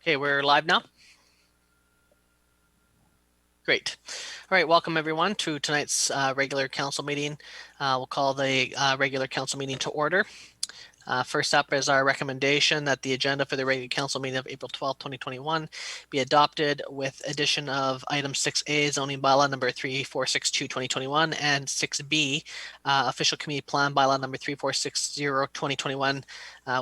Okay, we're live now. Great. All right, welcome everyone to tonight's regular council meeting. We'll call the regular council meeting to order. First up is our recommendation that the agenda for the regular council meeting of April 12th, 2021 be adopted with addition of item 6A, zoning bylaw number 3462, 2021, and 6B, official committee plan bylaw number 3460, 2021,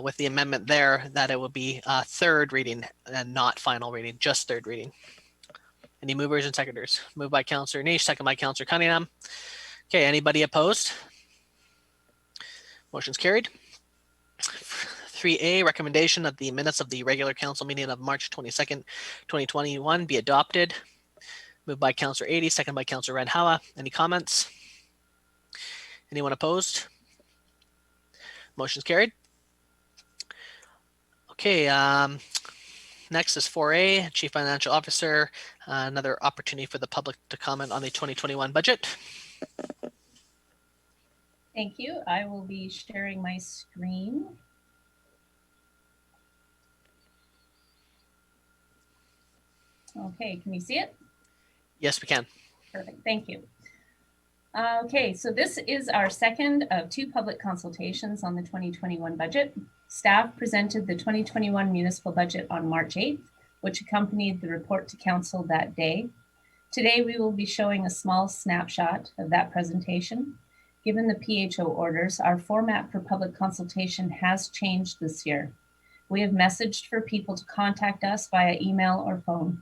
with the amendment there that it will be third reading and not final reading, just third reading. Any movers and seconders? Moved by Councillor Niche, second by Councillor Cunningham. Okay, anybody opposed? Motion's carried. 3A, recommendation that the minutes of the regular council meeting of March 22nd, 2021 be adopted. Moved by Councillor Adie, second by Councillor Randhawa. Any comments? Anyone opposed? Motion's carried. Okay, next is 4A, Chief Financial Officer, another opportunity for the public to comment on the 2021 budget. Thank you. I will be sharing my screen. Okay, can you see it? Yes, we can. Perfect, thank you. Okay, so this is our second of two public consultations on the 2021 budget. Staff presented the 2021 municipal budget on March 8th, which accompanied the report to council that day. Today, we will be showing a small snapshot of that presentation. Given the PHO orders, our format for public consultation has changed this year. We have messaged for people to contact us via email or phone.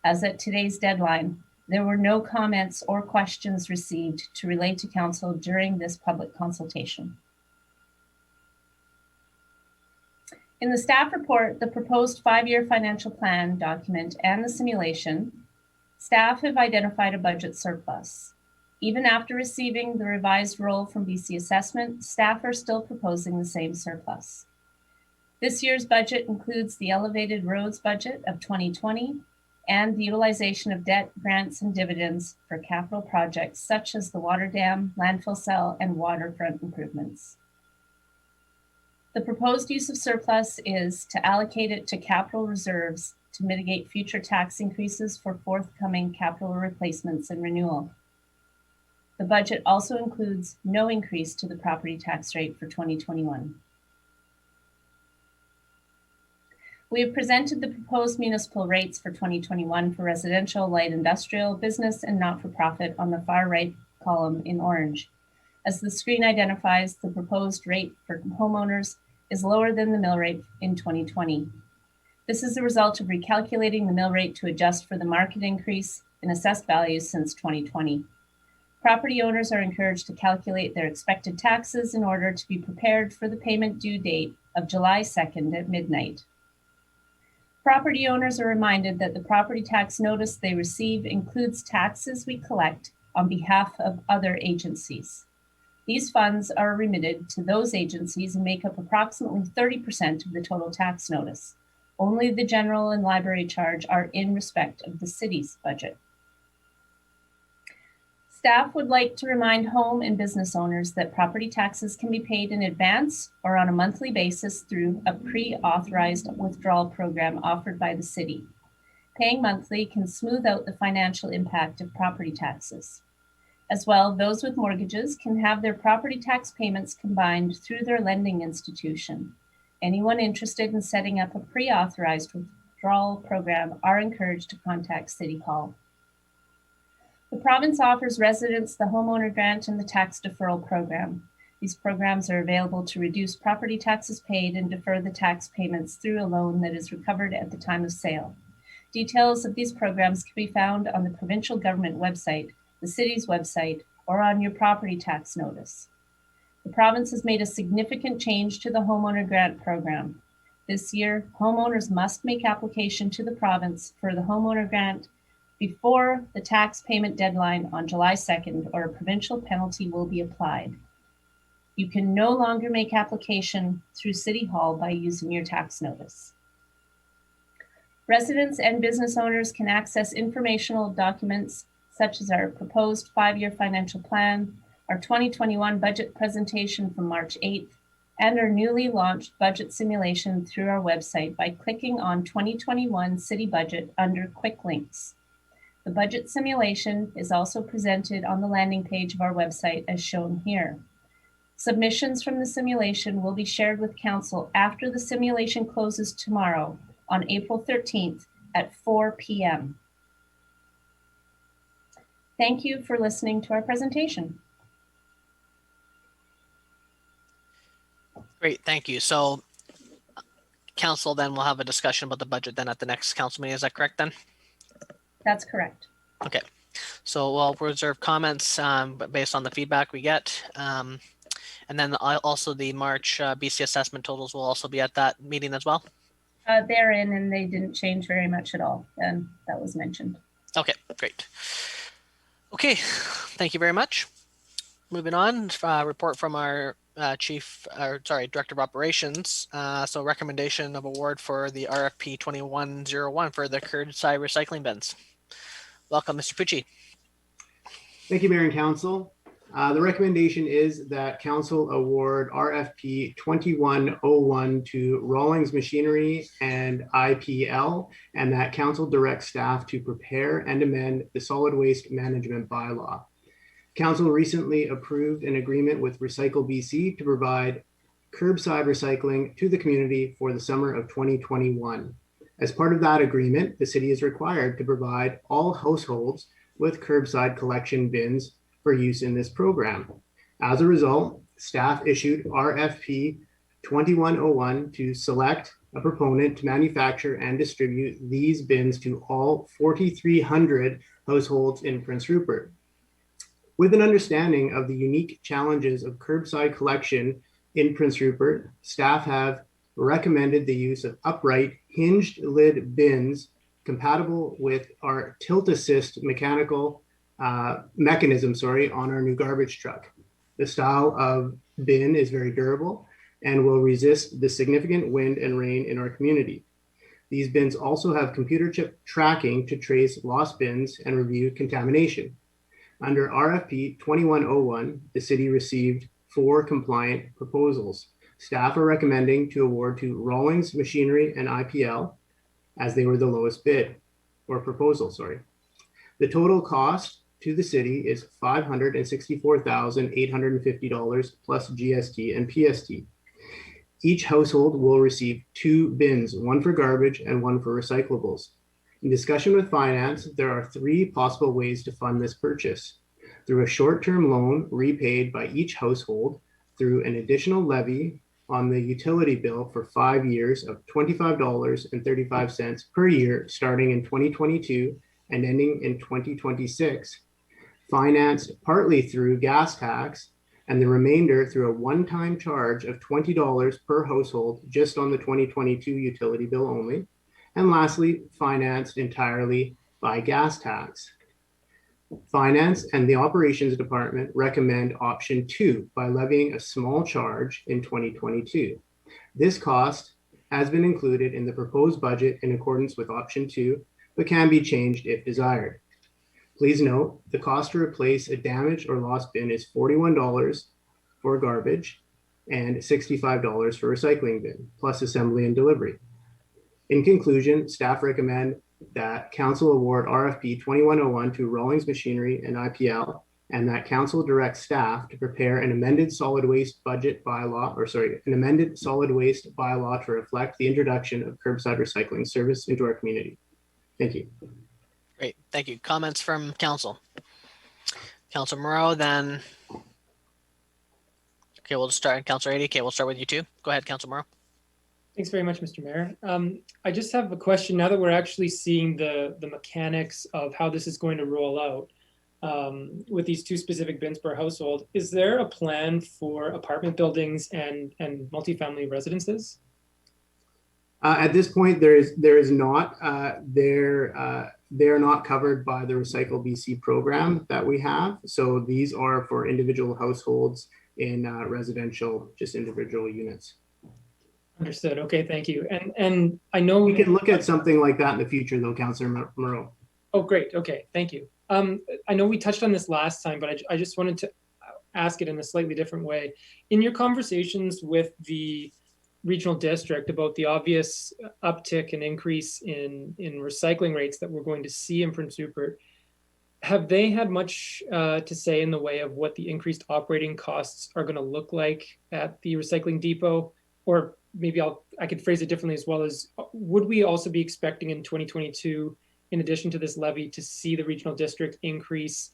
As at today's deadline, there were no comments or questions received to relate to council during this public consultation. In the staff report, the proposed 5-year financial plan document and the simulation, staff have identified a budget surplus. Even after receiving the revised roll from BC Assessment, staff are still proposing the same surplus. This year's budget includes the elevated roads budget of 2020 and the utilization of debt, grants, and dividends for capital projects such as the water dam, landfill cell, and waterfront improvements. The proposed use of surplus is to allocate it to capital reserves to mitigate future tax increases for forthcoming capital replacements and renewal. The budget also includes no increase to the property tax rate for 2021. We have presented the proposed municipal rates for 2021 for residential, light industrial, business, and not-for-profit on the far right column in orange. As the screen identifies, the proposed rate for homeowners is lower than the mill rate in 2020. This is the result of recalculating the mill rate to adjust for the market increase in assessed values since 2020. Property owners are encouraged to calculate their expected taxes in order to be prepared for the payment due date of July 2nd at midnight. Property owners are reminded that the property tax notice they receive includes taxes we collect on behalf of other agencies. These funds are remitted to those agencies and make up approximately 30% of the total tax notice. Only the general and library charge are in respect of the city's budget. Staff would like to remind home and business owners that property taxes can be paid in advance or on a monthly basis through a pre-authorized withdrawal program offered by the city. Paying monthly can smooth out the financial impact of property taxes. As well, those with mortgages can have their property tax payments combined through their lending institution. Anyone interested in setting up a pre-authorized withdrawal program are encouraged to contact City Hall. The province offers residents the homeowner grant and the tax deferral program. These programs are available to reduce property taxes paid and defer the tax payments through a loan that is recovered at the time of sale. Details of these programs can be found on the provincial government website, the city's website, or on your property tax notice. The province has made a significant change to the homeowner grant program. This year, homeowners must make application to the province for the homeowner grant before the tax payment deadline on July 2nd, or a provincial penalty will be applied. You can no longer make application through City Hall by using your tax notice. Residents and business owners can access informational documents such as our proposed 5-year financial plan, our 2021 budget presentation from March 8th, and our newly launched budget simulation through our website by clicking on 2021 City Budget under Quick Links. The budget simulation is also presented on the landing page of our website as shown here. Submissions from the simulation will be shared with Council after the simulation closes tomorrow on April 13th at 4 p.m. Thank you for listening to our presentation. Great, thank you. So council then will have a discussion about the budget then at the next council meeting. Is that correct then? That's correct. Okay, so we'll reserve comments but based on the feedback we get. And then also the March BC assessment totals will also be at that meeting as well? They're in and they didn't change very much at all. And that was mentioned. Okay, great. Okay, thank you very much. Moving on, report from our Director of Operations. So recommendation of award for the RFP 2101 for the curbside recycling bins. Welcome, Mr. Pucci. Thank you, Mayor and Council. The recommendation is that Council award RFP 2101 to Rawlings Machinery and IPL, and that Council directs staff to prepare and amend the solid waste management bylaw. Council recently approved an agreement with Recycle BC to provide curbside recycling to the community for the summer of 2021. As part of that agreement, the city is required to provide all households with curbside collection bins for use in this program. As a result, staff issued RFP 2101 to select a proponent to manufacture and distribute these bins to all 4,300 households in Prince Rupert. With an understanding of the unique challenges of curbside collection in Prince Rupert, staff have recommended the use of upright hinged lid bins compatible with our tilt assist mechanical mechanism on our new garbage truck. The style of bin is very durable and will resist the significant wind and rain in our community. These bins also have computer chip tracking to trace lost bins and review contamination. Under RFP 2101, the city received 4 compliant proposals. Staff are recommending to award to Rawlings Machinery and IPL as they were the lowest bid or proposal, The total cost to the city is $564,850 plus GST and PST. Each household will receive 2 bins, one for garbage and one for recyclables. In discussion with finance, there are 3 possible ways to fund this purchase: through a short-term loan repaid by each household, through an additional levy on the utility bill for 5 years of $25.35 per year starting in 2022 and ending in 2026, financed partly through gas tax, and the remainder through a one-time charge of $20 per household just on the 2022 utility bill only, and lastly, financed entirely by gas tax. Finance and the Operations Department recommend option 2 by levying a small charge in 2022. This cost has been included in the proposed budget in accordance with option 2, but can be changed if desired. Please note, the cost to replace a damaged or lost bin is $41 for garbage and $65 for recycling bin, plus assembly and delivery. In conclusion, staff recommend that Council award RFP 2101 to Rawlings Machinery and IPL, and that Council direct staff to prepare an amended solid waste bylaw to reflect the introduction of curbside recycling service into our community. Thank you. Great, thank you. Comments from Council? Councilor Moreau, then. Okay, we'll start. Councilor Adie, okay, we'll start with you too. Go ahead, Councilor Moreau. Thanks very much, Mr. Mayor. I just have a question now that we're actually seeing the mechanics of how this is going to roll out with these 2 specific bins per household. Is there a plan for apartment buildings and multifamily residences? At this point, there is not. They're not covered by the Recycle BC program that we have. So these are for individual households in residential, just individual units. Understood. Okay, thank you. And I know we can look at something like that in the future, though, Councillor Moreau. Oh, great. Okay, thank you. I know we touched on this last time, but I just wanted to ask it in a slightly different way. In your conversations with the regional district about the obvious uptick and increase in recycling rates that we're going to see in Prince Rupert, have they had much to say in the way of what the increased operating costs are going to look like at the recycling depot? Or maybe I could phrase it differently as well, as would we also be expecting in 2022, in addition to this levy, to see the regional district increase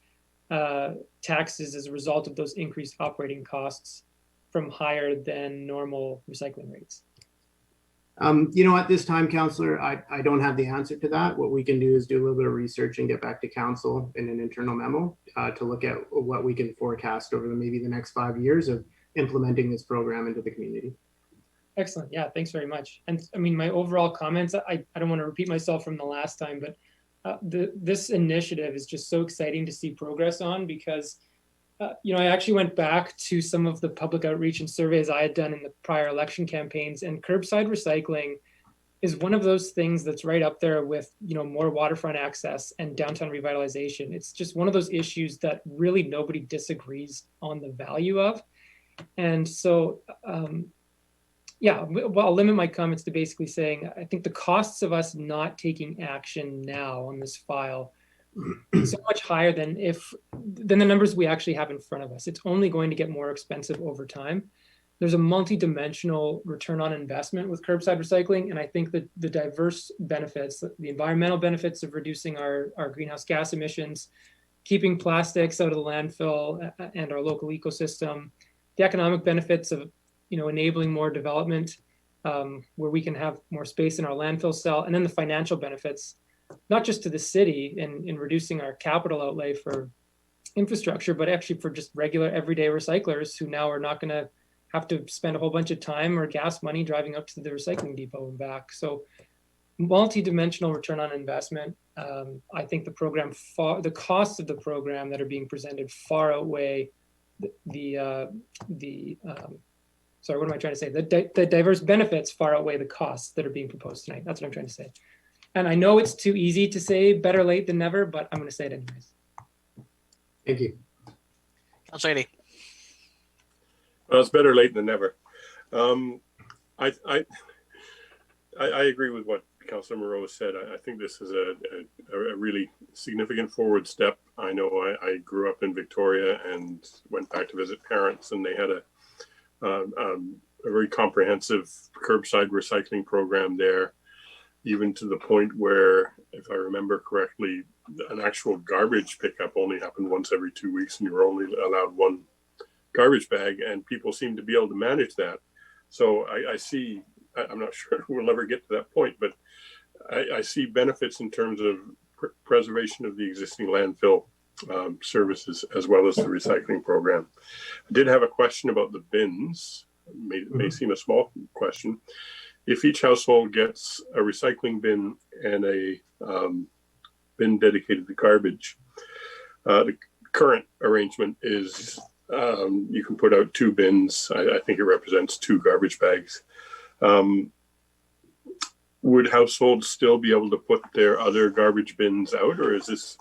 taxes as a result of those increased operating costs from higher than normal recycling rates? At this time, Councillor, I don't have the answer to that. What we can do is do a little bit of research and get back to council in an internal memo to look at what we can forecast over maybe the next 5 years of implementing this program into the community. Excellent. Yeah, thanks very much. And I mean, my overall comments, I don't want to repeat myself from the last time, but this initiative is just so exciting to see progress on, because I actually went back to some of the public outreach and surveys I had done in the prior election campaigns, and curbside recycling is one of those things that's right up there with, more waterfront access and downtown revitalization. It's just one of those issues that really nobody disagrees on the value of. And so, well, I'll limit my comments to basically saying, I think the costs of us not taking action now on this file so much higher than the numbers we actually have in front of us. It's only going to get more expensive over time. There's a multi-dimensional return on investment with curbside recycling, and I think that the diverse benefits, the environmental benefits of reducing our greenhouse gas emissions, keeping plastics out of the landfill and our local ecosystem, the economic benefits of enabling more development where we can have more space in our landfill cell, and then the financial benefits, not just to the city in reducing our capital outlay for infrastructure, but actually for just regular everyday recyclers who now are not going to have to spend a whole bunch of time or gas money driving up to the recycling depot and back. So multi-dimensional return on investment. I think the costs of the program that are being presented far outweigh sorry, what am I trying to say? The diverse benefits far outweigh the costs that are being proposed tonight. That's what I'm trying to say. And I know it's too easy to say better late than never, but I'm going to say it anyways. Thank you. Councillor Ady. Well, it's better late than never. I agree with what Councillor Moreau said. I think this is a really significant forward step. I know I grew up in Victoria and went back to visit parents, and they had a very comprehensive curbside recycling program there, even to the point where, if I remember correctly, an actual garbage pickup only happened once every 2 weeks, and you were only allowed one garbage bag, and people seem to be able to manage that. So I see, I'm not sure we'll ever get to that point, but I see benefits in terms of preservation of the existing landfill services, as well as the recycling program. I did have a question about the bins. May seem a small question. If each household gets a recycling bin and a bin dedicated to garbage, the current arrangement is you can put out 2 bins. I think it represents 2 garbage bags. Would households still be able to put their other garbage bins out, or is this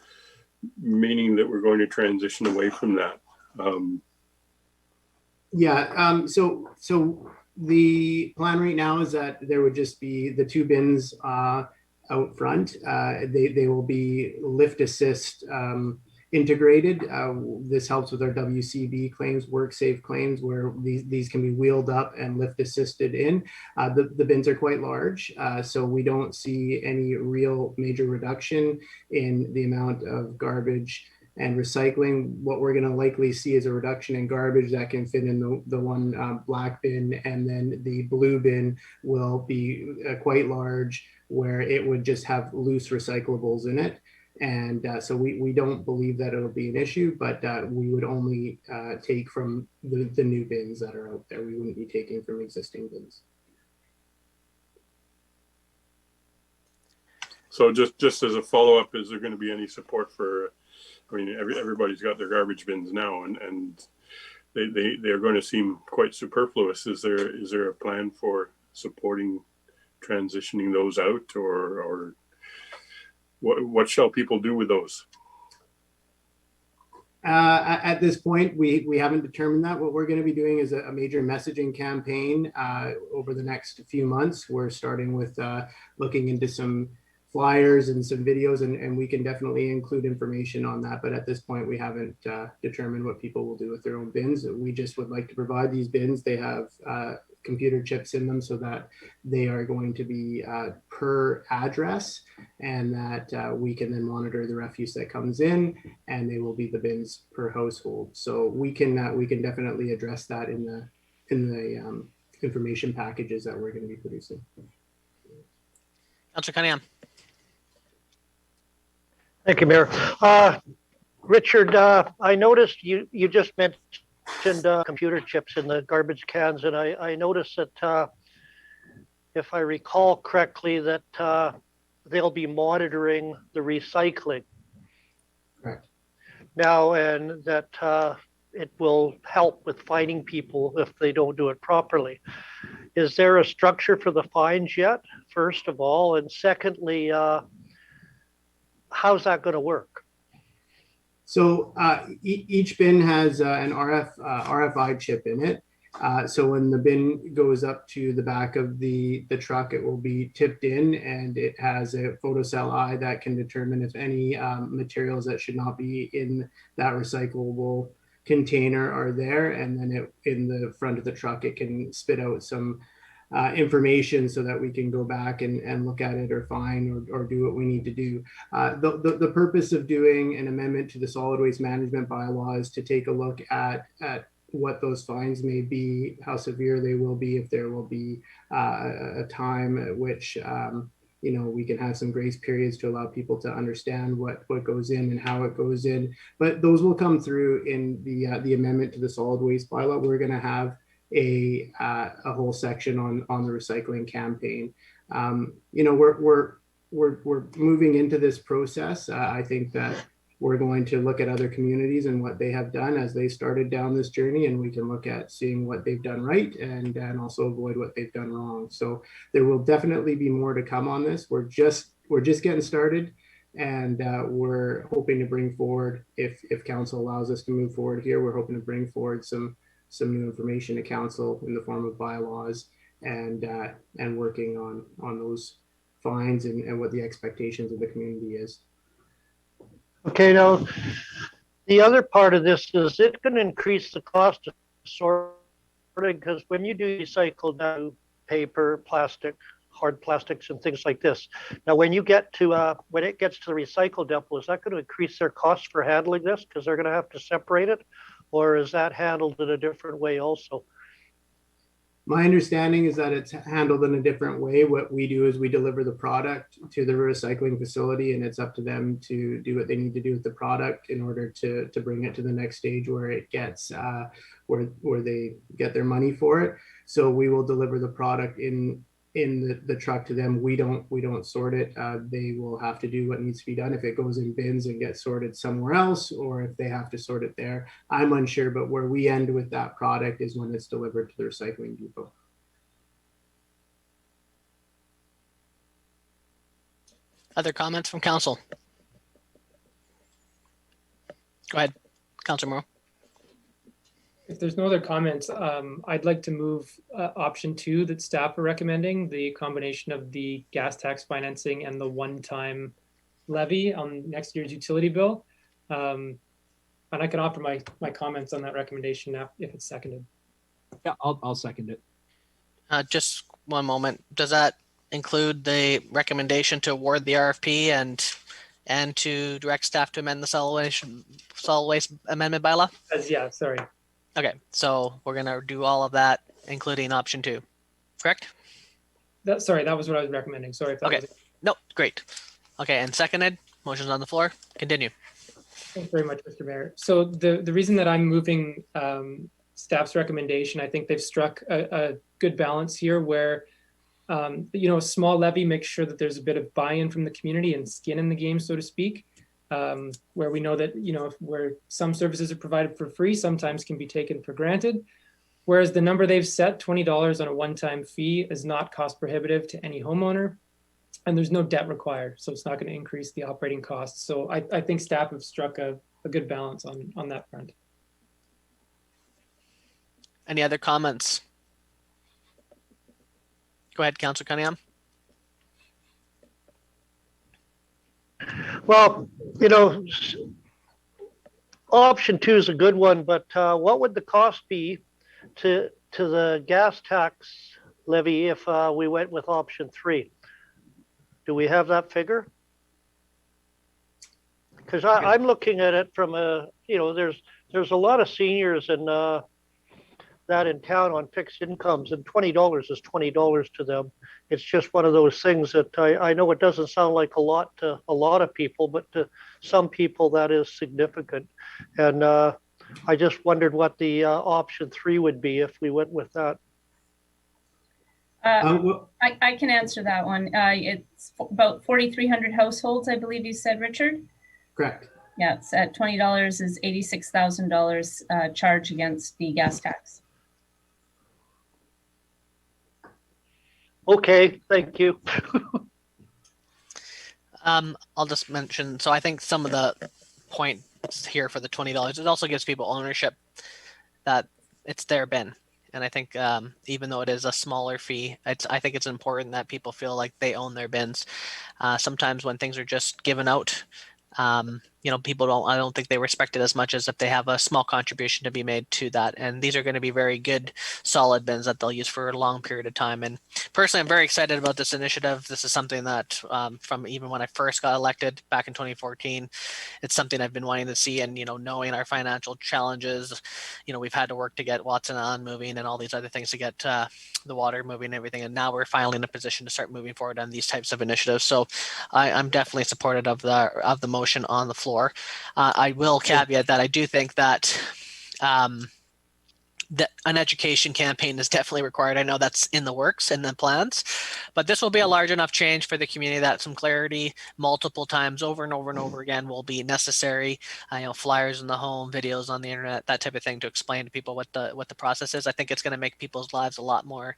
meaning that we're going to transition away from that? So the plan right now is that there would just be the 2 bins out front. They will be lift assist integrated. This helps with our WCB claims, WorkSafe claims, where these can be wheeled up and lift assisted in. The bins are quite large, so we don't see any real major reduction in the amount of garbage and recycling. What we're going to likely see is a reduction in garbage that can fit in the one black bin, and then the blue bin will be quite large, where it would just have loose recyclables in it. And so we don't believe that it'll be an issue, but we would only take from the new bins that are out there. We wouldn't be taking from existing bins. So just as a follow-up, is there going to be any support for, I mean, everybody's got their garbage bins now, and they're going to seem quite superfluous. Is there a plan for supporting transitioning those out, or what shall people do with those? At this point, we haven't determined that. What we're going to be doing is a major messaging campaign over the next few months. We're starting with looking into some flyers and some videos, and we can definitely include information on that. But at this point, we haven't determined what people will do with their own bins. We just would like to provide these bins. They have computer chips in them so that they are going to be per address, and that we can then monitor the refuse that comes in, and they will be the bins per household. So we can definitely address that in the information packages that we're going to be producing. Councillor Cunningham. Thank you, Mayor. Richard, I noticed you just mentioned computer chips in the garbage cans, and I noticed that if I recall correctly, that they'll be monitoring the recycling. Correct. Now, and that it will help with fining people if they don't do it properly. Is there a structure for the fines yet, first of all? And secondly, how's that going to work? So each bin has an RFI chip in it. So when the bin goes up to the back of the truck, it will be tipped in, and it has a photocell eye that can determine if any materials that should not be in that recyclable container are there. And then in the front of the truck, it can spit out some information so that we can go back and look at it or fine or do what we need to do. The purpose of doing an amendment to the solid waste management bylaw is to take a look at what those fines may be, how severe they will be, if there will be a time at which we can have some grace periods to allow people to understand what goes in and how it goes in. But those will come through in the amendment to the solid waste bylaw. We're going to have a whole section on the recycling campaign. We're moving into this process. I think that we're going to look at other communities and what they have done as they started down this journey, and we can look at seeing what they've done right and also avoid what they've done wrong. So there will definitely be more to come on this. We're just getting started, and we're hoping to bring forward, if council allows us to move forward here, we're hoping to bring forward some new information to council in the form of bylaws and working on those fines and what the expectations of the community is. Okay, now the other part of this, is it going to increase the cost of sorting? Because when you do recycled now, paper, plastic, hard plastics, and things like this, now when you get to when it gets to the recycle depot, is that going to increase their costs for handling this because they're going to have to separate it, or is that handled in a different way also? My understanding is that it's handled in a different way. What we do is we deliver the product to the recycling facility, and it's up to them to do what they need to do with the product in order to bring it to the next stage where it gets where they get their money for it. So we will deliver the product in the truck to them. We don't sort it. They will have to do what needs to be done if it goes in bins and gets sorted somewhere else, or if they have to sort it there. I'm unsure, but where we end with that product is when it's delivered to the recycling depot. Other comments from council? Go ahead, Councillor Morrow. If there's no other comments, I'd like to move option 2 that staff are recommending, the combination of the gas tax financing and the one-time levy on next year's utility bill. And I can offer my comments on that recommendation now if it's seconded. Yeah, I'll second it. Just one moment. Does that include the recommendation to award the RFP and to direct staff to amend the solid waste amendment bylaw? Yeah, sorry. Okay, so we're gonna do all of that, including option 2, correct? That was what I was recommending. Sorry if that Okay. was. Nope, great. Okay, and seconded. Motion's on the floor. Continue. Thanks very much, Mr. Mayor. So the reason that I'm moving staff's recommendation, I think they've struck a good balance here where, a small levy makes sure that there's a bit of buy-in from the community and skin in the game, so to speak, where we know that, where some services are provided for free, sometimes can be taken for granted. Whereas the number they've set, $20 on a one-time fee, is not cost prohibitive to any homeowner. And there's no debt required, so it's not going to increase the operating costs. So I think staff have struck a a good balance on that front. Any other comments? Go ahead, Councillor Cunningham. Well, you know, option 2 is a good one, but what would the cost be to the gas tax levy if we went with option 3? Do we have that figure? Because I'm looking at it from there's a lot of seniors and that in town on fixed incomes, and $20 is $20 to them. It's just one of those things that I know it doesn't sound like a lot to a lot of people, but to some people that is significant. And I just wondered what the option 3 would be if we went with that. I can answer that one. It's about 4,300 households, I believe you said, Richard? Correct. Yeah, it's at $20 is $86,000 charge against the gas tax. Okay, thank you. I'll just mention, so I think some of the points here for the $20, it also gives people ownership that it's their bin. And I think even though it is a smaller fee, I think it's important that people feel like they own their bins. Sometimes when things are just given out, people I don't think they respect it as much as if they have a small contribution to be made to that. And these are going to be very good, solid bins that they'll use for a long period of time. And personally, I'm very excited about this initiative. This is something that from even when I first got elected back in 2014, it's something I've been wanting to see. And, knowing our financial challenges, we've had to work to get Watson Island moving and all these other things to get the water moving and everything. And now we're finally in a position to start moving forward on these types of initiatives. So I'm definitely supportive of the motion on the floor. I will caveat that I do think that an education campaign is definitely required. I know that's in the works and the plans, but this will be a large enough change for the community that some clarity multiple times over and over and over again will be necessary. Flyers in the home, videos on the internet, that type of thing to explain to people what the process is. I think it's going to make people's lives a lot more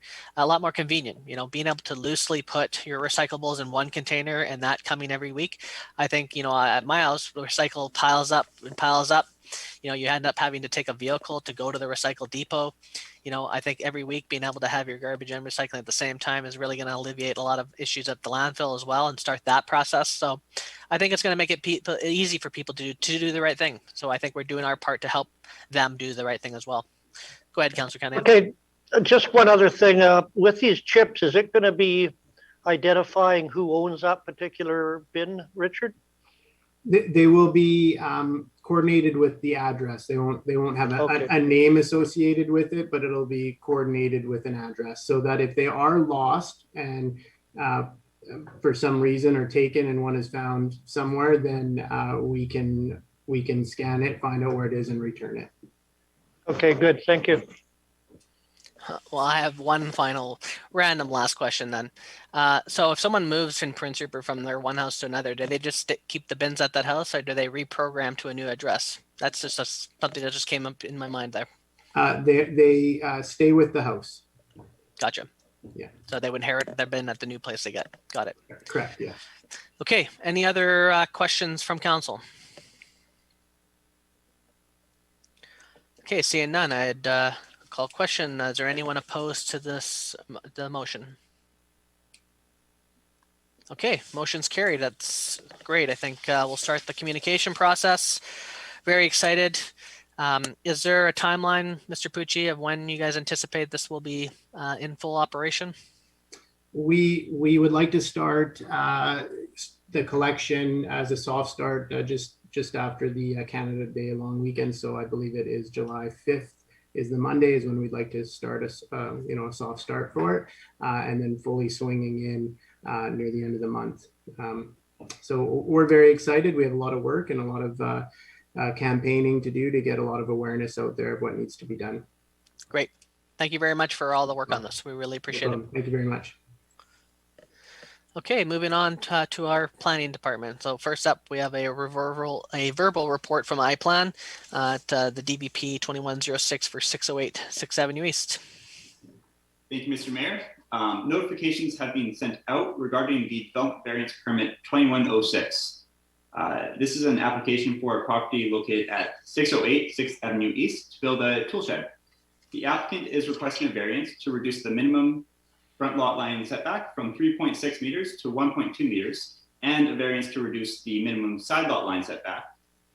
convenient. Being able to loosely put your recyclables in one container and that coming every week. I think at my house, the recycle piles up and piles up. You end up having to take a vehicle to go to the recycle depot. I think every week being able to have your garbage and recycling at the same time is really going to alleviate a lot of issues at the landfill as well and start that process. So I think it's going to make it easy for people to do the right thing. So I think we're doing our part to help them do the right thing as well. Go ahead, Councillor Cunningham. Okay, just one other thing. With these chips, is it going to be identifying who owns that particular bin, Richard? They will be coordinated with the address. They won't have a name associated with it, but it'll be coordinated with an address so that if they are lost and for some reason are taken and one is found somewhere, then we can scan it, find out where it is, and return it. Okay, good. Thank you. Well, I have one final random last question then. So if someone moves in Prince Rupert from their one house to another, do they just keep the bins at that house or do they reprogram to a new address? That's just something that just came up in my mind there. They stay with the house. Gotcha. Yeah. So they would inherit their bin at the new place they get. Got it. Correct, yeah. Okay, any other questions from council? Okay, seeing none, I'd call question. Is there anyone opposed to the motion? Okay, motion's carried. That's great. I think we'll start the communication process. Very excited. Is there a timeline, Mr. Pucci, of when you guys anticipate this will be in full operation? We would like to start the collection as a soft start just after the Canada Day long weekend. So I believe it is July 5th. Is the Monday is when we'd like to start a soft start for it, and then fully swinging in near the end of the month. So we're very excited. We have a lot of work and a lot of campaigning to do to get a lot of awareness out there of what needs to be done. Great. Thank you very much for all the work on this. We really appreciate it. Thank you very much. Okay, moving on to our planning department. So first up, we have a verbal report from iPlan at the DBP 2106 for 608 6th Avenue East. Thank you, Mr. Mayor. Notifications have been sent out regarding the development variance permit 2106. This is an application for a property located at 608 6th Avenue East to build a tool shed. The applicant is requesting a variance to reduce the minimum front lot line setback from 3.6 meters to 1.2 meters, and a variance to reduce the minimum side lot line setback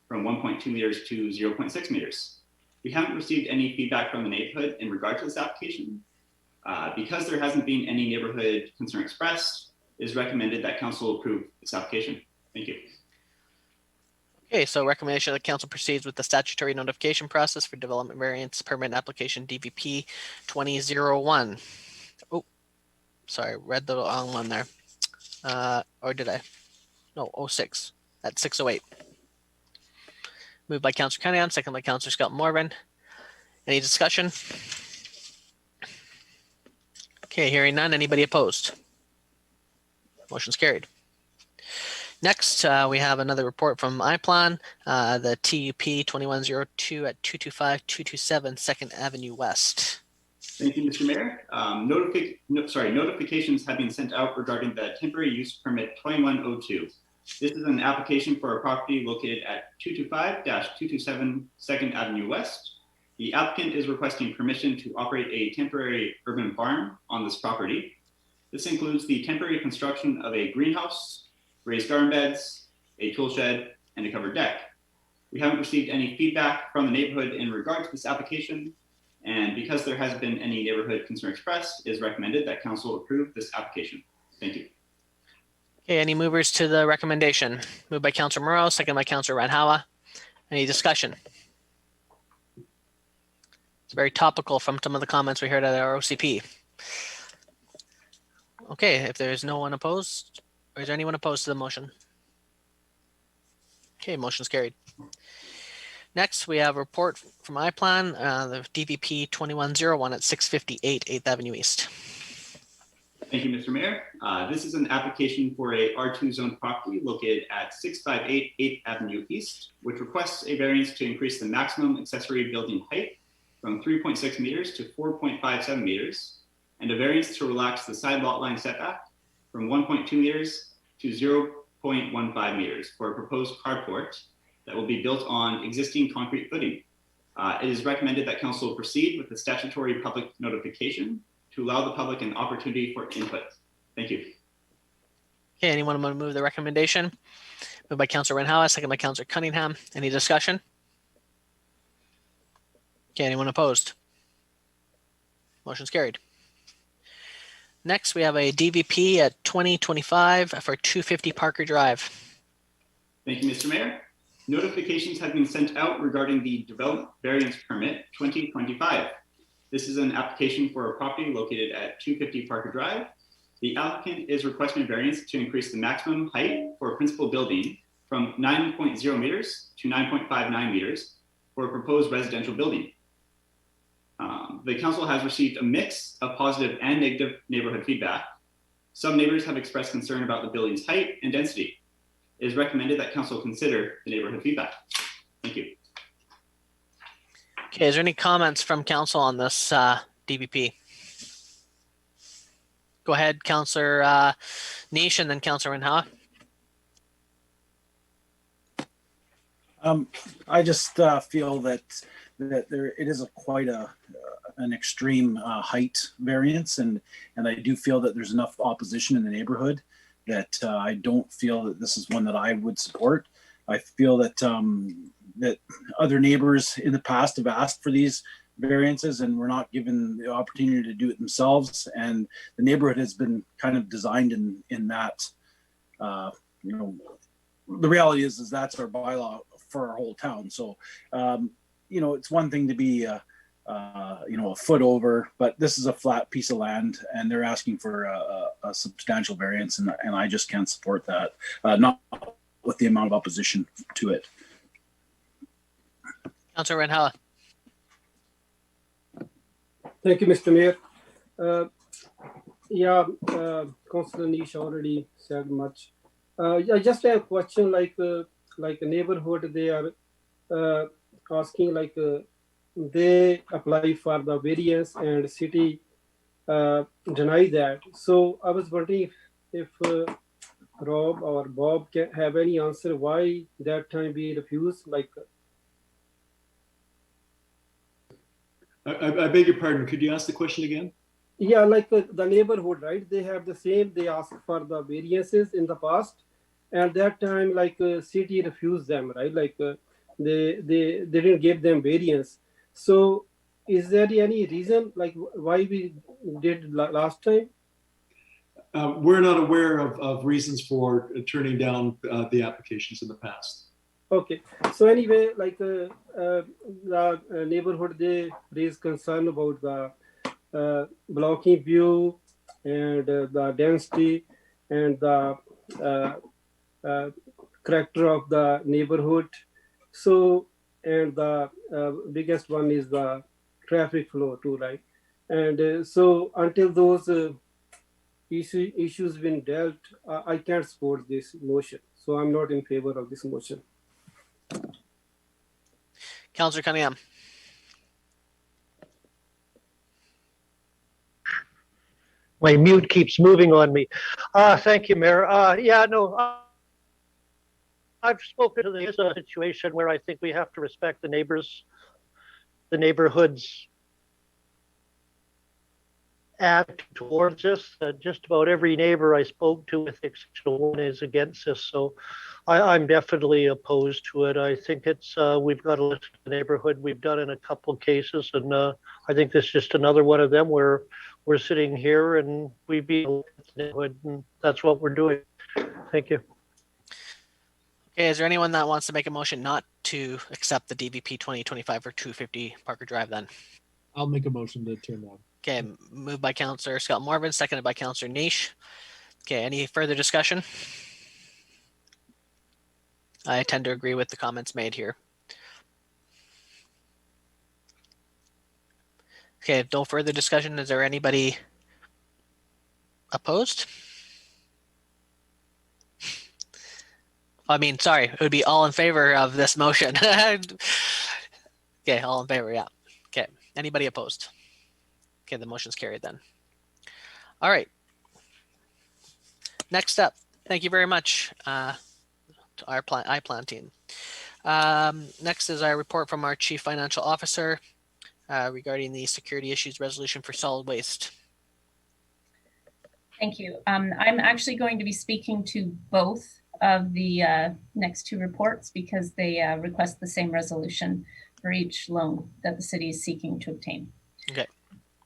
from 1.2 meters to 0.6 meters. We haven't received any feedback from the neighborhood in regard to this application. Because there hasn't been any neighborhood concern expressed, it is recommended that council approve this application. Thank you. Okay, so recommendation that council proceeds with the statutory notification process for development variance permit application DVP 2001. Oh, sorry, read the wrong one there. Or did I? No, 06 at 608. Moved by Councillor Cunningham, second by Councillor Scott Morvan. Any discussion? Okay, hearing none. Anybody opposed? Motion's carried. Next, we have another report from iPlan, the TUP 2102 at 225-227 2nd Avenue West. Thank you, Mr. Mayor. Notifications have been sent out regarding the temporary use permit 2102. This is an application for a property located at 225-227 2nd Avenue West. The applicant is requesting permission to operate a temporary urban farm on this property. This includes the temporary construction of a greenhouse, raised garden beds, a tool shed, and a covered deck. We haven't received any feedback from the neighborhood in regard to this application, and because there hasn't been any neighborhood concern expressed, it is recommended that council approve this application. Thank you. Okay, any movers to the recommendation? Moved by Councillor Moreau, second by Councillor Randhawa. Any discussion? It's very topical from some of the comments we heard at our OCP. Okay, if there's no one opposed, or is there anyone opposed to the motion? Okay, motion's carried. Next, we have a report from iPlan, the DVP 2101 at 658 8th Avenue East. Thank you, Mr. Mayor. This is an application for a R2 zone property located at 658 8th Avenue East, which requests a variance to increase the maximum accessory building height from 3.6 meters to 4.57 meters, and a variance to relax the side lot line setback from 1.2 meters to 0.15 meters for a proposed carport that will be built on existing concrete footing. It is recommended that council proceed with the statutory public notification to allow the public an opportunity for input. Thank you. Okay, anyone want to move the recommendation? Moved by Councillor Randhawa, second by Councillor Cunningham. Any discussion? Okay, anyone opposed? Motion's carried. Next, we have a DVP at 2025 for 250 Parker Drive. Thank you, Mr. Mayor. Notifications have been sent out regarding the development variance permit 2025. This is an application for a property located at 250 Parker Drive. The applicant is requesting a variance to increase the maximum height for a principal building from 9.0 meters to 9.59 meters for a proposed residential building. The council has received a mix of positive and negative neighborhood feedback. Some neighbors have expressed concern about the building's height and density. It is recommended that council consider the neighborhood feedback. Thank you. Okay, is there any comments from council on this DVP? Go ahead, Councillor Niche, and then Councillor Randhawa. I just feel that there it is quite an extreme height variance, and I do feel that there's enough opposition in the neighborhood that I don't feel that this is one that I would support. I feel that that other neighbors in the past have asked for these variances and were not given the opportunity to do it themselves, and the neighborhood has been kind of designed in that. You know, the reality is that's our bylaw for our whole town. So, you know, it's one thing to be, you know, a foot over, but this is a flat piece of land, and they're asking for a substantial variance, and I just can't support that. Not with the amount of opposition to it. Councillor Randhawa. Thank you, Mr. Mayor. Councillor Nish already said much. I just have a question, like a neighborhood, they are asking, like they apply for the variance and city deny that. So I was wondering if Rob or Bob can have any answer why that time we refused? Like, I beg your pardon. Could you ask the question again? yeah, like the neighborhood, right? They have the same. They asked for the variances in the past, and that time, like city refused them, right? Like they didn't give them variance. So, is there any reason like why we did last time? We're not aware of reasons for turning down the applications in the past. Okay. So anyway, like the neighborhood, they raised concern about the blocking view and the density and the character of the neighborhood. So, and the biggest one is the traffic flow too, right? And so until those issues been dealt, I can't support this motion. So I'm not in favor of this motion. Councillor Cunningham. My mute keeps moving on me. Thank you, Mayor. Yeah, no, I've spoken to this situation where I think we have to respect the neighbors, the neighborhoods act towards us. Just about every neighbor I spoke to, with the exception of one, is against this. So I'm definitely opposed to it. I think it's we've got to listen to the neighborhood. We've done in a couple of cases, and I think this is just another one of them where we're sitting here and we be the neighborhood, and that's what we're doing. Thank you. Okay, is there anyone that wants to make a motion not to accept the DVP 2025 for 250 Parker Drive then? I'll make a motion to turn down. Okay, moved by Councillor Scott Morvan, seconded by Councillor Niche. Okay, any further discussion? I tend to agree with the comments made here. Okay, no further discussion. Is there anybody opposed? I mean, sorry, it would be all in favor of this motion. Okay, all in favor, yeah. Okay, anybody opposed? Okay, the motion's carried then. All right. Next up, thank you very much to our iPlan team. Next is our report from our Chief Financial Officer regarding the security issues resolution for solid waste. Thank you. I'm actually going to be speaking to both of the next two reports because they request the same resolution for each loan that the city is seeking to obtain. Okay.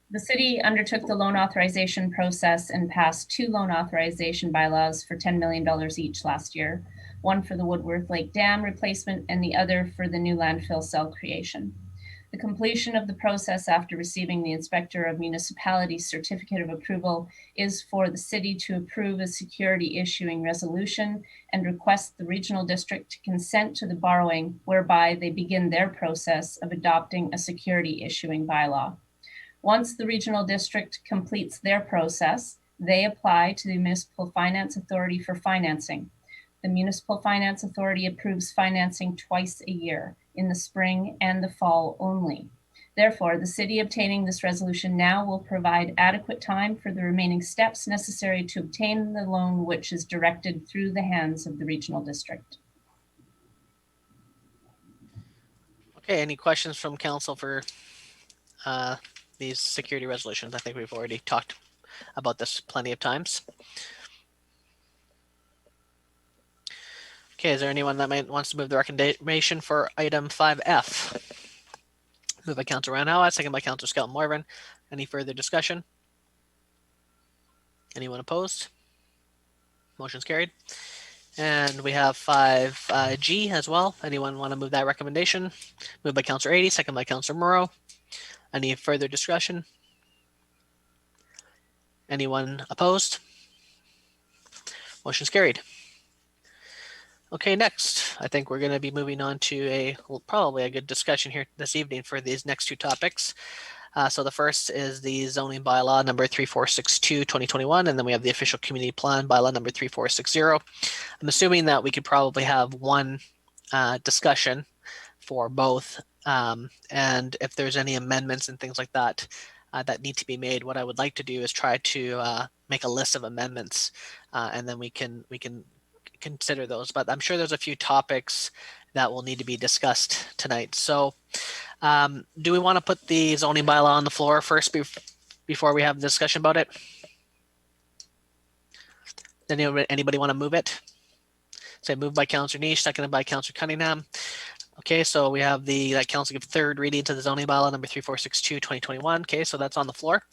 The city undertook the loan authorization process and passed 2 loan authorization bylaws for $10 million each last year, one for the Woodworth Lake Dam replacement and the other for the new landfill cell creation. The completion of the process after receiving the Inspector of Municipalities certificate of approval is for the city to approve a security issuing resolution and request the regional district to consent to the borrowing, whereby they begin their process of adopting a security issuing bylaw. Once the regional district completes their process, they apply to the Municipal Finance Authority for financing. The Municipal Finance Authority approves financing twice a year, in the spring and the fall only. Therefore, the city obtaining this resolution now will provide adequate time for the remaining steps necessary to obtain the loan, which is directed through the hands of the regional district. Okay, any questions from council for these security resolutions? I think we've already talked about this plenty of times. Okay, is there anyone that wants to move the recommendation for item 5F? Moved by Councillor Randhawa, second by Councillor Scott Morvan. Any further discussion? Anyone opposed? Motion's carried. And we have 5G as well. Anyone want to move that recommendation? Moved by Councillor Adie, second by Councillor Moreau. Any further discussion? Anyone opposed? Motion's carried. Okay, next, I think we're going to be moving on to probably a good discussion here this evening for these next two topics. So the first is the zoning bylaw number 3462 2021, and then we have the official community plan bylaw number 3460. I'm assuming that we could probably have one discussion for both, and if there's any amendments and things like that, that need to be made, what I would like to do is try to make a list of amendments, and then we can consider those. But I'm sure there's a few topics that will need to be discussed tonight. So do we want to put the zoning bylaw on the floor first before we have a discussion about it? Anybody want to move it? Say moved by Councillor Niche, seconded by Councillor Cunningham. Okay, so we have that council give third reading to the zoning bylaw number 3462 2021. Okay, so that's on the floor.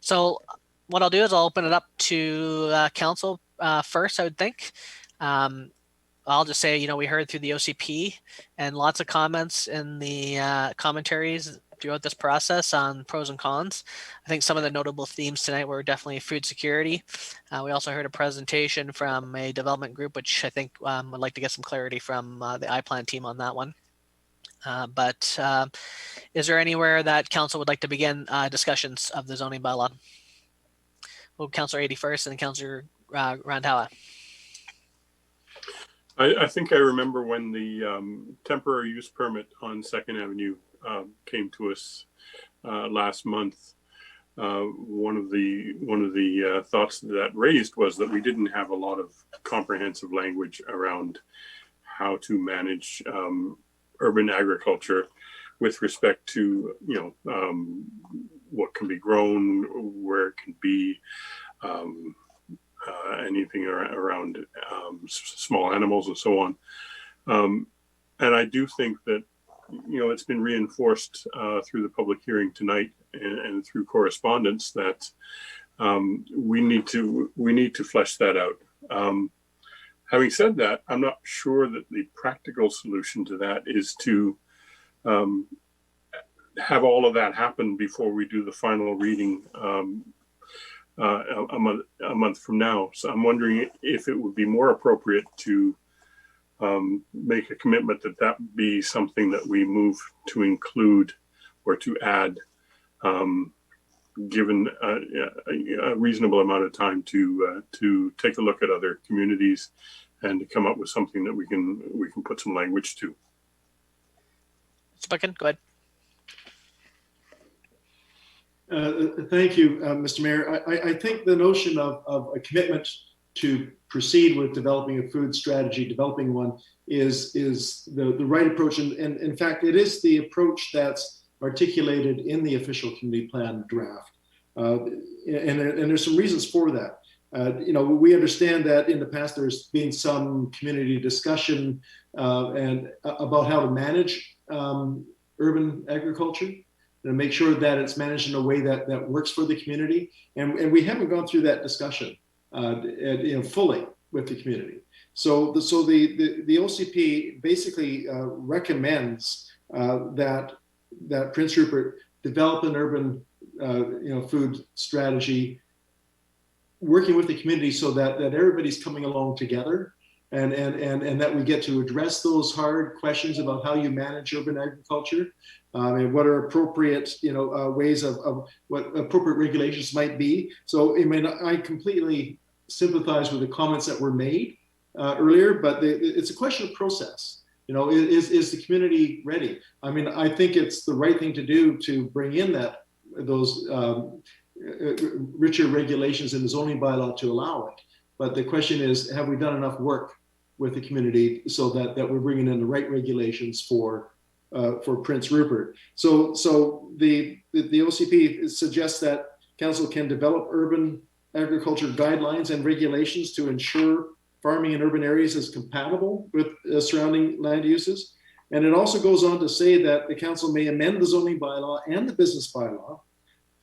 So what I'll do is I'll open it up to council first, I would think. I'll just say, we heard through the OCP and lots of comments in the commentaries throughout this process on pros and cons. I think some of the notable themes tonight were definitely food security. We also heard a presentation from a development group, which I think would like to get some clarity from the iPlan team on that one. But is there anywhere that council would like to begin discussions of the zoning bylaw? Well, Councillor 81st and then Councillor Randhawa. I think I remember when the temporary use permit on 2nd Avenue came to us last month. One of the thoughts that raised was that we didn't have a lot of comprehensive language around how to manage urban agriculture with respect to what can be grown, where it can be. Anything around small animals and so on. And I do think that, it's been reinforced through the public hearing tonight and through correspondence that we need to flesh that out. Having said that, I'm not sure that the practical solution to that is to have all of that happen before we do the final reading a month from now. So I'm wondering if it would be more appropriate to make a commitment that be something that we move to include or to add, given a reasonable amount of time to take a look at other communities and to come up with something that we can put some language to. Mr. Buchan, go ahead. Thank you, Mr. Mayor. I think the notion of a commitment to proceed with developing a food strategy, developing one, is the right approach. And in fact, it is the approach that's articulated in the official community plan draft. And there's some reasons for that. We understand that in the past there's been some community discussion and about how to manage urban agriculture, and make sure that it's managed in a way that works for the community. And we haven't gone through that discussion fully with the community. So the OCP basically recommends that Prince Rupert develop an urban food strategy, working with the community so that everybody's coming along together, and that we get to address those hard questions about how you manage urban agriculture, and what are appropriate ways of what appropriate regulations might be. So I completely sympathize with the comments that were made earlier, but it's a question of process. Is the community ready? I think it's the right thing to do to bring in those richer regulations in the zoning bylaw to allow it. But the question is, have we done enough work with the community so that we're bringing in the right regulations for Prince Rupert? So the OCP suggests that council can develop urban agriculture guidelines and regulations to ensure farming in urban areas is compatible with surrounding land uses. And it also goes on to say that the council may amend the zoning bylaw and the business bylaw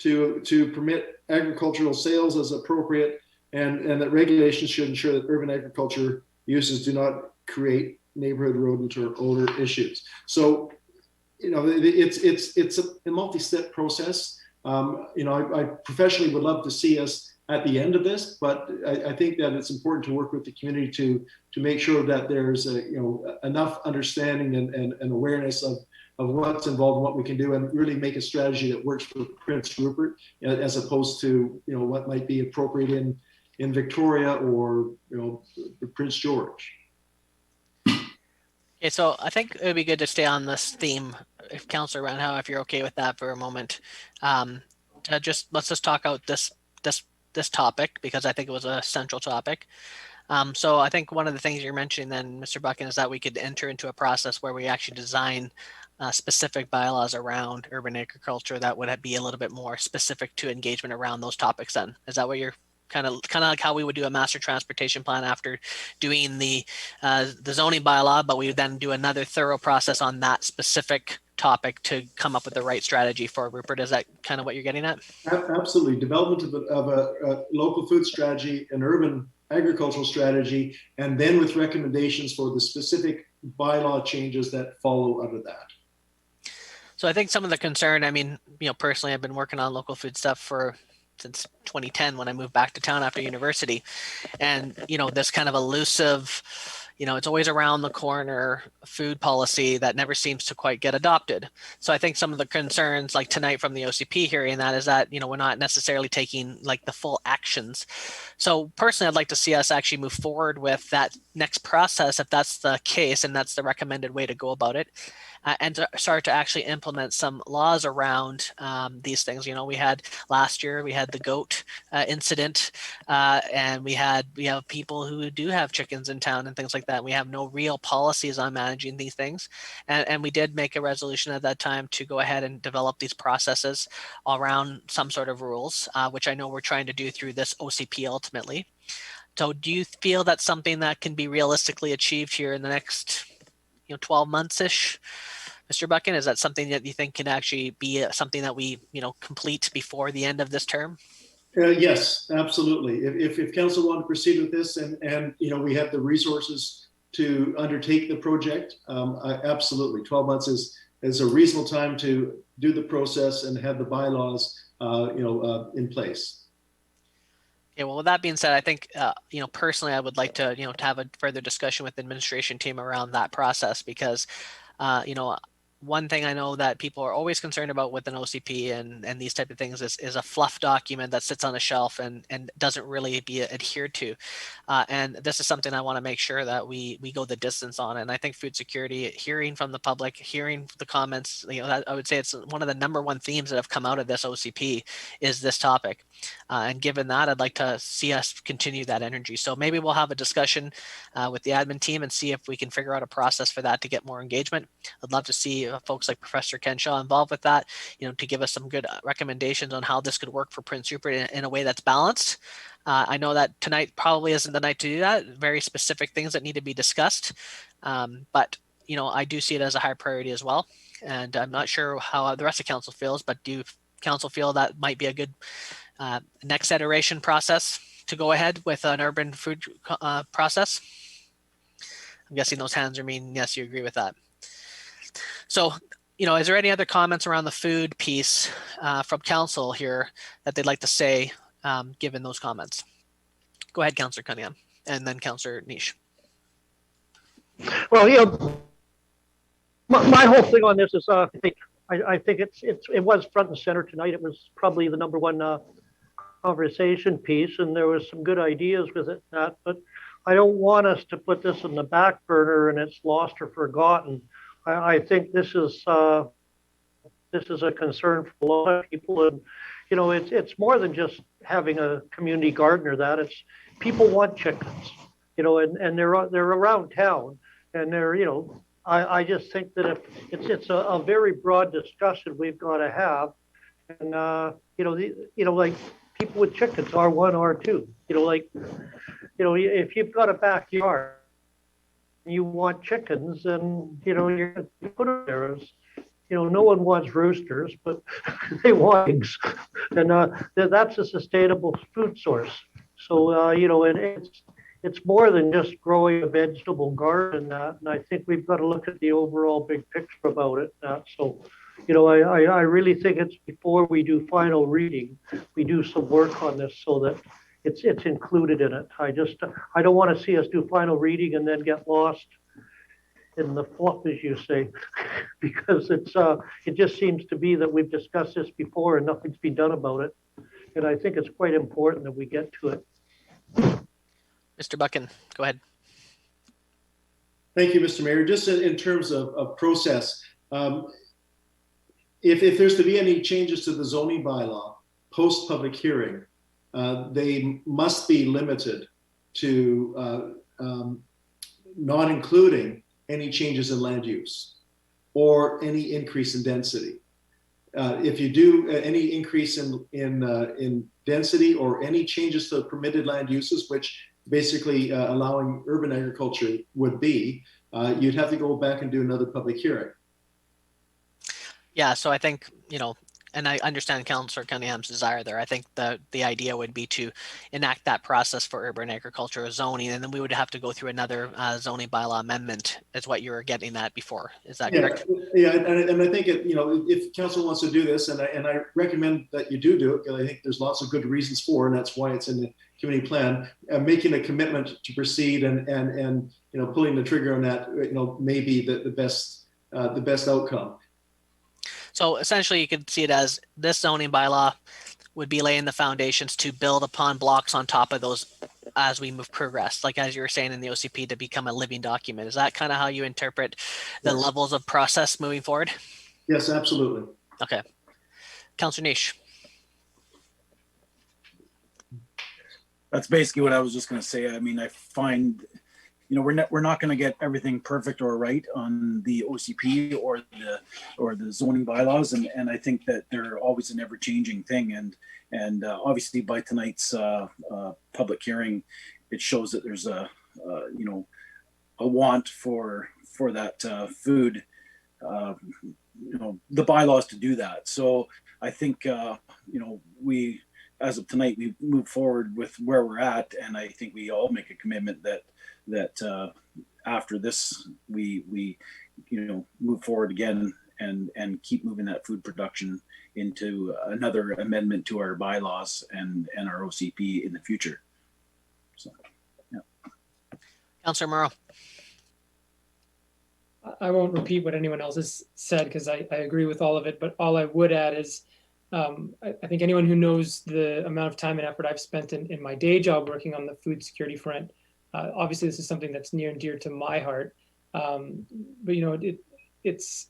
to permit agricultural sales as appropriate, and that regulations should ensure that urban agriculture uses do not create neighborhood rodent or odor issues. So, it's a multi-step process. I professionally would love to see us at the end of this, but I think that it's important to work with the community to make sure that there's enough understanding and awareness of what's involved and what we can do, and really make a strategy that works for Prince Rupert, as opposed to what might be appropriate in Victoria or Prince George. Okay, so I think it would be good to stay on this theme, if Councillor Randhawa, if you're okay with that for a moment. let's just talk out this topic because I think it was a central topic. So I think one of the things you're mentioning then, Mr. Buchan, is that we could enter into a process where we actually design specific bylaws around urban agriculture that would be a little bit more specific to engagement around those topics then. Is that what you're kind of like how we would do a master transportation plan after doing the zoning bylaw, but we would then do another thorough process on that specific topic to come up with the right strategy for Rupert? Is that kind of what you're getting at? Absolutely. Development of a local food strategy, an urban agricultural strategy, and then with recommendations for the specific bylaw changes that follow out of that. So I think some of the concern, I mean, personally, I've been working on local food stuff since 2010 when I moved back to town after university. And, this kind of elusive, it's always around the corner food policy that never seems to quite get adopted. So I think some of the concerns like tonight from the OCP hearing that is that, we're not necessarily taking like the full actions. So personally, I'd like to see us actually move forward with that next process if that's the case and that's the recommended way to go about it. And to start to actually implement some laws around these things. We had last year, we had the goat incident, and we have people who do have chickens in town and things like that. We have no real policies on managing these things. And we did make a resolution at that time to go ahead and develop these processes around some sort of rules, which I know we're trying to do through this OCP ultimately. So do you feel that's something that can be realistically achieved here in the next 12 months-ish? Mr. Buchan, is that something that you think can actually be something that we, complete before the end of this term? Yes, absolutely. If council want to proceed with this and we have the resources to undertake the project, absolutely. 12 months is a reasonable time to do the process and have the bylaws, in place. Yeah, well, with that being said, I think, personally, I would like to, to have a further discussion with the administration team around that process because, one thing I know that people are always concerned about with an OCP and these type of things is a fluff document that sits on a shelf and doesn't really be adhered to. And this is something I want to make sure that we go the distance on. And I think food security, hearing from the public, hearing the comments, I would say it's one of the number one themes that have come out of this OCP is this topic. And given that, I'd like to see us continue that energy. So maybe we'll have a discussion with the admin team and see if we can figure out a process for that to get more engagement. I'd love to see folks like Professor Ken Shaw involved with that, to give us some good recommendations on how this could work for Prince Rupert in a way that's balanced. I know that tonight probably isn't the night to do that. Very specific things that need to be discussed. But, I do see it as a high priority as well. And I'm not sure how the rest of council feels, but do council feel that might be a good next iteration process to go ahead with an urban food process? I'm guessing those hands are meaning yes, you agree with that. So, is there any other comments around the food piece from council here that they'd like to say, given those comments? Go ahead, Councillor Cunningham, and then Councillor Niche. Well, my whole thing on this is I think it was front and center tonight. It was probably the number one conversation piece, and there was some good ideas with it. But I don't want us to put this in the back burner and it's lost or forgotten. I think this is a concern for a lot of people, and it's more than just having a community garden or that. It's people want chickens, and they're around town, and they're I just think that if it's a very broad discussion we've got to have, and like people with chickens, R1, R2, if you've got a backyard. You want chickens, and you're going to put them there. No one wants roosters, but they want eggs, and that's a sustainable food source. So and it's more than just growing a vegetable garden. And I think we've got to look at the overall big picture about it. So I really think it's before we do final reading, we do some work on this so that it's included in it. I don't want to see us do final reading and then get lost in the fluff, as you say, because it just seems to be that we've discussed this before and nothing's been done about it. And I think it's quite important that we get to it. Mr. Buchan, go ahead. Thank you, Mr. Mayor. Just in terms of process, if there's to be any changes to the zoning bylaw, post public hearing, they must be limited to not including any changes in land use or any increase in density. If you do any increase in density or any changes to the permitted land uses, which basically allowing urban agriculture would be, you'd have to go back and do another public hearing. Yeah, so I think, and I understand Councillor Cunningham's desire there. I think the idea would be to enact that process for urban agricultural zoning, and then we would have to go through another zoning bylaw amendment, is what you were getting at before. Is that correct? Yeah, and I think if council wants to do this, and I recommend that you do it, because I think there's lots of good reasons for, and that's why it's in the community plan. Making a commitment to proceed and pulling the trigger on that, may be the best outcome. So essentially, you could see it as this zoning bylaw would be laying the foundations to build upon blocks on top of those as we progress, like as you were saying in the OCP, to become a living document. Is that kind of how you interpret the levels of process moving forward? Yes, absolutely. Okay. Councillor Niche. That's basically what I was just going to say. I mean, I find, we're not going to get everything perfect or right on the OCP or the zoning bylaws, and I think that they're always an ever-changing thing. And obviously, by tonight's public hearing, it shows that there's a want for that food. The bylaws to do that. So I think we, as of tonight, we move forward with where we're at, and I think we all make a commitment that after this we move forward again and keep moving that food production into another amendment to our bylaws and our OCP in the future. So, yeah. Councillor Morrow. I won't repeat what anyone else has said because I agree with all of it, but all I would add is I think anyone who knows the amount of time and effort I've spent in my day job working on the food security front, obviously this is something that's near and dear to my heart. But it's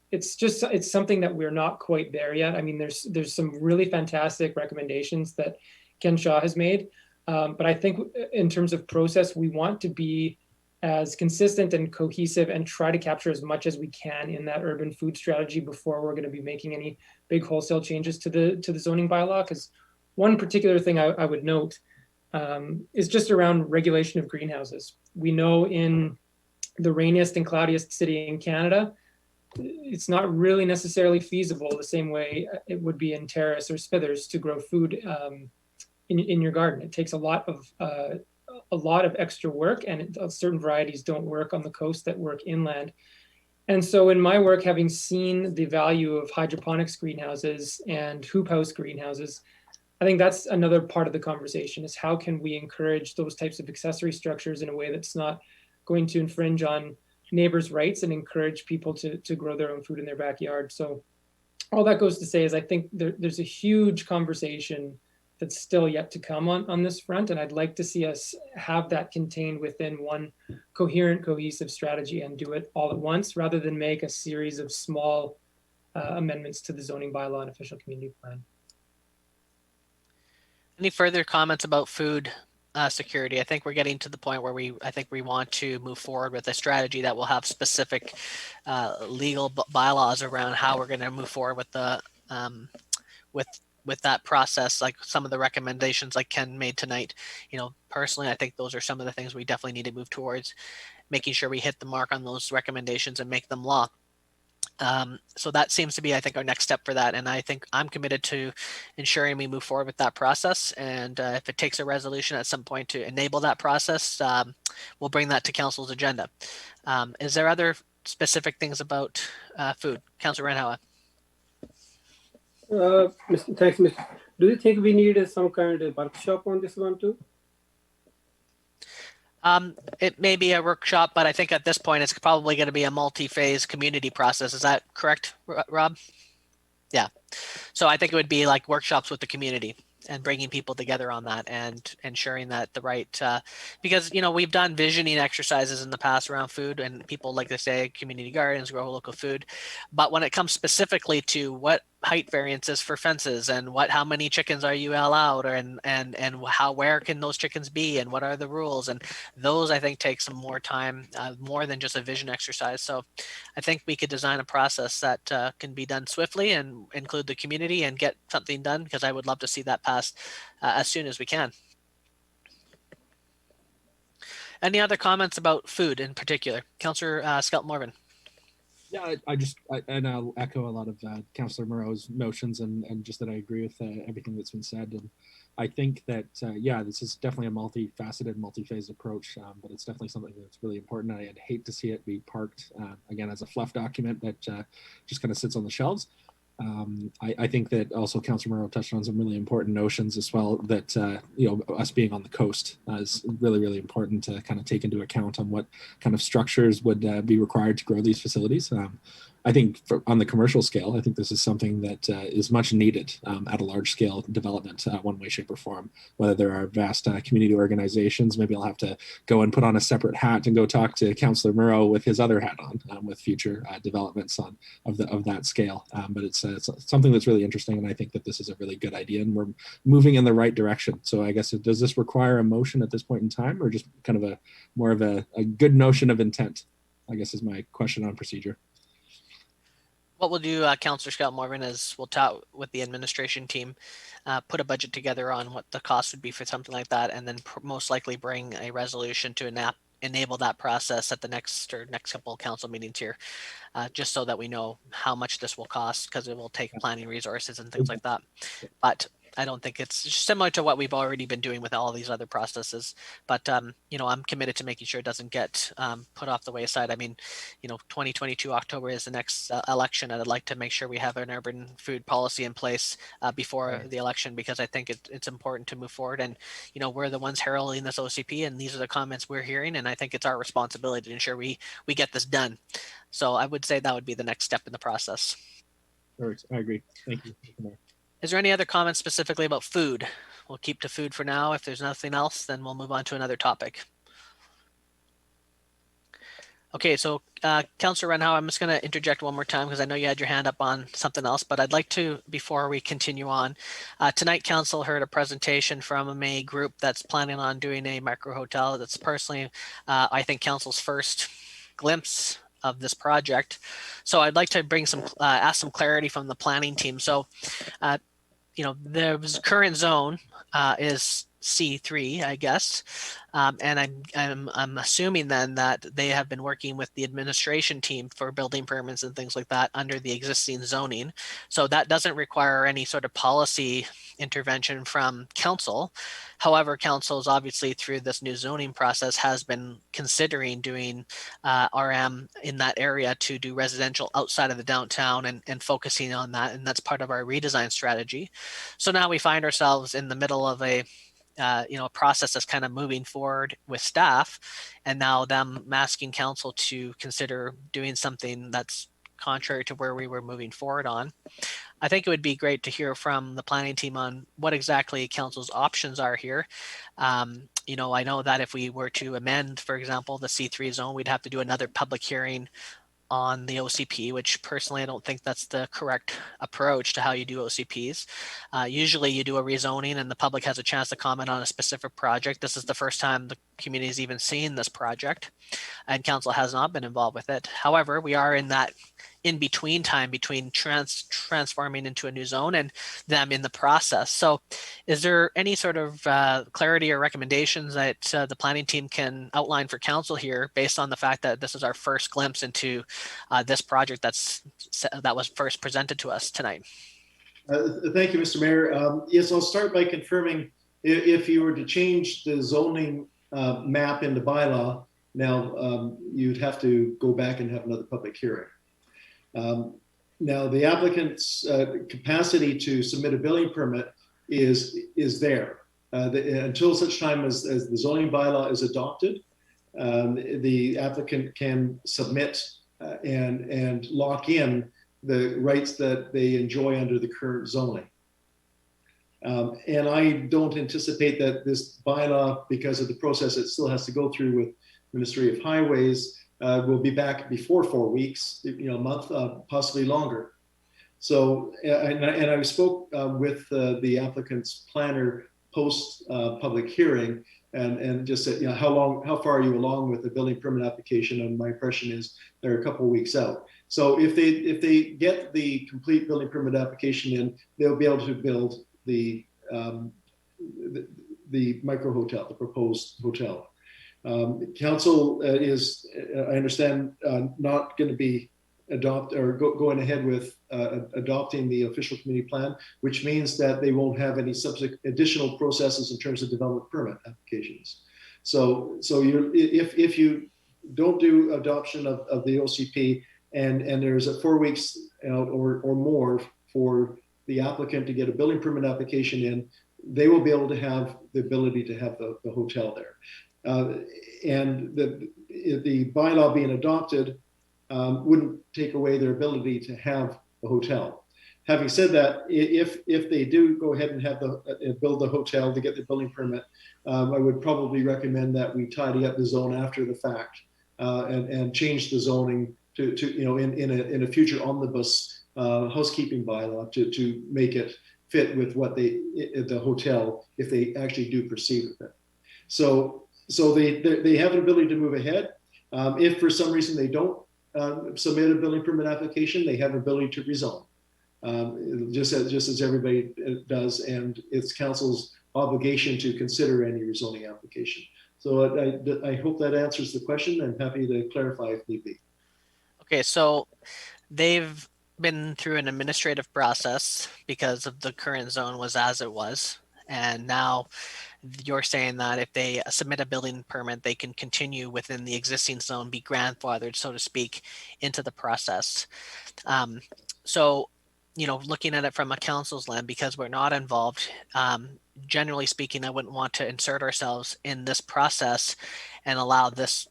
something that we're not quite there yet. I mean, there's some really fantastic recommendations that Ken Shaw has made, but I think in terms of process, we want to be as consistent and cohesive and try to capture as much as we can in that urban food strategy before we're going to be making any big wholesale changes to the zoning bylaw. Because one particular thing I would note is just around regulation of greenhouses. We know in the rainiest and cloudiest city in Canada, it's not really necessarily feasible the same way it would be in Terrace or Smithers to grow food in your garden. It takes a lot of extra work, and certain varieties don't work on the coast that work inland. And so in my work, having seen the value of hydroponics greenhouses and hoop house greenhouses, I think that's another part of the conversation, is how can we encourage those types of accessory structures in a way that's not going to infringe on neighbors' rights and encourage people to grow their own food in their backyard. So all that goes to say is I think there's a huge conversation that's still yet to come on this front. And I'd like to see us have that contained within one coherent, cohesive strategy and do it all at once rather than make a series of small amendments to the zoning bylaw and official community plan. Any further comments about food security? I think we're getting to the point where we want to move forward with a strategy that will have specific legal bylaws around how we're going to move forward with the with that process, like some of the recommendations like Ken made tonight. Personally, I think those are some of the things we definitely need to move towards, making sure we hit the mark on those recommendations and make them law. So that seems to be, I think, our next step for that. And I think I'm committed to ensuring we move forward with that process. And if it takes a resolution at some point to enable that process, we'll bring that to council's agenda. Is there other specific things about food? Councilor Renhowa. Thanks, Mr. Do you think we need some kind of workshop on this one too? It may be a workshop, but I think at this point it's probably going to be a multi-phase community process. Is that correct, Rob? Yeah. So I think it would be like workshops with the community and bringing people together on that and ensuring that the right, because, we've done visioning exercises in the past around food, and people like to say community gardens, grow local food. But when it comes specifically to what height variances for fences and how many chickens are you allowed, or and where can those chickens be, and what are the rules, and those I think take some more time, more than just a vision exercise. So I think we could design a process that can be done swiftly and include the community and get something done, because I would love to see that passed as soon as we can. Any other comments about food in particular? Councillor Skelton Morvan. Yeah, and I'll echo a lot of Councillor Moreau's notions, and just that I agree with everything that's been said. And I think that, yeah, this is definitely a multifaceted, multi-phased approach, but it's definitely something that's really important. I'd hate to see it be parked, again, as a fluff document that just kind of sits on the shelves. I think that also Councillor Moreau touched on some really important notions as well, that us being on the coast is really, really important to kind of take into account on what kind of structures would be required to grow these facilities. I think on the commercial scale, I think this is something that is much needed at a large scale development, one way, shape, or form. Whether there are vast community organizations, maybe I'll have to go and put on a separate hat and go talk to Councillor Moreau with his other hat on with future developments of that scale. But it's something that's really interesting, and I think that this is a really good idea, and we're moving in the right direction. So I guess does this require a motion at this point in time, or just kind of more of a good notion of intent, I guess, is my question on procedure. What we'll do, Councillor Skelton Morvan, is we'll talk with the administration team, put a budget together on what the cost would be for something like that, and then most likely bring a resolution to enable that process at the next couple of council meetings here, just so that we know how much this will cost, because it will take planning resources and things like that. But I don't think it's similar to what we've already been doing with all these other processes. But, I'm committed to making sure it doesn't get put off the wayside. I mean, 2022 October is the next election, and I'd like to make sure we have an urban food policy in place before the election, because I think it's important to move forward. And, we're the ones heralding this OCP, and these are the comments we're hearing. And I think it's our responsibility to ensure we get this done. So I would say that would be the next step in the process. Perfect. I agree. Thank you. Is there any other comments specifically about food? We'll keep to food for now. If there's nothing else, then we'll move on to another topic. Okay, so Councillor Renhow, I'm just going to interject one more time, because I know you had your hand up on something else, but I'd like to, before we continue on, tonight Council heard a presentation from a group that's planning on doing a micro hotel. That's personally, I think, Council's first glimpse of this project. So I'd like to bring ask some clarity from the planning team. So, the current zone is C3, I guess, and I'm assuming then that they have been working with the administration team for building permits and things like that under the existing zoning. So that doesn't require any sort of policy intervention from council. However, council is obviously, through this new zoning process, has been considering doing RM in that area to do residential outside of the downtown and focusing on that. And that's part of our redesign strategy. So now we find ourselves in the middle of a process that's kind of moving forward with staff, and now them asking council to consider doing something that's contrary to where we were moving forward on. I think it would be great to hear from the planning team on what exactly council's options are here. I know that if we were to amend, for example, the C3 zone, we'd have to do another public hearing on the OCP, which personally I don't think that's the correct approach to how you do OCPs. Usually you do a rezoning and the public has a chance to comment on a specific project. This is the first time the community has even seen this project, and council has not been involved with it. However, we are in that in-between time between transforming into a new zone and them in the process. So is there any sort of clarity or recommendations that the planning team can outline for council here, based on the fact that this is our first glimpse into this project that was first presented to us tonight? Thank you, Mr. Mayor. Yes, I'll start by confirming, if you were to change the zoning map in the bylaw, now you'd have to go back and have another public hearing. Now, the applicant's capacity to submit a building permit is there. Until such time as the zoning bylaw is adopted, the applicant can submit and lock in the rights that they enjoy under the current zoning. And I don't anticipate that this bylaw, because of the process it still has to go through with Ministry of Highways, will be back before 4 weeks, a month, possibly longer. So, and I spoke with the applicant's planner post public hearing, and just said, how far are you along with the building permit application? And my impression is they're a couple of weeks out. So if they get the complete building permit application in, they'll be able to build the micro hotel, the proposed hotel. Council is, I understand, not going to be going ahead with adopting the official community plan, which means that they won't have any additional processes in terms of development permit applications. So if you don't do adoption of the OCP and there's a 4 weeks or more for the applicant to get a building permit application in, they will be able to have the ability to have the hotel there. And the bylaw being adopted wouldn't take away their ability to have a hotel. Having said that, if they do go ahead and have build the hotel to get the building permit, I would probably recommend that we tidy up the zone after the fact and change the zoning to in a future omnibus housekeeping bylaw to make it fit with what the hotel, if they actually do proceed with it. So they have an ability to move ahead. If for some reason they don't submit a building permit application, they have an ability to rezone, just as everybody does, and it's council's obligation to consider any rezoning application. So I hope that answers the question. I'm happy to clarify if need be. Okay, so they've been through an administrative process because of the current zone was as it was, and now you're saying that if they submit a building permit, they can continue within the existing zone, be grandfathered, so to speak, into the process. So, looking at it from a council's lens, because we're not involved, generally speaking, I wouldn't want to insert ourselves in this process and allow this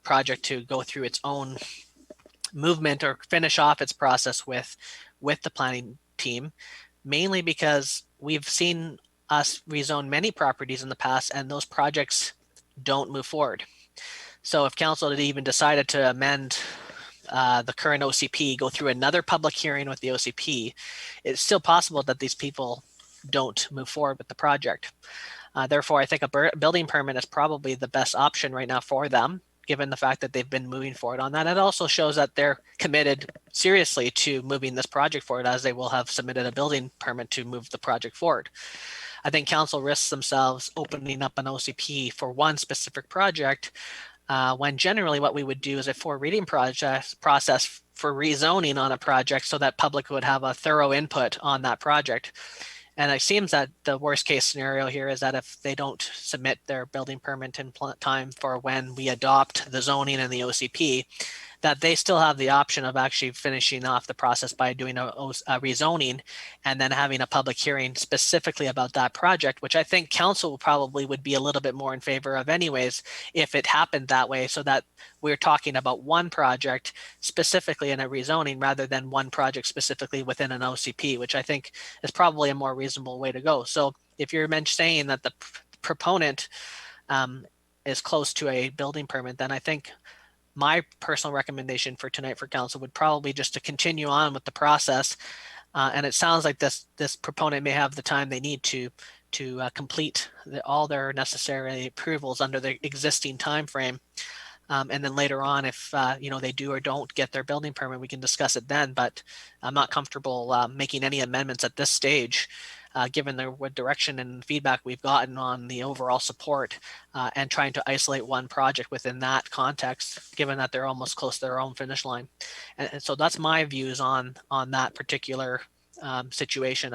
project to go through its own movement or finish off its process with the planning team, mainly because we've seen us rezone many properties in the past and those projects don't move forward. So if council had even decided to amend the current OCP, go through another public hearing with the OCP, it's still possible that these people don't move forward with the project. Therefore, I think a building permit is probably the best option right now for them, given the fact that they've been moving forward on that. It also shows that they're committed seriously to moving this project forward, as they will have submitted a building permit to move the project forward. I think council risks themselves opening up an OCP for one specific project, when generally what we would do is a 4-reading process for rezoning on a project so that public would have a thorough input on that project. And it seems that the worst case scenario here is that if they don't submit their building permit in time for when we adopt the zoning and the OCP, that they still have the option of actually finishing off the process by doing a rezoning and then having a public hearing specifically about that project, which I think council probably would be a little bit more in favor of anyways, if it happened that way, so that we're talking about one project specifically in a rezoning rather than one project specifically within an OCP, which I think is probably a more reasonable way to go. So if you're saying that the proponent is close to a building permit, then I think my personal recommendation for tonight for council would probably just to continue on with the process. And it sounds like this proponent may have the time they need to complete all their necessary approvals under the existing time frame. And then later on, if they do or don't get their building permit, we can discuss it then. But I'm not comfortable making any amendments at this stage, given the direction and feedback we've gotten on the overall support, and trying to isolate one project within that context, given that they're almost close to their own finish line. And so that's my views on that particular situation.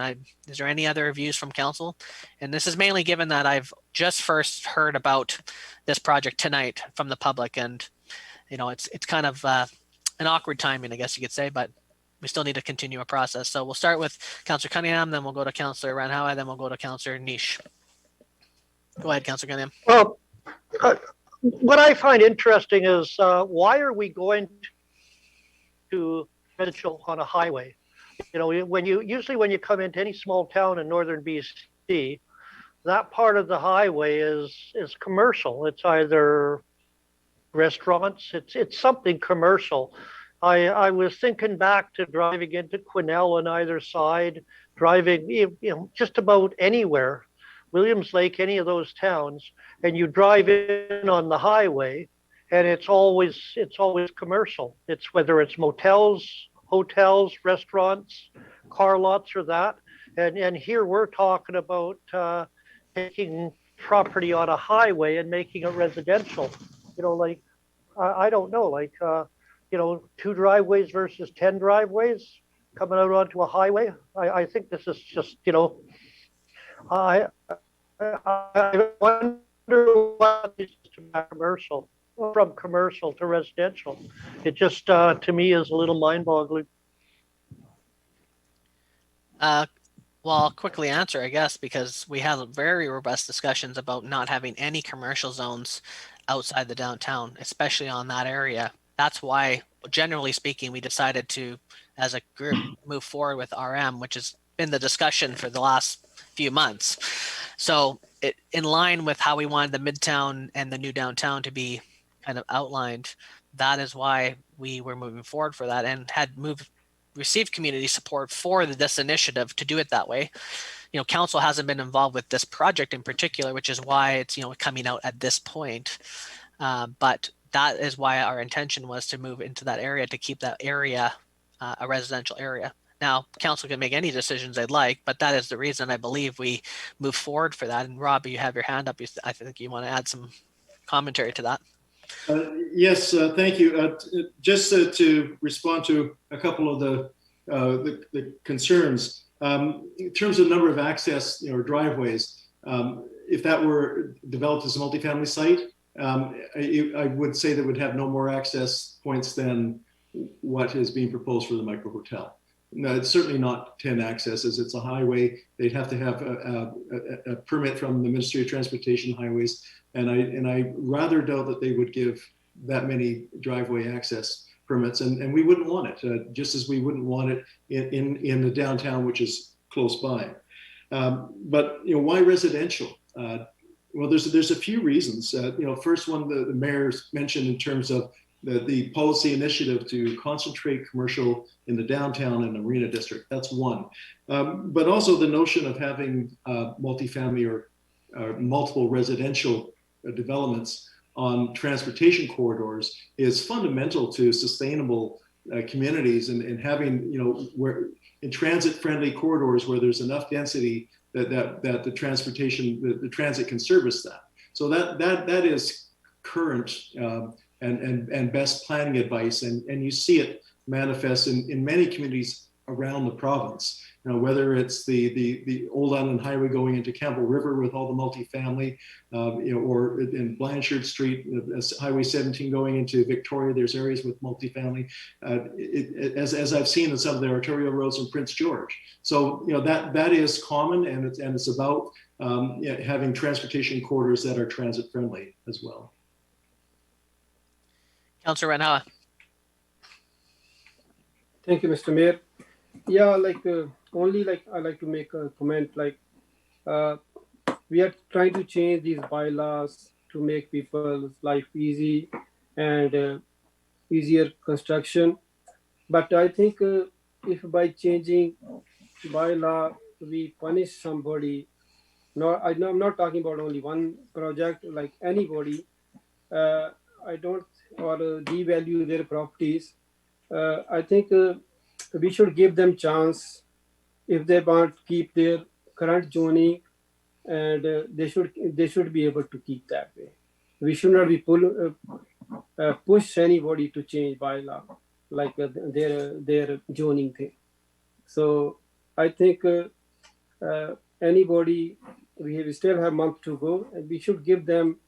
Is there any other views from council? And this is mainly given that I've just first heard about this project tonight from the public, and it's kind of an awkward timing, I guess you could say, but we still need to continue a process. So we'll start with Councillor Cunningham, then we'll go to Councillor Ranhawa, then we'll go to Councillor Niche. Go ahead, Councillor Cunningham. Well, what I find interesting is why are we going to residential on a highway? When you come into any small town in northern BC, that part of the highway is commercial. It's either restaurants, it's something commercial. I was thinking back to driving into Quesnel on either side, driving, just about anywhere, Williams Lake, any of those towns, and you drive in on the highway, and it's always commercial. It's whether it's motels, hotels, restaurants, car lots, or that. And here we're talking about taking property on a highway and making it residential. Like I don't know, like 2 driveways versus 10 driveways coming out onto a highway. I think this is just, I wonder what is commercial, from commercial to residential. It just, to me, is a little mind-boggling. Well, I'll quickly answer, I guess, because we had very robust discussions about not having any commercial zones outside the downtown, especially on that area. That's why, generally speaking, we decided to, as a group, move forward with RM, which has been the discussion for the last few months. So in line with how we wanted the Midtown and the new downtown to be kind of outlined, that is why we were moving forward for that and had received community support for this initiative to do it that way. Council hasn't been involved with this project in particular, which is why it's coming out at this point. But that is why our intention was to move into that area, to keep that area a residential area. Now, council can make any decisions they'd like, but that is the reason I believe we move forward for that. And Rob, you have your hand up. I think you want to add some commentary to that. Yes, thank you. Just to respond to a couple of the concerns, in terms of number of access or driveways, if that were developed as a multifamily site, I would say that would have no more access points than what is being proposed for the micro hotel. No, it's certainly not 10 accesses. It's a highway. They'd have to have a permit from the Ministry of Transportation Highways, and I rather doubt that they would give that many driveway access permits, and we wouldn't want it, just as we wouldn't want it in the downtown, which is close by. But why residential? Well, there's a few reasons. First one, the mayor's mentioned in terms of the policy initiative to concentrate commercial in the downtown and the Marina District. That's one. But also the notion of having multifamily or multiple residential developments on transportation corridors is fundamental to sustainable communities and having, where in transit-friendly corridors where there's enough density that the transportation, the transit can service that. So that is current and best planning advice, and you see it manifest in many communities around the province. Whether it's the Old Island Highway going into Campbell River with all the multifamily, or in Blanchard Street, Highway 17 going into Victoria, there's areas with multifamily, as I've seen in some of the arterial roads in Prince George. So that is common, and it's about having transportation corridors that are transit friendly as well. Councillor Ranawa. Thank you, Mr. Mayor. Yeah, I like to make a comment. We are trying to change these bylaws to make people's life easy and easier construction. But I think if by changing bylaw we punish somebody, I'm not talking about only one project, like anybody, I don't, or devalue their properties. I think we should give them chance if they want to keep their current zoning, and they should be able to keep that way. We should not be push anybody to change bylaw like their zoning thing. So I think anybody, we still have a month to go, and we should give them,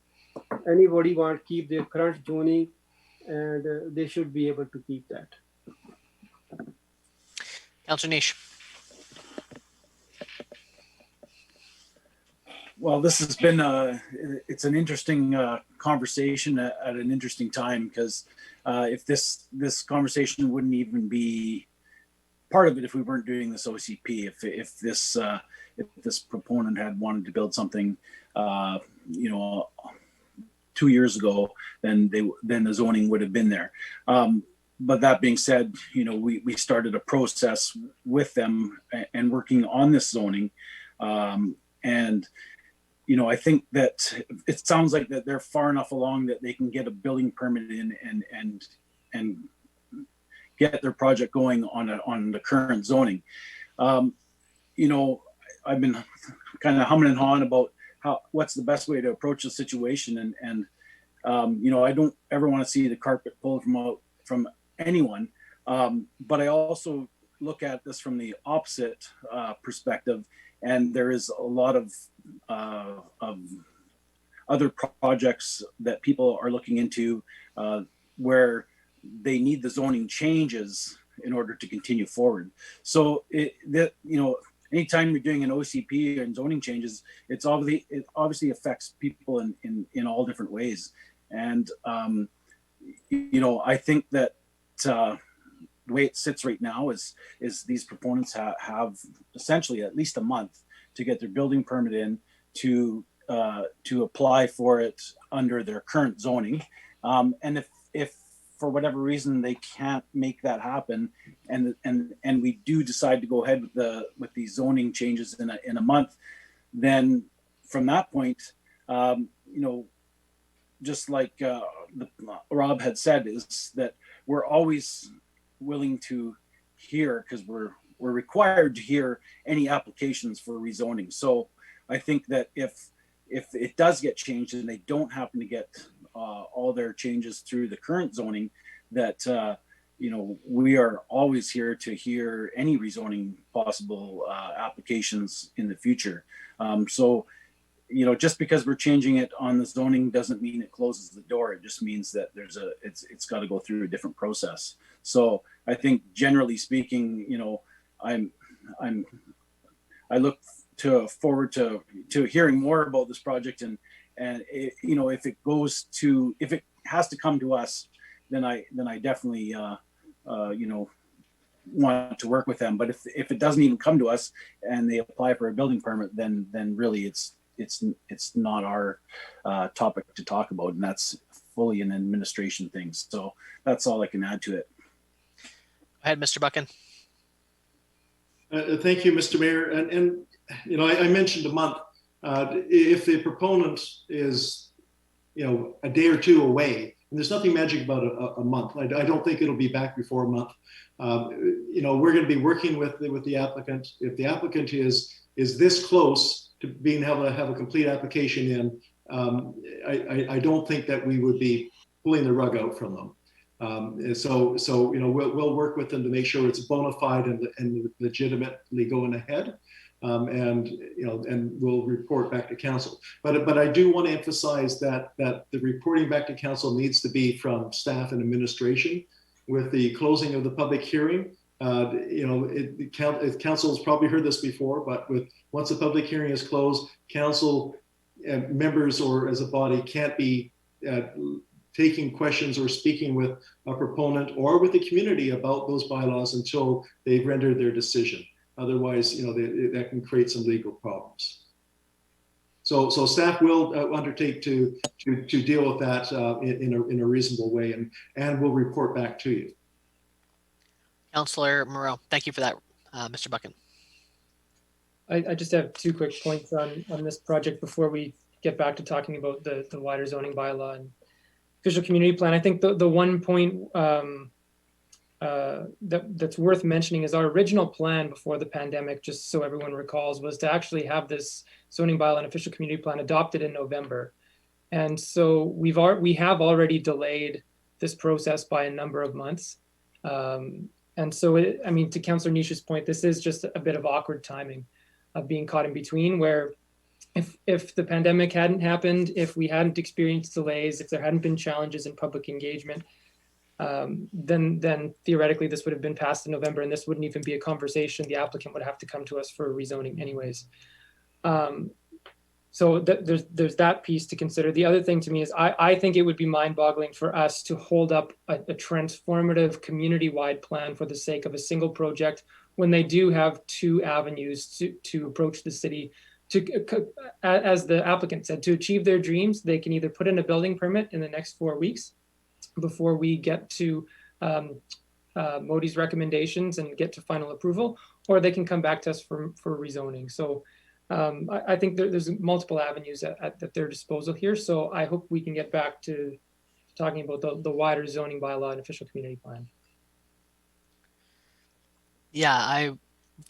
anybody want to keep their current zoning, and they should be able to keep that. Councillor Niche. Well, this has been it's an interesting conversation at an interesting time, because if this conversation wouldn't even be part of it if we weren't doing this OCP. If this proponent had wanted to build something, 2 years ago, then the zoning would have been there. but that being said, we started a process with them and working on this zoning. And I think that it sounds like that they're far enough along that they can get a building permit in and get their project going on the current zoning. I've been kind of humming and hawing about what's the best way to approach the situation, and I don't ever want to see the carpet pulled from anyone, but I also look at this from the opposite perspective, and there is a lot of other projects that people are looking into where they need the zoning changes in order to continue forward. So anytime you're doing an OCP and zoning changes, it obviously affects people in all different ways. And I think that the way it sits right now is these proponents have essentially at least a month to get their building permit in to apply for it under their current zoning. And if for whatever reason they can't make that happen, and we do decide to go ahead with these zoning changes in a month, then from that point, just like Rob had said, is that we're always willing to hear, because we're required to hear any applications for rezoning. So I think that if it does get changed and they don't happen to get all their changes through the current zoning, that we are always here to hear any rezoning possible applications in the future. So just because we're changing it on the zoning doesn't mean it closes the door. It just means that it's got to go through a different process. So I think generally speaking, I look forward to hearing more about this project, and if it has to come to us, then I definitely want to work with them. But if it doesn't even come to us and they apply for a building permit, then really it's not our topic to talk about, and that's fully an administration thing. So that's all I can add to it. Go ahead, Mr. Buchan. Thank you, Mr. Mayor. And I mentioned a month. If the proponent is, a day or two away, and there's nothing magic about a month. I don't think it'll be back before a month. We're going to be working with the applicant. If the applicant is this close to being able to have a complete application in, I don't think that we would be pulling the rug out from them. So we'll work with them to make sure it's bona fide and legitimately going ahead, and we'll report back to council. But I do want to emphasize that the reporting back to council needs to be from staff and administration. With the closing of the public hearing, council has probably heard this before, but once the public hearing is closed, council members or as a body can't be taking questions or speaking with a proponent or with the community about those bylaws until they've rendered their decision. Otherwise, that can create some legal problems. So staff will undertake to deal with that in a reasonable way, and will report back to you. Councillor Moreau, thank you for that, Mr. Buchan. I just have 2 quick points on this project before we get back to talking about the wider zoning bylaw and official community plan. I think the one point that's worth mentioning is our original plan before the pandemic, just so everyone recalls, was to actually have this zoning bylaw and official community plan adopted in November. And so we have already delayed this process by a number of months. And so, to Councillor Nish's point, this is just a bit of awkward timing of being caught in between, where if the pandemic hadn't happened, if we hadn't experienced delays, if there hadn't been challenges in public engagement, then theoretically this would have been passed in November, and this wouldn't even be a conversation. The applicant would have to come to us for a rezoning anyways. So there's that piece to consider. The other thing to me is I think it would be mind-boggling for us to hold up a transformative community-wide plan for the sake of a single project when they do have 2 avenues to approach the city. As the applicant said, to achieve their dreams, they can either put in a building permit in the next 4 weeks before we get to Modi's recommendations and get to final approval, or they can come back to us for rezoning. So I think there's multiple avenues at their disposal here. So I hope we can get back to talking about the wider zoning bylaw and official community plan. Yeah,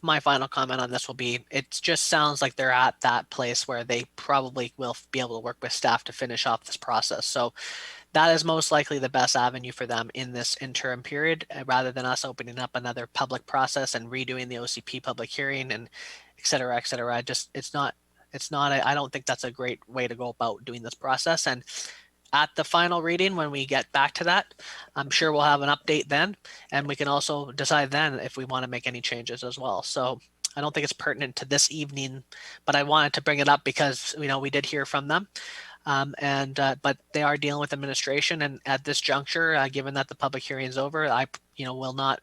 my final comment on this will be, it just sounds like they're at that place where they probably will be able to work with staff to finish off this process. So that is most likely the best avenue for them in this interim period, rather than us opening up another public process and redoing the OCP public hearing and et cetera, et cetera. I don't think that's a great way to go about doing this process. And at the final reading, when we get back to that, I'm sure we'll have an update then, and we can also decide then if we want to make any changes as well. So I don't think it's pertinent to this evening, but I wanted to bring it up because, you know, we did hear from them. But they are dealing with administration, and at this juncture, given that the public hearing is over, I will not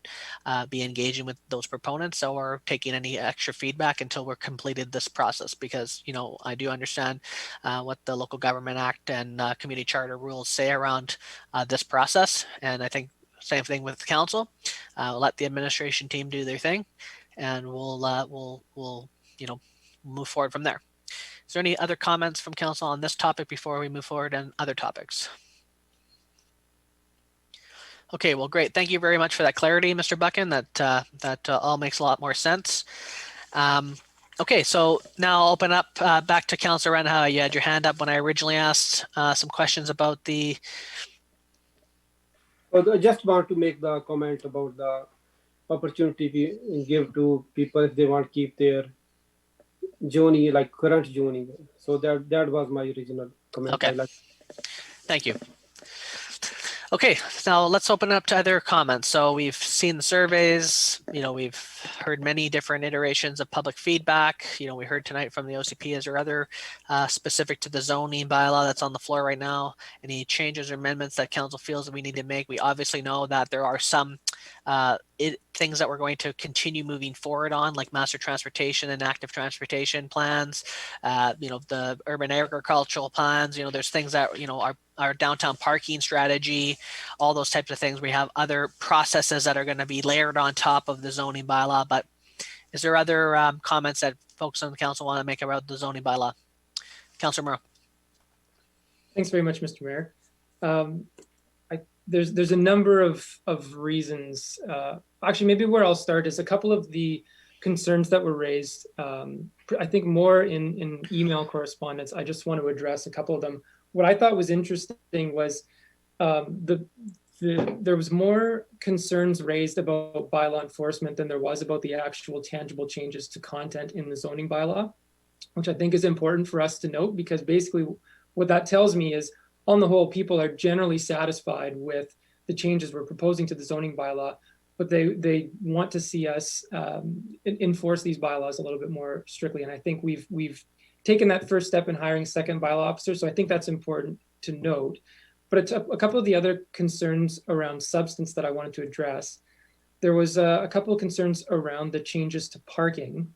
be engaging with those proponents or taking any extra feedback until we're completed this process, because I do understand what the Local Government Act and community charter rules say around this process, and I think same thing with the council. Let the administration team do their thing, and we'll move forward from there. Is there any other comments from council on this topic before we move forward on other topics? Okay, well, great. Thank you very much for that clarity, Mr. Buchan. That all makes a lot more sense. Okay, so now I'll open up back to Councilor Renha. You had your hand up when I originally asked some questions about the... Well, I just want to make the comment about the opportunity we give to people if they want to keep their zoning, like current zoning. So that was my original comment. Okay. Thank you. Okay, now let's open up to other comments. So we've seen the surveys, we've heard many different iterations of public feedback. We heard tonight from the OCP. Is there other specific to the zoning bylaw that's on the floor right now? Any changes or amendments that council feels that we need to make? We obviously know that there are some things that we're going to continue moving forward on, like master transportation and active transportation plans, the urban agricultural plans. There's things that, our downtown parking strategy, all those types of things. We have other processes that are going to be layered on top of the zoning bylaw. But is there other comments that folks on the council want to make about the zoning bylaw? Councilor Morrow. Thanks very much, Mr. Mayor. There's a number of reasons. Actually, maybe where I'll start is a couple of the concerns that were raised. I think more in email correspondence. I just want to address a couple of them. What I thought was interesting was there was more concerns raised about bylaw enforcement than there was about the actual tangible changes to content in the zoning bylaw, which I think is important for us to note, because basically what that tells me is, on the whole, people are generally satisfied with the changes we're proposing to the zoning bylaw, but they want to see us enforce these bylaws a little bit more strictly. And I think we've taken that first step in hiring a second bylaw officer. So I think that's important to note. But a couple of the other concerns around substance that I wanted to address. There was a couple of concerns around the changes to parking,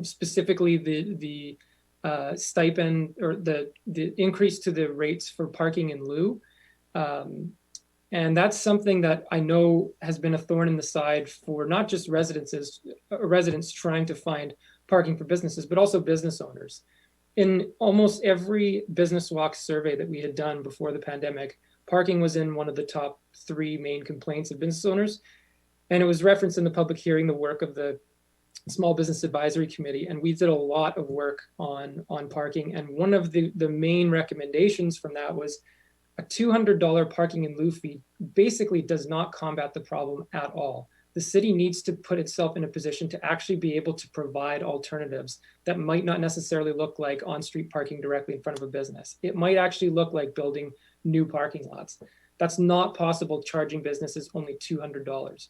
specifically the stipend or the increase to the rates for parking in lieu. And that's something that I know has been a thorn in the side for not just residents trying to find parking for businesses, but also business owners. In almost every Business Walk survey that we had done before the pandemic, parking was in one of the top 3 main complaints of business owners. And it was referenced in the public hearing, the work of the Small Business Advisory Committee. And we did a lot of work on parking. And one of the main recommendations from that was a $200 parking in lieu fee basically does not combat the problem at all. The city needs to put itself in a position to actually be able to provide alternatives that might not necessarily look like on-street parking directly in front of a business. It might actually look like building new parking lots. That's not possible charging businesses only $200.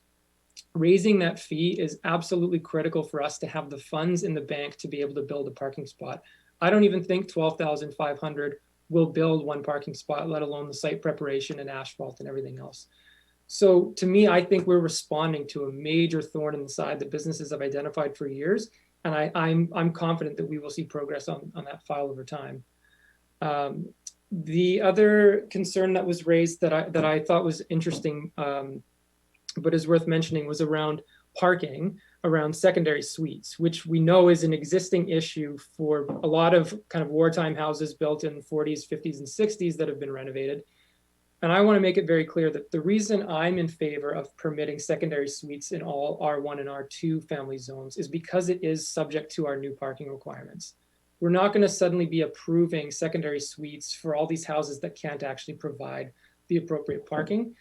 Raising that fee is absolutely critical for us to have the funds in the bank to be able to build a parking spot. I don't even think $12,500 will build one parking spot, let alone the site preparation and asphalt and everything else. So to me, I think we're responding to a major thorn in the side that businesses have identified for years. And I'm confident that we will see progress on that file over time. The other concern that was raised that I thought was interesting, but is worth mentioning, was around parking around secondary suites, which we know is an existing issue for a lot of kind of wartime houses built in 40s, 50s, and 60s that have been renovated. And I want to make it very clear that the reason I'm in favor of permitting secondary suites in all R1 and R2 family zones is because it is subject to our new parking requirements. We're not going to suddenly be approving secondary suites for all these houses that can't actually provide the appropriate parking.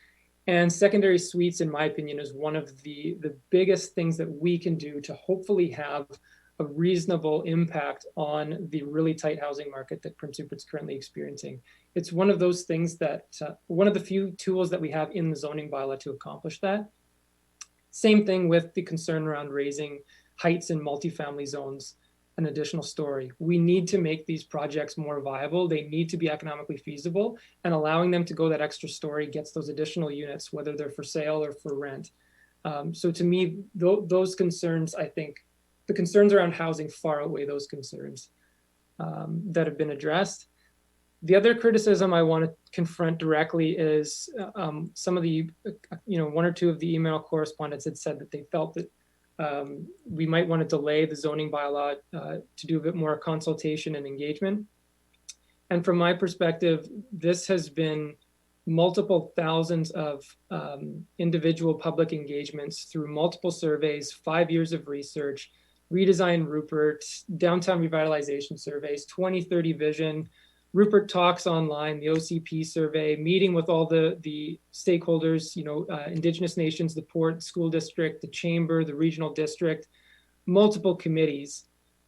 And secondary suites, in my opinion, is one of the biggest things that we can do to hopefully have a reasonable impact on the really tight housing market that Prince Rupert's currently experiencing. It's one of those things that, one of the few tools that we have in the zoning bylaw to accomplish that. Same thing with the concern around raising heights in multifamily zones, an additional story. We need to make these projects more viable. They need to be economically feasible, and allowing them to go that extra story gets those additional units, whether they're for sale or for rent. So to me, those concerns, I think, the concerns around housing far outweigh those concerns that have been addressed. The other criticism I want to confront directly is some of the, one or two of the email correspondents had said that they felt that we might want to delay the zoning bylaw to do a bit more consultation and engagement. And from my perspective, this has been multiple thousands of individual public engagements through multiple surveys, 5 years of research, Redesign Rupert, downtown revitalization surveys, 2030 vision, Rupert Talks online, the OCP survey, meeting with all the stakeholders, Indigenous nations, the Port School District, the Chamber, the Regional District, multiple committees.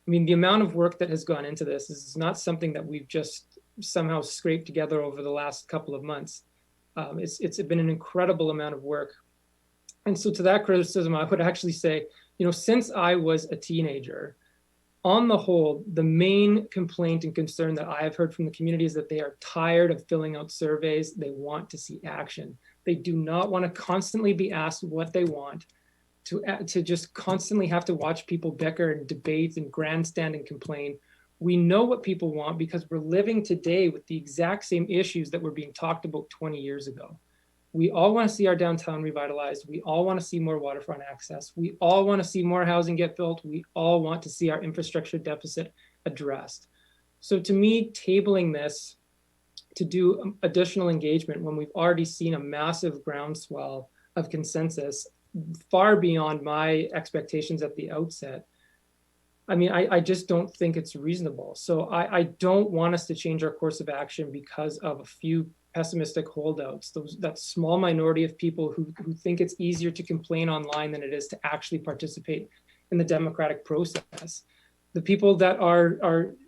I mean, the amount of work that has gone into this is not something that we've just somehow scraped together over the last couple of months. It's been an incredible amount of work. And so to that criticism, I would actually say, since I was a teenager, on the whole, the main complaint and concern that I have heard from the community is that they are tired of filling out surveys. They want to see action. They do not want to constantly be asked what they want, to just constantly have to watch people bicker and debate and grandstand and complain. We know what people want because we're living today with the exact same issues that were being talked about 20 years ago. We all want to see our downtown revitalized. We all want to see more waterfront access. We all want to see more housing get built. We all want to see our infrastructure deficit addressed. So to me, tabling this to do additional engagement when we've already seen a massive groundswell of consensus far beyond my expectations at the outset, I mean, I just don't think it's reasonable. So I don't want us to change our course of action because of a few pessimistic holdouts, that small minority of people who think it's easier to complain online than it is to actually participate in the democratic process. The people that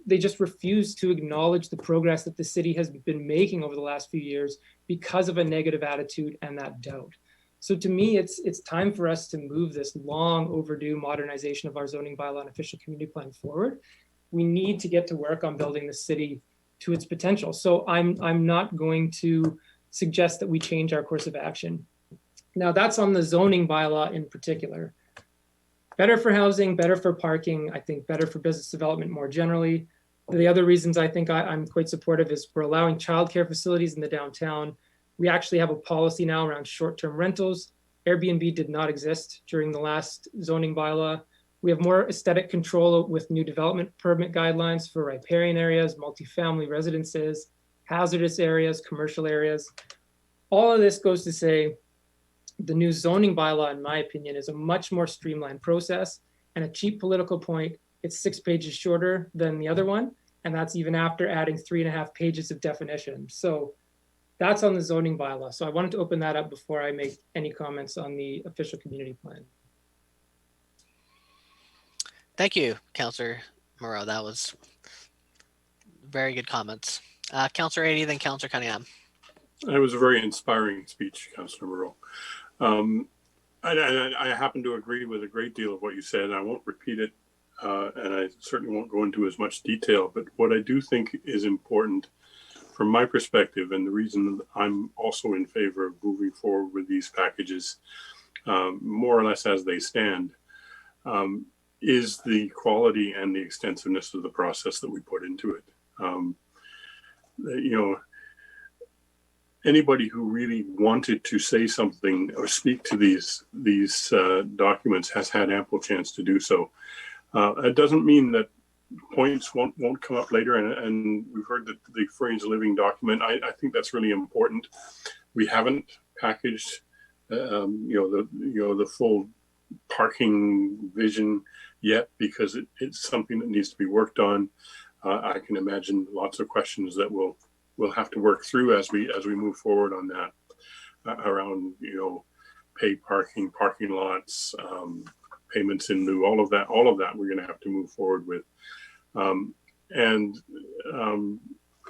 they just refuse to acknowledge the progress that the city has been making over the last few years because of a negative attitude and that doubt. So to me, it's time for us to move this long overdue modernization of our zoning bylaw and official community plan forward. We need to get to work on building the city to its potential. So I'm not going to suggest that we change our course of action. Now that's on the zoning bylaw in particular. Better for housing, better for parking, I think better for business development more generally. The other reasons I think I'm quite supportive is we're allowing childcare facilities in the downtown. We actually have a policy now around short-term rentals. Airbnb did not exist during the last zoning bylaw. We have more aesthetic control with new development permit guidelines for riparian areas, multifamily residences, hazardous areas, commercial areas. All of this goes to say the new zoning bylaw, in my opinion, is a much more streamlined process and a cheap political point. It's 6 pages shorter than the other one, and that's even after adding 3.5 pages of definition. So that's on the zoning bylaw. So I wanted to open that up before I make any comments on the official community plan. Thank you, Councillor Moreau. That was very good comments. Councillor Adey, then Councillor Cunningham. It was a very inspiring speech, Councillor Moreau. I happen to agree with a great deal of what you said. I won't repeat it, and I certainly won't go into as much detail. But what I do think is important from my perspective, and the reason I'm also in favor of moving forward with these packages, more or less as they stand, is the quality and the extensiveness of the process that we put into it. anybody who really wanted to say something or speak to these documents has had ample chance to do so. It doesn't mean that points won't come up later, and we've heard that the Free Living document. I think that's really important. We haven't packaged, the full parking vision yet because it's something that needs to be worked on. I can imagine lots of questions that we'll have to work through as we move forward on that around paid parking lots, payments in lieu, all of that we're going to have to move forward with, and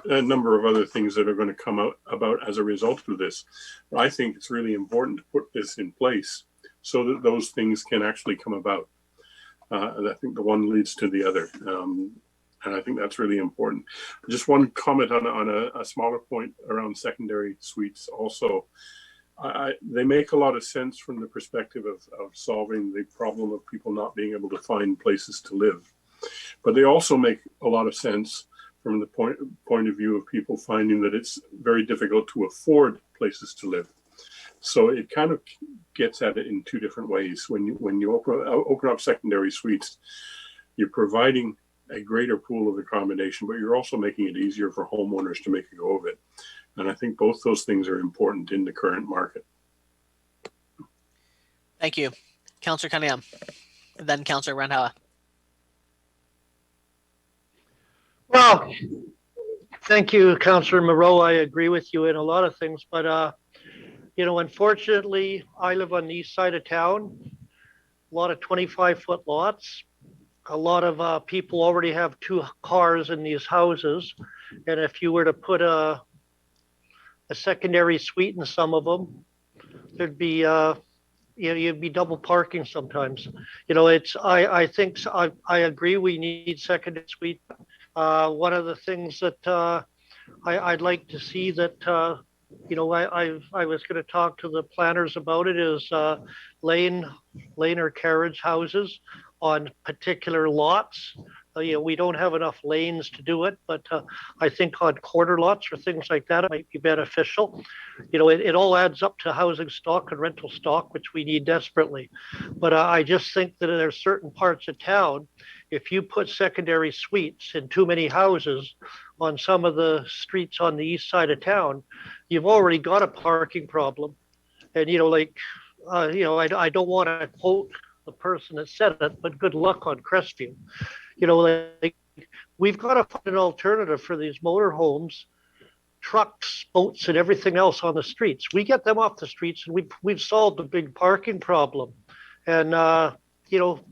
a number of other things that are going to come about as a result of this. But I think it's really important to put this in place so that those things can actually come about. And I think the one leads to the other. And I think that's really important. Just one comment on a smaller point around secondary suites also. They make a lot of sense from the perspective of solving the problem of people not being able to find places to live. But they also make a lot of sense from the point of view of people finding that it's very difficult to afford places to live. So it kind of gets at it in two different ways. When you open up secondary suites, you're providing a greater pool of accommodation, but you're also making it easier for homeowners to make a go of it. And I think both those things are important in the current market. Thank you. Councillor Cunningham, then Councillor Randhawa. Well, thank you, Councillor Moreau. I agree with you in a lot of things, but unfortunately, I live on the east side of town. A lot of 25-foot lots. A lot of people already have 2 cars in these houses, and if you were to put a secondary suite in some of them, there'd be you'd be double parking sometimes. I think I agree we need secondary suite. One of the things that I'd like to see that I was going to talk to the planners about it is lane or carriage houses on particular lots. We don't have enough lanes to do it, but I think on quarter lots or things like that, it might be beneficial. It all adds up to housing stock and rental stock, which we need desperately. But I just think that there are certain parts of town, if you put secondary suites in too many houses on some of the streets on the east side of town, you've already got a parking problem. And, I don't want to quote the person that said it, but good luck on Crestview. We've got to find an alternative for these motorhomes, trucks, boats, and everything else on the streets. We get them off the streets, and we've solved the big parking problem. And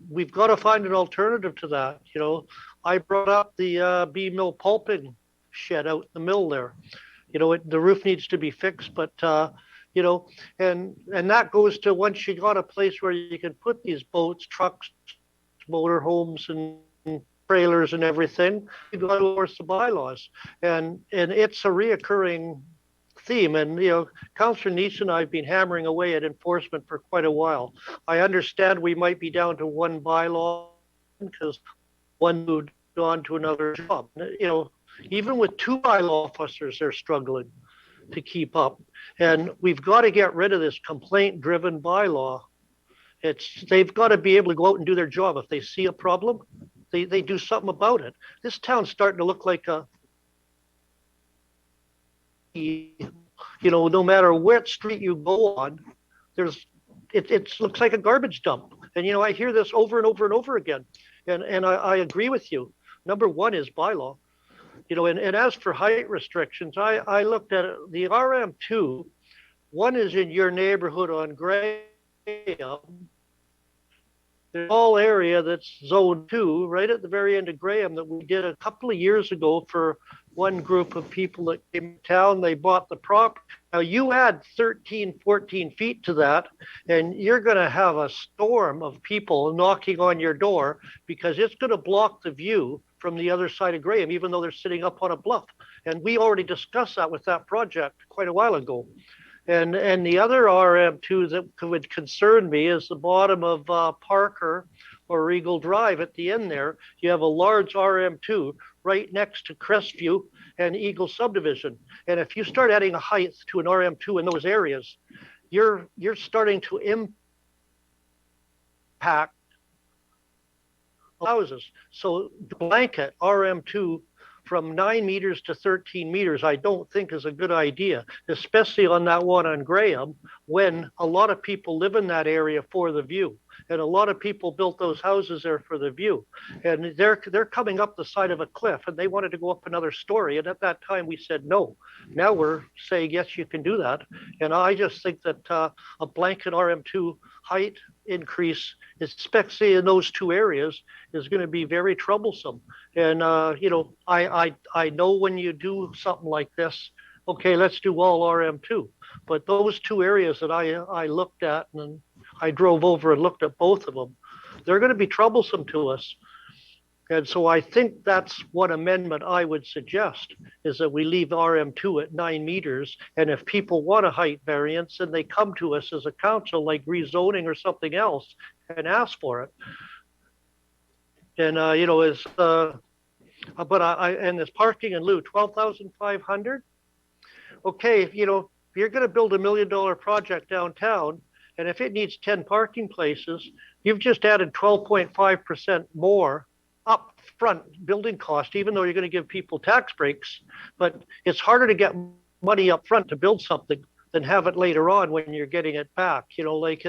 we've got to find an alternative to that. I brought up the B mill pulping shed out in the mill there. The roof needs to be fixed, but and that goes to once you got a place where you can put these boats, trucks, motorhomes, and trailers and everything, you got to enforce the bylaws, and it's a reoccurring theme. And Councillor Neese and I have been hammering away at enforcement for quite a while. I understand we might be down to one bylaw because one moved on to another job. Even with 2 bylaw officers, they're struggling to keep up. And we've got to get rid of this complaint-driven bylaw. They've got to be able to go out and do their job. If they see a problem, they do something about it. This town's starting to look like no matter what street you go on, it looks like a garbage dump. And I hear this over and over and over again. And I agree with you. Number one is bylaw. And as for height restrictions, I looked at it, the RM2, one is in your neighborhood on Graham. The whole area that's zone 2, right at the very end of Graham, that we did a couple of years ago for one group of people that came to town. They bought the property. Now you add 13, 14 feet to that, and you're going to have a storm of people knocking on your door because it's going to block the view from the other side of Graham, even though they're sitting up on a bluff. And we already discussed that with that project quite a while ago. And the other RM2 that would concern me is the bottom of Parker or Eagle Drive at the end there. You have a large RM2 right next to Crestview, and Eagle subdivision. And if you start adding a height to an RM2 in those areas, you're starting to impact houses. So blanket RM2 from 9 meters to 13 meters, I don't think is a good idea, especially on that one on Graham, when a lot of people live in that area for the view. And a lot of people built those houses there for the view. And they're coming up the side of a cliff and they wanted to go up another story. And at that time we said no. Now we're saying, yes, you can do that. And I just think that a blanket RM2 height increase, especially in those two areas, is going to be very troublesome. And you know, I know when you do something like this, okay, let's do all RM2. But those two areas that I looked at, and I drove over and looked at both of them, they're going to be troublesome to us. And so I think that's one amendment I would suggest, is that we leave RM2 at 9 meters. And if people want a height variance, then they come to us as a council, like rezoning or something else, and ask for it. And, you know, and this parking in lieu, 12,500. Okay, you know, if you're going to build $1 million project downtown, and if it needs 10 parking places, you've just added 12.5% more upfront building cost, even though you're going to give people tax breaks. But it's harder to get money up front to build something than have it later on when you're getting it back. You know, like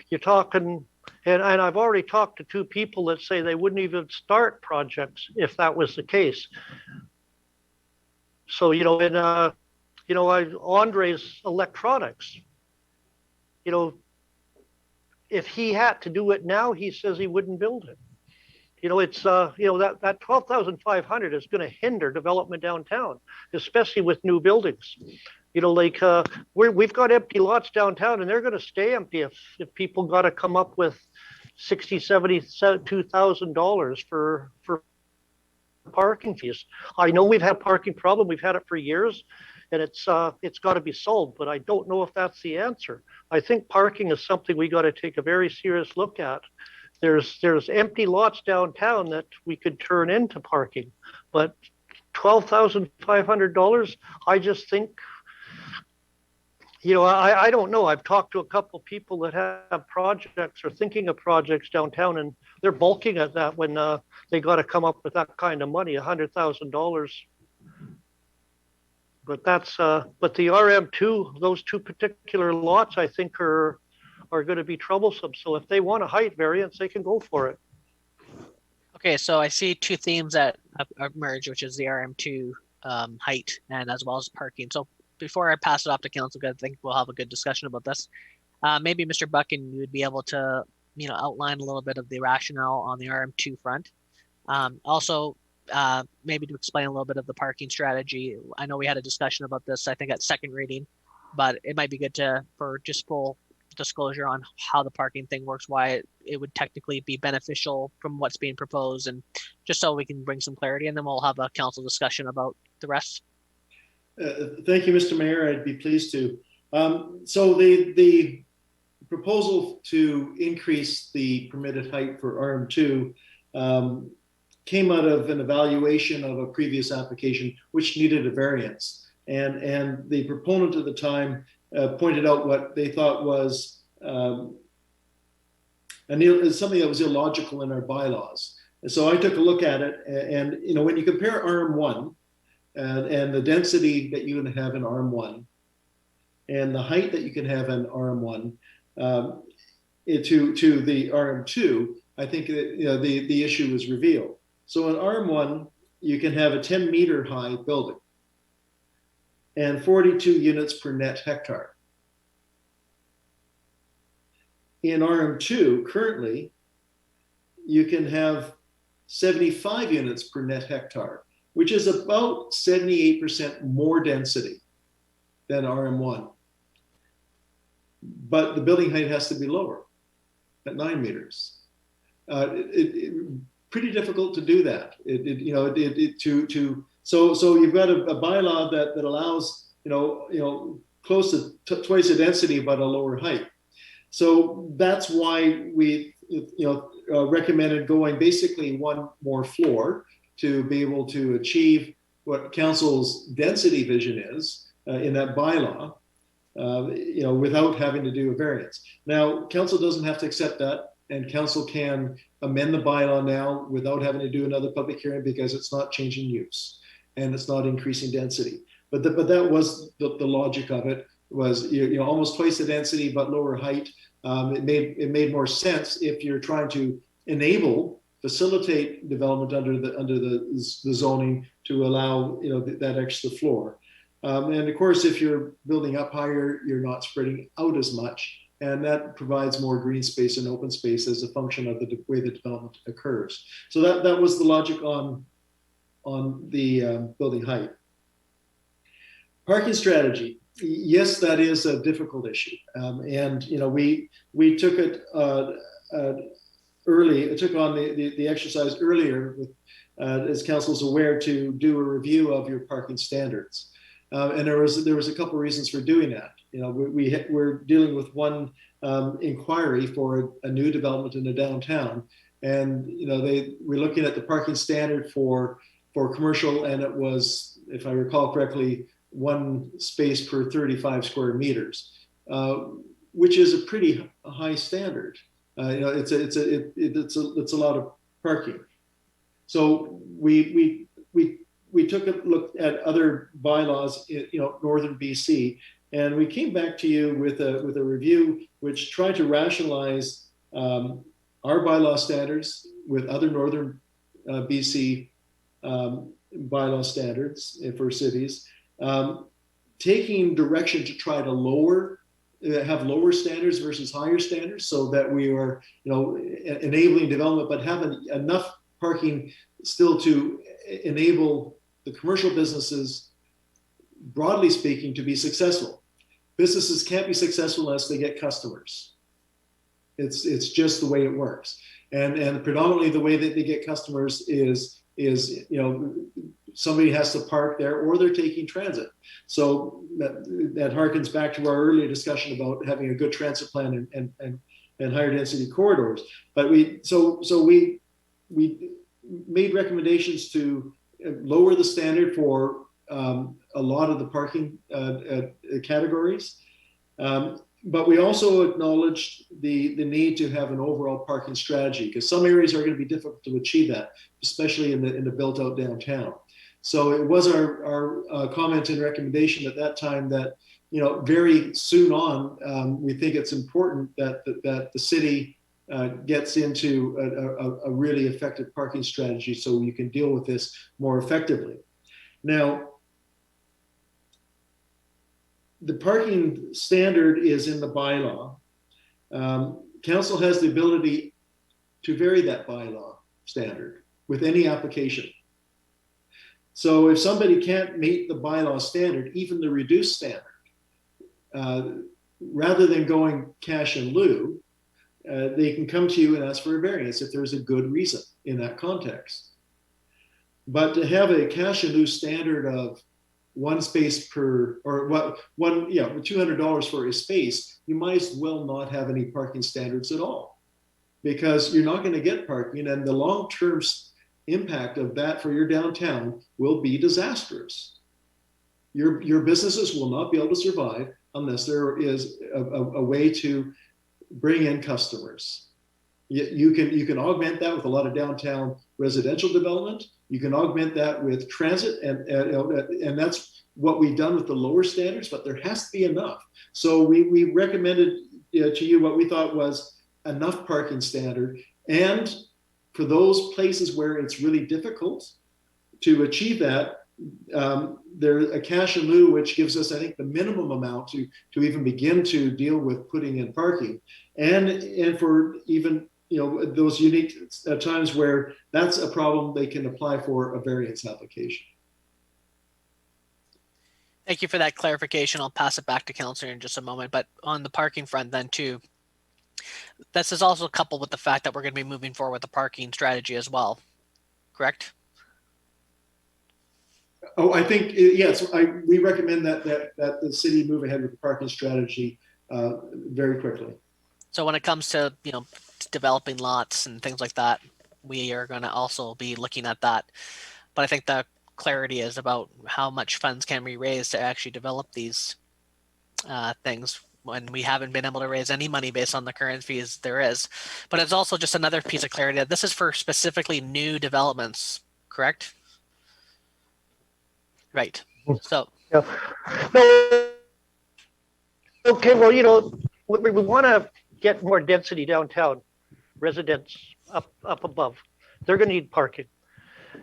you're talking, and I've already talked to 2 people that say they wouldn't even start projects if that was the case. So, you know, and, you know, Andre's electronics, you know, if he had to do it now, he says he wouldn't build it. You know, it's, you know, that 12,500 is going to hinder development downtown, especially with new buildings. You know, like we've got empty lots downtown and they're going to stay empty if people got to come up with $60,000, $72,000 for parking fees. I know we've had a parking problem. We've had it for years. And it's got to be solved, but I don't know if that's the answer. I think parking is something we got to take a very serious look at. There's empty lots downtown that we could turn into parking, but $12,500, I just think, you know, I don't know. I've talked to a couple of people that have projects or thinking of projects downtown, and they're balking at that when they got to come up with that kind of money, $100,000. But that's but the RM2, those 2 particular lots, I think are going to be troublesome. So if they want a height variance, they can go for it. Okay, so I see 2 themes that emerge, which is the RM2 height and as well as parking. So before I pass it off to council, I think we'll have a good discussion about this. Maybe Mr. Buchan, you would be able to, you know, outline a little bit of the rationale on the RM2 front. Also, maybe to explain a little bit of the parking strategy. I know we had a discussion about this, I think at second reading, but it might be good for just full disclosure on how the parking thing works, why it would technically be beneficial from what's being proposed, and just so we can bring some clarity, and then we'll have a council discussion about the rest. Thank you, Mr. Mayor. I'd be pleased to. So the proposal to increase the permitted height for RM2 came out of an evaluation of a previous application which needed a variance. And the proponent at the time pointed out what they thought was something that was illogical in our bylaws. And so I took a look at it, and you know, when you compare RM1 and the density that you can have in RM1 and the height that you can have in RM1 to the RM2, I think that, you know, the issue is revealed. So in RM1, you can have a 10-meter high building and 42 units per net hectare. In RM2, currently, you can have 75 units per net hectare, which is about 78% more density than RM1. But the building height has to be lower at 9 meters. Pretty difficult to do that. So you've got a bylaw that allows close to twice the density but a lower height. So that's why we recommended going basically one more floor to be able to achieve what council's density vision is in that bylaw, without having to do a variance. Now, council doesn't have to accept that, and council can amend the bylaw now without having to do another public hearing because it's not changing use and it's not increasing density. But that was the logic of it, was almost twice the density but lower height. It made more sense if you're trying to facilitate development under the zoning to allow that extra floor. And of course, if you're building up higher, you're not spreading out as much, and that provides more green space and open space as a function of the way the development occurs. So that was the logic on the building height. Parking strategy. Yes, that is a difficult issue, and we took it early. It took on the exercise earlier, with, as council's aware, to do a review of your parking standards. And there was a couple of reasons for doing that. We're dealing with one inquiry for a new development in the downtown, and we're looking at the parking standard for commercial, and it was, if I recall correctly, 1 space per 35 square meters, which is a pretty high standard. It's a lot of parking. So we took a look at other bylaws, northern BC, and we came back to you with a review which tried to rationalize our bylaw standards with other northern BC bylaw standards for cities, taking direction to try to have lower standards versus higher standards, so that we are enabling development but have enough parking still to enable the commercial businesses, broadly speaking, to be successful. Businesses can't be successful unless they get customers. It's just the way it works. And predominantly the way that they get customers is somebody has to park there, or they're taking transit. So that harkens back to our earlier discussion about having a good transit plan and higher density corridors. But we made recommendations to lower the standard for a lot of the parking categories. But we also acknowledged the need to have an overall parking strategy, because some areas are going to be difficult to achieve that, especially in the built out downtown. So it was our comment and recommendation at that time that, very soon on, we think it's important that the city gets into a really effective parking strategy so you can deal with this more effectively. Now, the parking standard is in the bylaw. Council has the ability to vary that bylaw standard with any application. So if somebody can't meet the bylaw standard, even the reduced standard, rather than going cash in lieu, they can come to you and ask for a variance if there's a good reason in that context. But to have a cash in lieu standard of 1 space per, or $200 for a space, you might as well not have any parking standards at all, because you're not going to get parking, and the long-term impact of that for your downtown will be disastrous. Your businesses will not be able to survive unless there is a way to bring in customers. You can augment that with a lot of downtown residential development. You can augment that with transit, and that's what we've done with the lower standards, but there has to be enough. So we recommended to you what we thought was enough parking standard, and for those places where it's really difficult to achieve that, there's a cash in lieu, which gives us, I think, the minimum amount to even begin to deal with putting in parking, and for even those unique times where that's a problem, they can apply for a variance application. Thank you for that clarification. I'll pass it back to Councillor in just a moment. But on the parking front then too, this is also coupled with the fact that we're going to be moving forward with the parking strategy as well, correct? Oh, I think, yes, we recommend that the city move ahead with the parking strategy very quickly. So when it comes to, developing lots and things like that, we are going to also be looking at that. But I think the clarity is about how much funds can be raised to actually develop these things when we haven't been able to raise any money based on the current fees there is. But it's also just another piece of clarity that this is for specifically new developments, correct? Right. So Yeah. No. Okay, well, you know, we want to get more density downtown, residents up above. They're going to need parking.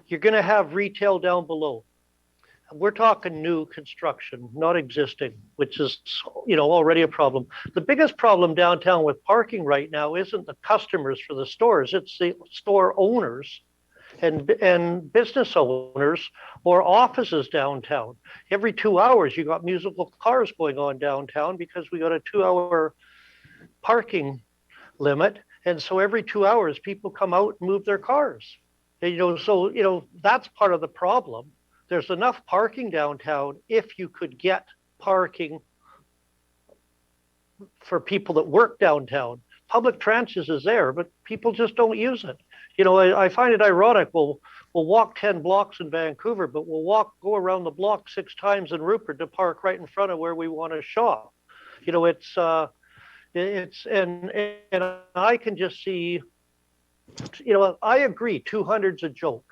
You're going to have retail down below. We're talking new construction, not existing, which is, you know, already a problem. The biggest problem downtown with parking right now isn't the customers for the stores, it's the store owners and business owners or offices downtown. Every 2 hours, you got musical cars going on downtown because we got a 2-hour parking limit. And so every 2 hours, people come out and move their cars. And, you know, so, you know, that's part of the problem. There's enough parking downtown if you could get parking for people that work downtown. Public transit is there, but people just don't use it. You know, I find it ironic. We'll walk 10 blocks in Vancouver, but we'll go around the block 6 times in Rupert to park right in front of where we want to shop. You know, it's and I can just see, you know, I agree, 200's a joke.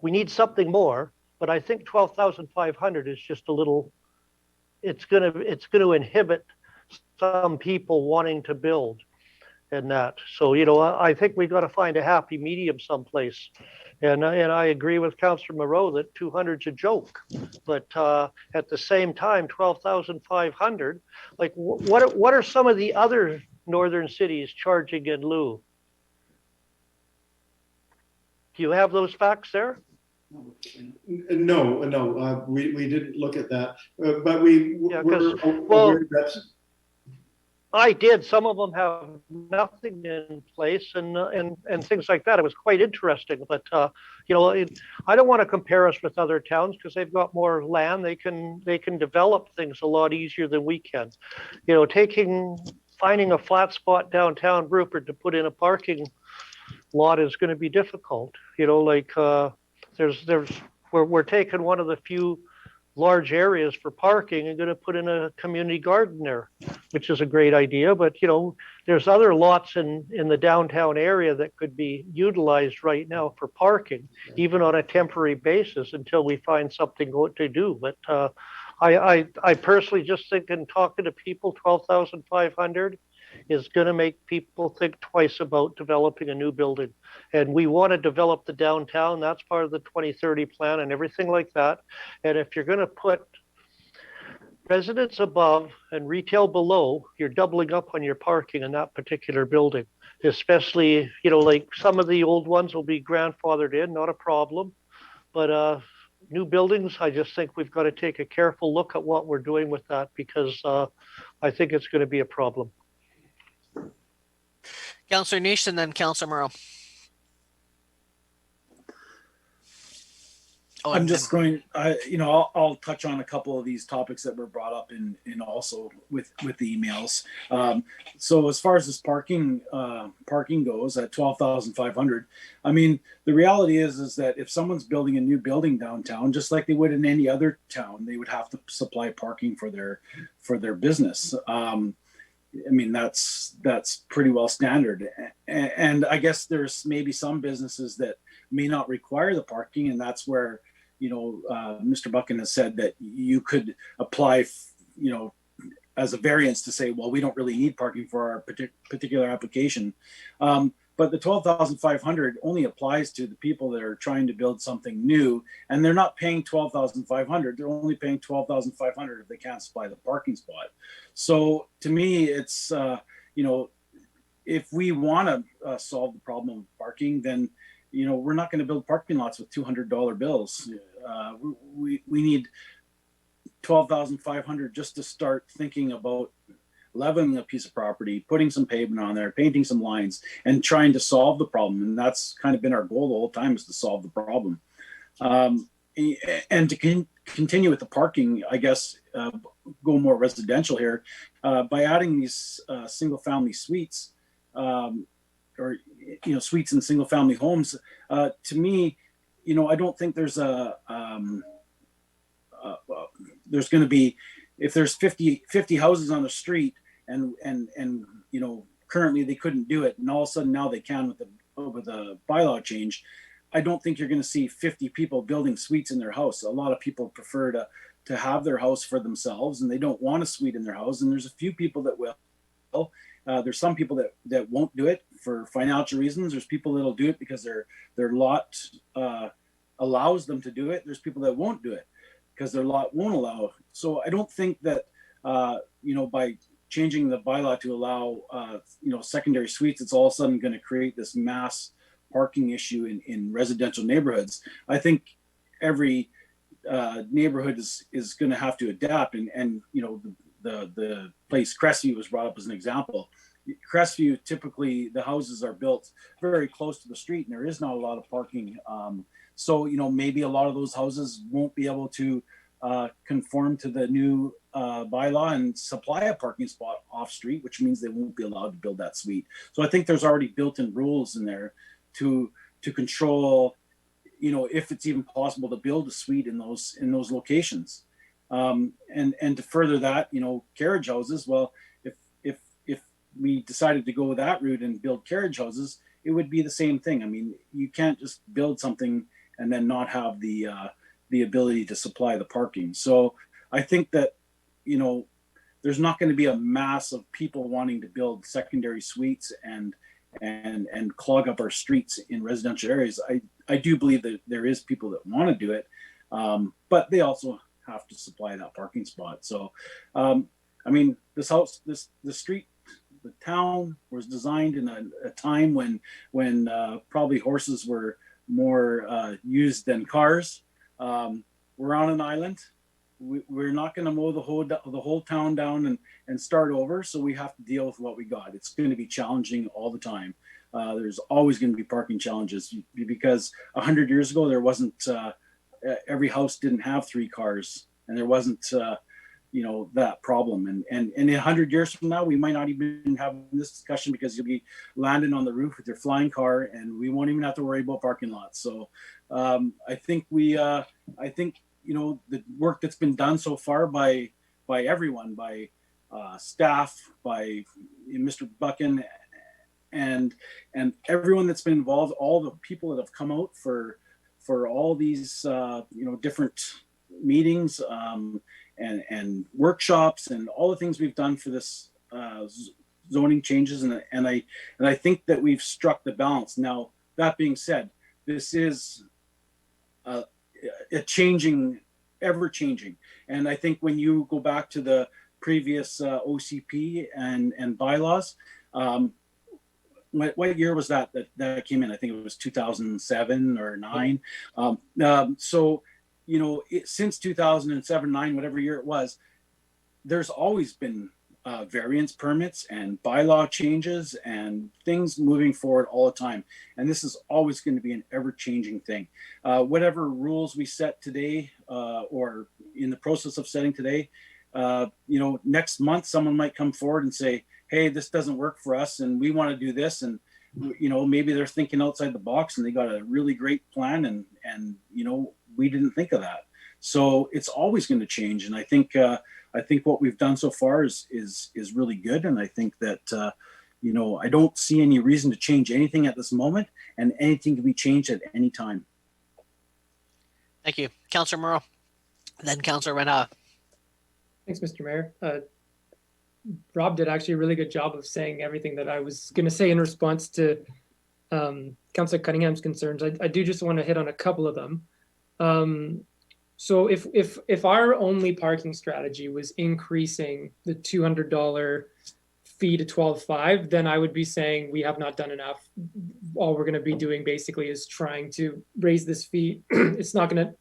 We need something more, but I think 12,500 is just a little, it's gonna inhibit some people wanting to build and that. So, you know, I think we got to find a happy medium someplace. And I agree with Councillor Moreau that 200's a joke, but at the same time, 12,500. Like, what are some of the other northern cities charging in lieu? Do you have those facts there? No, we didn't look at that, but we're well, aware that. I did. Some of them have nothing in place and things like that. It was quite interesting. But you know, I don't want to compare us with other towns because they've got more land. They can develop things a lot easier than we can. You know, finding a flat spot downtown Rupert to put in a parking lot is going to be difficult. You know, like we're taking one of the few large areas for parking and going to put in a community garden there, which is a great idea. But, you know, there's other lots in the downtown area that could be utilized right now for parking, even on a temporary basis until we find something to do. But I personally just think in talking to people, 12,500 is going to make people think twice about developing a new building. And we want to develop the downtown. That's part of the 2030 plan and everything like that. And if you're going to put residents above and retail below, you're doubling up on your parking in that particular building. Especially, you know, like some of the old ones will be grandfathered in, not a problem. But new buildings, I just think we've got to take a careful look at what we're doing with that because I think it's going to be a problem. Councillor Nish and then Councillor Moreau. I'm just going, you know, I'll touch on a couple of these topics that were brought up in also with the emails. So as far as this parking goes at 12,500, I mean, the reality is that if someone's building a new building downtown, just like they would in any other town, they would have to supply parking for their business. I mean, that's pretty well standard. And I guess there's maybe some businesses that may not require the parking, and that's where, you know, Mr. Buchan has said that you could apply, you know, as a variance to say, well, we don't really need parking for our particular application. But the 12,500 only applies to the people that are trying to build something new, and they're not paying 12,500. They're only paying 12,500 if they can't supply the parking spot. So to me, it's you know, if we want to solve the problem of parking, then, you know, we're not going to build parking lots with $200 bills. We need 12,500 just to start thinking about leveling a piece of property, putting some pavement on there, painting some lines, and trying to solve the problem. And that's kind of been our goal the whole time, is to solve the problem. And to continue with the parking, I guess, go more residential here, by adding these single-family suites, or, you know, suites in single-family homes. To me, you know, I don't think there's there's going to be, if there's 50 houses on the street and you know, currently they couldn't do it, and all of a sudden now they can with the bylaw change. I don't think you're going to see 50 people building suites in their house. A lot of people prefer to have their house for themselves, and they don't want a suite in their house. And there's a few people that will. There's some people that won't do it for financial reasons. There's people that'll do it because their lot allows them to do it. There's people that won't do it because their lot won't allow. So I don't think that you know, by changing the bylaw to allow you know, secondary suites, it's all of a sudden going to create this mass parking issue in residential neighborhoods. I think every neighborhood is going to have to adapt, and you know, the place Crestview was brought up as an example. Crestview, typically the houses are built very close to the street, and there is not a lot of parking. So you know, maybe a lot of those houses won't be able to conform to the new bylaw and supply a parking spot off street, which means they won't be allowed to build that suite. So I think there's already built-in rules in there to control, you know, if it's even possible to build a suite in those locations. And to further that, you know, carriage houses, well, if we decided to go that route and build carriage houses, it would be the same thing. I mean, you can't just build something and then not have the ability to supply the parking. So I think that, you know, there's not going to be a mass of people wanting to build secondary suites and clog up our streets in residential areas. I do believe that there is people that want to do it, but they also have to supply that parking spot. So, I mean, the town was designed in a time when probably horses were more used than cars. We're on an island. We're not going to mow the whole town down and start over. So we have to deal with what we got. It's going to be challenging all the time. There's always going to be parking challenges because 100 years ago, there wasn't, every house didn't have 3 cars, and there wasn't, you know, that problem. And 100 years from now, we might not even have this discussion because you'll be landing on the roof with your flying car, and we won't even have to worry about parking lots. So I think you know, the work that's been done so far by everyone, by staff, by Mr. Buchan, and everyone that's been involved, all the people that have come out for all these you know, different meetings and workshops and all the things we've done for this zoning changes, and I think that we've struck the balance. Now, that being said, this is a changing, ever changing. And I think when you go back to the previous OCP and bylaws, what year was that came in? I think it was 2007 or 9. So, you know, since 2007, 9, whatever year it was, there's always been variance permits and bylaw changes and things moving forward all the time. And this is always going to be an ever-changing thing. Whatever rules we set today or in the process of setting today, you know, next month someone might come forward and say, hey, this doesn't work for us and we want to do this. And, you know, maybe they're thinking outside the box and they got a really great plan and you know, we didn't think of that. So it's always going to change. And I think what we've done so far is really good. And I think that, you know, I don't see any reason to change anything at this moment, and anything can be changed at any time. Thank you. Councillor Moreau, then Councillor Rena. Thanks, Mr. Mayor. Rob did actually a really good job of saying everything that I was going to say in response to Councillor Cunningham's concerns. I do just want to hit on a couple of them. So if our only parking strategy was increasing the $200 fee to $12,500, then I would be saying we have not done enough. All we're going to be doing basically is trying to raise this fee. It's not going to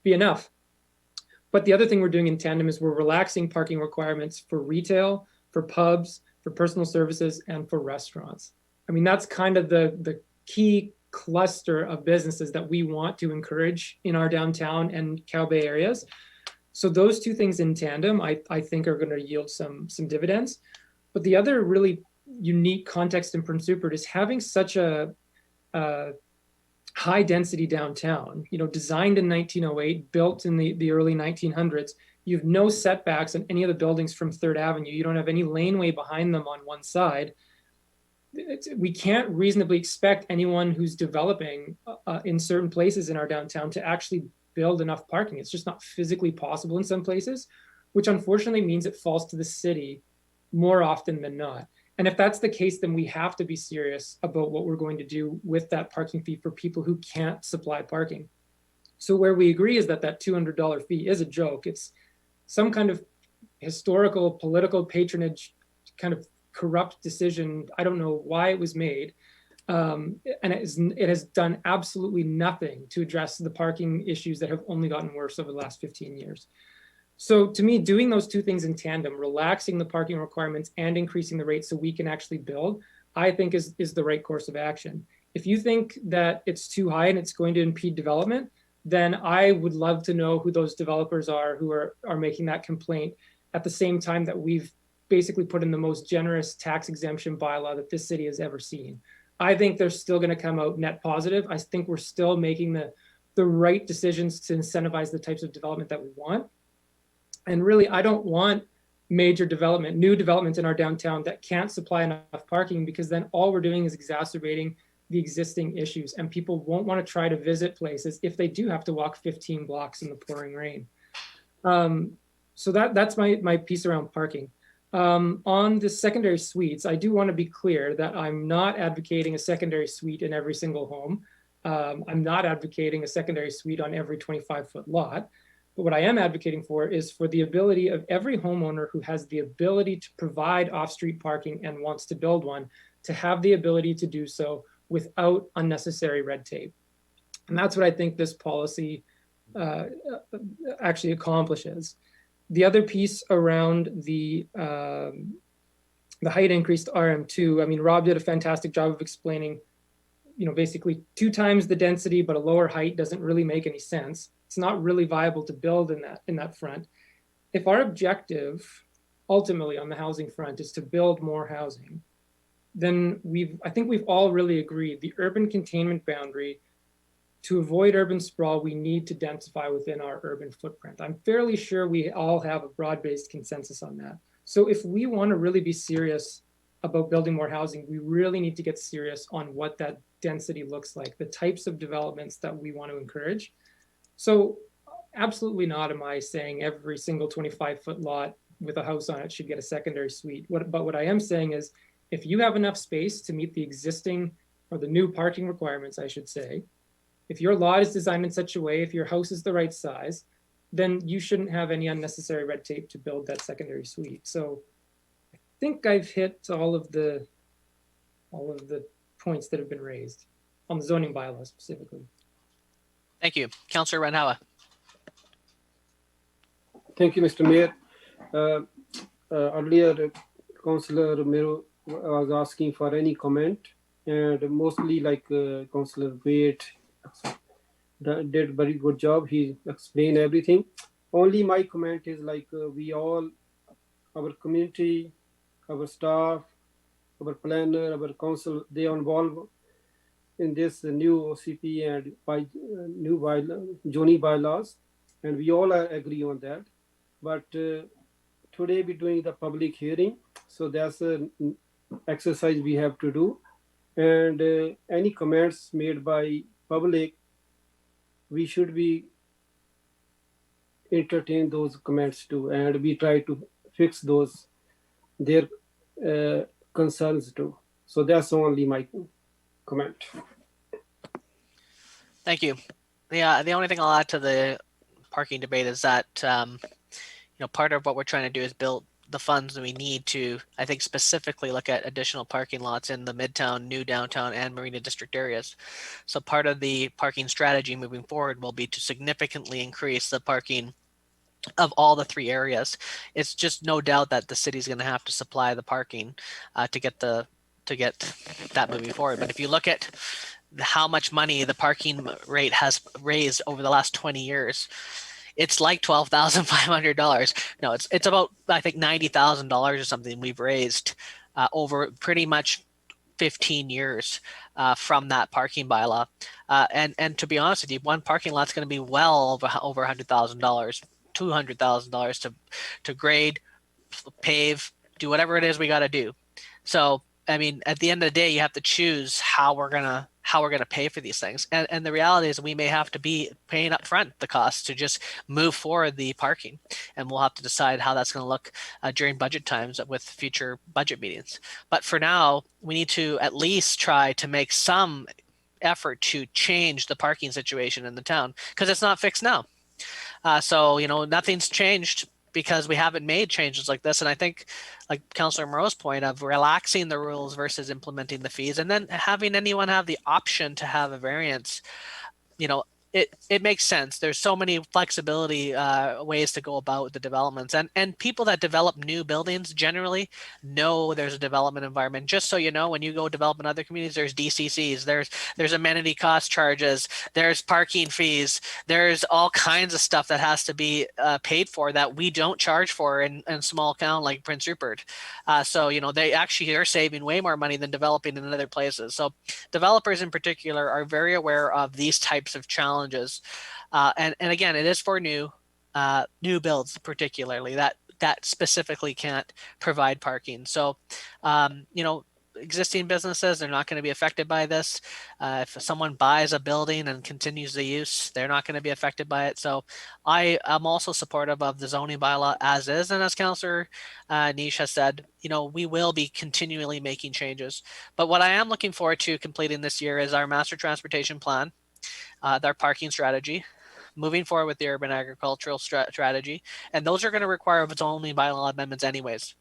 be enough. But the other thing we're doing in tandem is we're relaxing parking requirements for retail, for pubs, for personal services, and for restaurants. I mean, that's kind of the key cluster of businesses that we want to encourage in our downtown and Cow Bay areas. So those two things in tandem, I think are going to yield some dividends. But the other really unique context in Prince Rupert is having such a high density downtown, designed in 1908, built in the early 1900s. You have no setbacks on any of the buildings from 3rd Avenue. You don't have any laneway behind them on one side. We can't reasonably expect anyone who's developing in certain places in our downtown to actually build enough parking. It's just not physically possible in some places, which unfortunately means it falls to the city more often than not. And if that's the case, then we have to be serious about what we're going to do with that parking fee for people who can't supply parking. So where we agree is that $200 fee is a joke. It's some kind of historical, political patronage kind of corrupt decision. I don't know why it was made. And it has done absolutely nothing to address the parking issues that have only gotten worse over the last 15 years. So to me, doing those two things in tandem, relaxing the parking requirements and increasing the rate so we can actually build, I think is the right course of action. If you think that it's too high and it's going to impede development, then I would love to know who those developers are who are making that complaint at the same time that we've basically put in the most generous tax exemption bylaw that this city has ever seen. I think they're still going to come out net positive. I think we're still making the right decisions to incentivize the types of development that we want. And really, I don't want major development, new developments in our downtown that can't supply enough parking, because then all we're doing is exacerbating the existing issues, and people won't want to try to visit places if they do have to walk 15 blocks in the pouring rain. So that's my piece around parking. On the secondary suites, I do want to be clear that I'm not advocating a secondary suite in every single home. I'm not advocating a secondary suite on every 25-foot lot. But what I am advocating for is for the ability of every homeowner who has the ability to provide off-street parking and wants to build one to have the ability to do so without unnecessary red tape. And that's what I think this policy actually accomplishes. The other piece around the height increase to RM2, I mean, Rob did a fantastic job of explaining, basically 2 times the density, but a lower height doesn't really make any sense. It's not really viable to build in that front. If our objective ultimately on the housing front is to build more housing, then I think we've all really agreed the urban containment boundary, to avoid urban sprawl, we need to densify within our urban footprint. I'm fairly sure we all have a broad-based consensus on that. So if we want to really be serious about building more housing, we really need to get serious on what that density looks like, the types of developments that we want to encourage. So absolutely not am I saying every single 25-foot lot with a house on it should get a secondary suite. But what I am saying is, if you have enough space to meet the existing or the new parking requirements, I should say, if your lot is designed in such a way, if your house is the right size, then you shouldn't have any unnecessary red tape to build that secondary suite. So I think I've hit all of the points that have been raised on the zoning bylaw specifically. Thank you. Councillor Randhawa. Thank you, Mr. Mayor. Earlier, Councillor Romero was asking for any comment, and mostly Councillor Wade did very good job. He explained everything. Only my comment is we all, our community, our staff, our planner, our council, they are involved in this new OCP and new zoning bylaws, and we all agree on that. But today we're doing the public hearing, so that's an exercise we have to do. And any comments made by public, we should be entertain those comments too, and we try to fix their concerns too. So that's only my comment. Thank you. The only thing I'll add to the parking debate is that part of what we're trying to do is build the funds that we need to, I think, specifically look at additional parking lots in the Midtown, New Downtown, and Marina District areas. So part of the parking strategy moving forward will be to significantly increase the parking of all the 3 areas. It's just no doubt that the city's going to have to supply the parking to get that moving forward. But if you look at how much money the parking rate has raised over the last 20 years, it's like $12,500. No, it's about, I think, $90,000 or something we've raised over pretty much 15 years from that parking bylaw. And to be honest with you, one parking lot's going to be well over $100,000, $200,000 to grade, pave, do whatever it is we got to do. So, I mean, at the end of the day, you have to choose how we're gonna pay for these things. And the reality is we may have to be paying up front the cost to just move forward the parking. And we'll have to decide how that's going to look during budget times with future budget meetings. But for now, we need to at least try to make some effort to change the parking situation in the town because it's not fixed now. So, nothing's changed because we haven't made changes like this. And I think, like Councillor Moreau's point of relaxing the rules versus implementing the fees, and then having anyone have the option to have a variance, it makes sense. There's so many flexibility ways to go about the developments, and people that develop new buildings generally know there's a development environment. Just so you know, when you go develop in other communities, there's DCCs, there's amenity cost charges, there's parking fees, there's all kinds of stuff that has to be paid for that we don't charge for in small town like Prince Rupert. So they actually are saving way more money than developing in other places. So developers in particular are very aware of these types of challenges. And again, it is for new builds, particularly that specifically can't provide parking. So, existing businesses, they're not going to be affected by this. If someone buys a building and continues the use, they're not going to be affected by it. So I am also supportive of the zoning bylaw as is. And as Councillor Nish has said, we will be continually making changes. But what I am looking forward to completing this year is our master transportation plan, their parking strategy, moving forward with the urban agricultural strategy. And those are going to require zoning bylaw amendments anyways,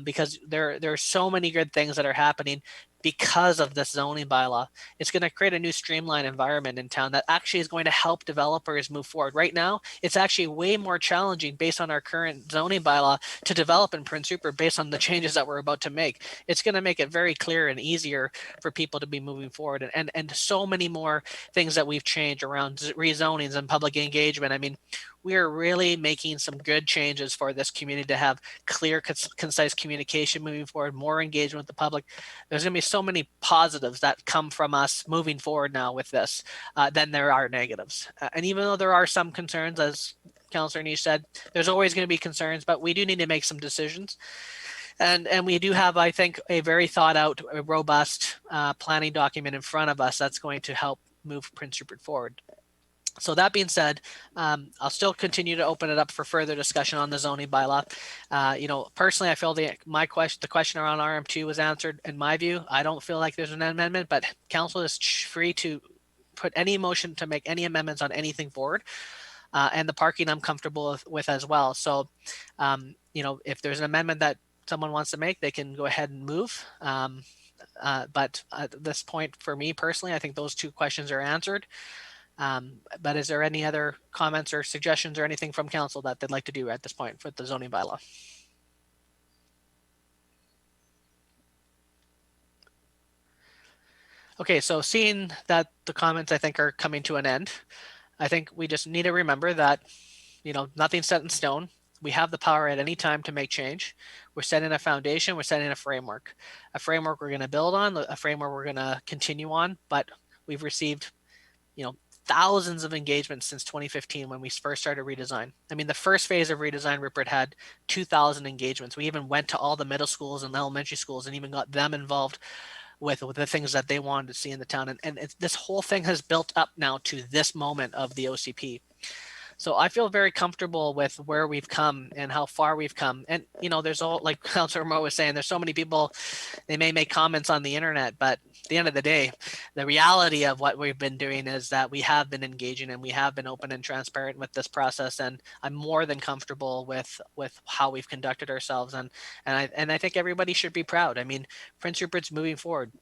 because there are so many good things that are happening because of this zoning bylaw. It's going to create a new streamlined environment in town that actually is going to help developers move forward. Right now, it's actually way more challenging based on our current zoning bylaw to develop in Prince Rupert based on the changes that we're about to make. It's going to make it very clear and easier for people to be moving forward, and so many more things that we've changed around rezonings and public engagement. I mean, we are really making some good changes for this community to have clear, concise communication moving forward, more engagement with the public. There's going to be so many positives that come from us moving forward now with this than there are negatives. And even though there are some concerns, as Councillor Nish said, there's always going to be concerns, but we do need to make some decisions. And we do have, I think, a very thought out, robust planning document in front of us that's going to help move Prince Rupert forward. So that being said, I'll still continue to open it up for further discussion on the zoning bylaw. Personally, I feel the question around RM2 was answered in my view. I don't feel like there's an amendment, but council is free to put any motion to make any amendments on anything forward. And the parking I'm comfortable with as well. So, if there's an amendment that someone wants to make, they can go ahead and move. But at this point, for me personally, I think those two questions are answered. But is there any other comments or suggestions or anything from council that they'd like to do at this point with the zoning bylaw? Okay, so seeing that the comments I think are coming to an end, I think we just need to remember that, nothing's set in stone. We have the power at any time to make change. We're setting a foundation, we're setting a framework we're going to build on, a framework we're going to continue on, but we've received, thousands of engagements since 2015 when we first started redesign. I mean, the first phase of redesign Rupert had 2,000 engagements. We even went to all the middle schools and elementary schools and even got them involved with the things that they wanted to see in the town. And this whole thing has built up now to this moment of the OCP. So I feel very comfortable with where we've come and how far we've come. And, there's all, like Councilor Moore was saying, there's so many people, they may make comments on the internet, but at the end of the day, the reality of what we've been doing is that we have been engaging and we have been open and transparent with this process. And I'm more than comfortable with how we've conducted ourselves. And I think everybody should be proud. I mean, Prince Rupert's moving forward.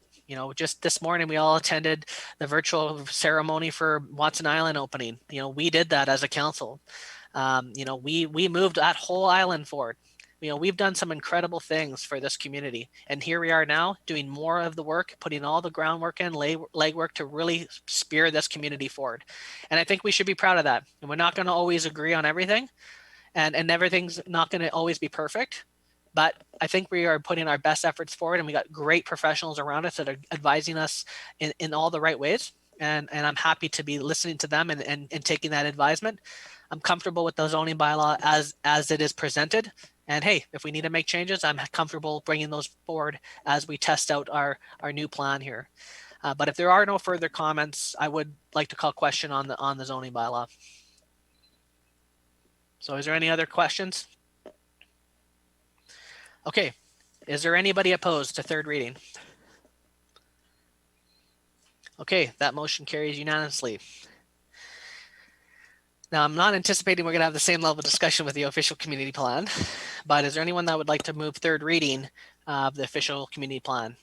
Just this morning, we all attended the ceremony for Watson Island opening. We did that as a council. We moved that whole island forward. We've done some incredible things for this community. And here we are now doing more of the work, putting all the groundwork in, legwork to really spear this community forward. And I think we should be proud of that. And we're not going to always agree on everything. And everything's not going to always be perfect. But I think we are putting our best efforts forward, and we got great professionals around us that are advising us in all the right ways. And I'm happy to be listening to them and taking that advisement. I'm comfortable with the zoning bylaw as it is presented. And hey, if we need to make changes, I'm comfortable bringing those forward as we test out our new plan here. But if there are no further comments, I would like to call question on the zoning bylaw. So is there any other questions? Okay, is there anybody opposed to third reading? Okay, that motion carries unanimously. Now, I'm not anticipating we're going to have the same level of discussion with the official community plan, but is there anyone that would like to move third reading of the official community plan?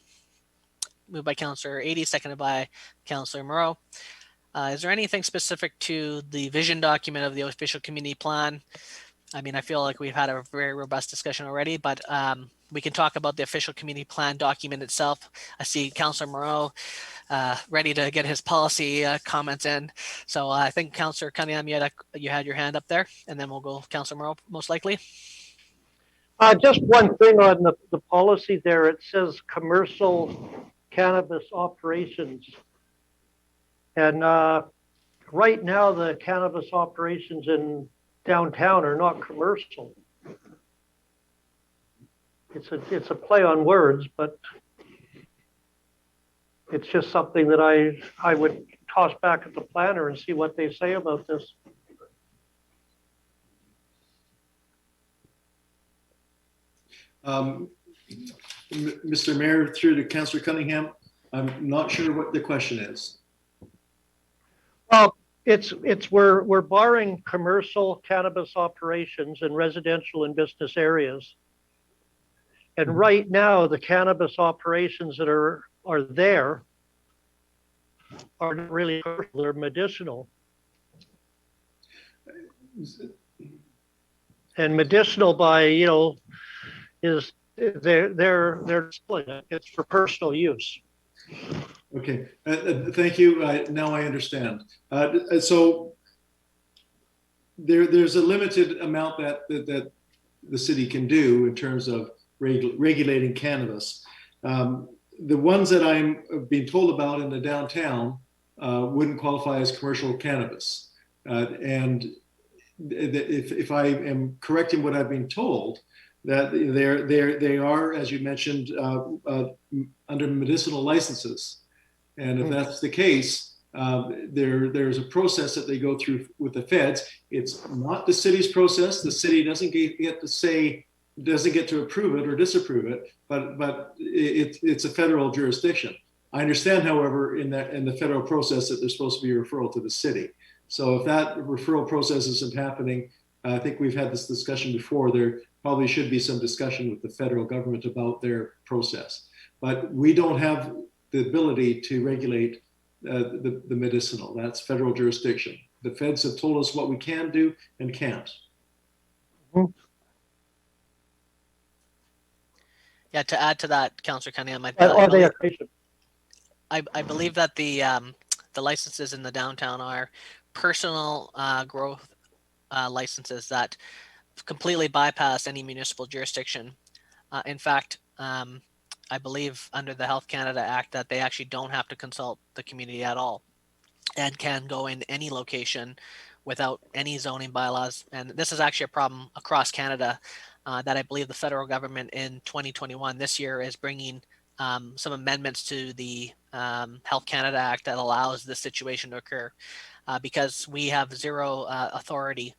Moved by Councillor Adie, seconded by Councillor Moreau. Is there anything specific to the vision document of the official community plan? I mean, I feel like we've had a very robust discussion already, but we can talk about the official community plan document itself. I see Councillor Moreau ready to get his policy comments in. So I think Councillor Cunningham, you had your hand up there, and then we'll go Councillor Moreau most likely. Just one thing on the policy there. It says commercial cannabis operations. And right now, the cannabis operations in downtown are not commercial. It's a play on words, but it's just something that I would toss back at the planner and see what they say about this. Mr. Mayor, through to Councillor Cunningham, I'm not sure what the question is. Well, we're barring commercial cannabis operations in residential and business areas. And right now, the cannabis operations that are there are not really commercial, they're medicinal. And medicinal by, is they're selling it. It's for personal use. Okay, thank you. Now I understand. So there's a limited amount that the city can do in terms of regulating cannabis. The ones that I'm being told about in the downtown wouldn't qualify as commercial cannabis. And if I am correct in what I've been told, that they are, as you mentioned, under medicinal licenses. And if that's the case, there's a process that they go through with the feds. It's not the city's process. The city doesn't get to approve it or disapprove it, but it's a federal jurisdiction. I understand, however, in the federal process that there's supposed to be a referral to the city. So if that referral process isn't happening, I think we've had this discussion before, there probably should be some discussion with the federal government about their process. But we don't have the ability to regulate the medicinal. That's federal jurisdiction. The feds have told us what we can do and can't. Mm-hmm. Yeah, to add to that, Councillor Cunningham, I believe that the licenses in the downtown are personal growth licenses that completely bypass any municipal jurisdiction. In fact, I believe under the Health Canada Act that they actually don't have to consult the community at all and can go in any location without any zoning bylaws. And this is actually a problem across Canada that I believe the federal government in 2021, this year, is bringing some amendments to the Health Canada Act that allows this situation to occur. Because we have zero authority.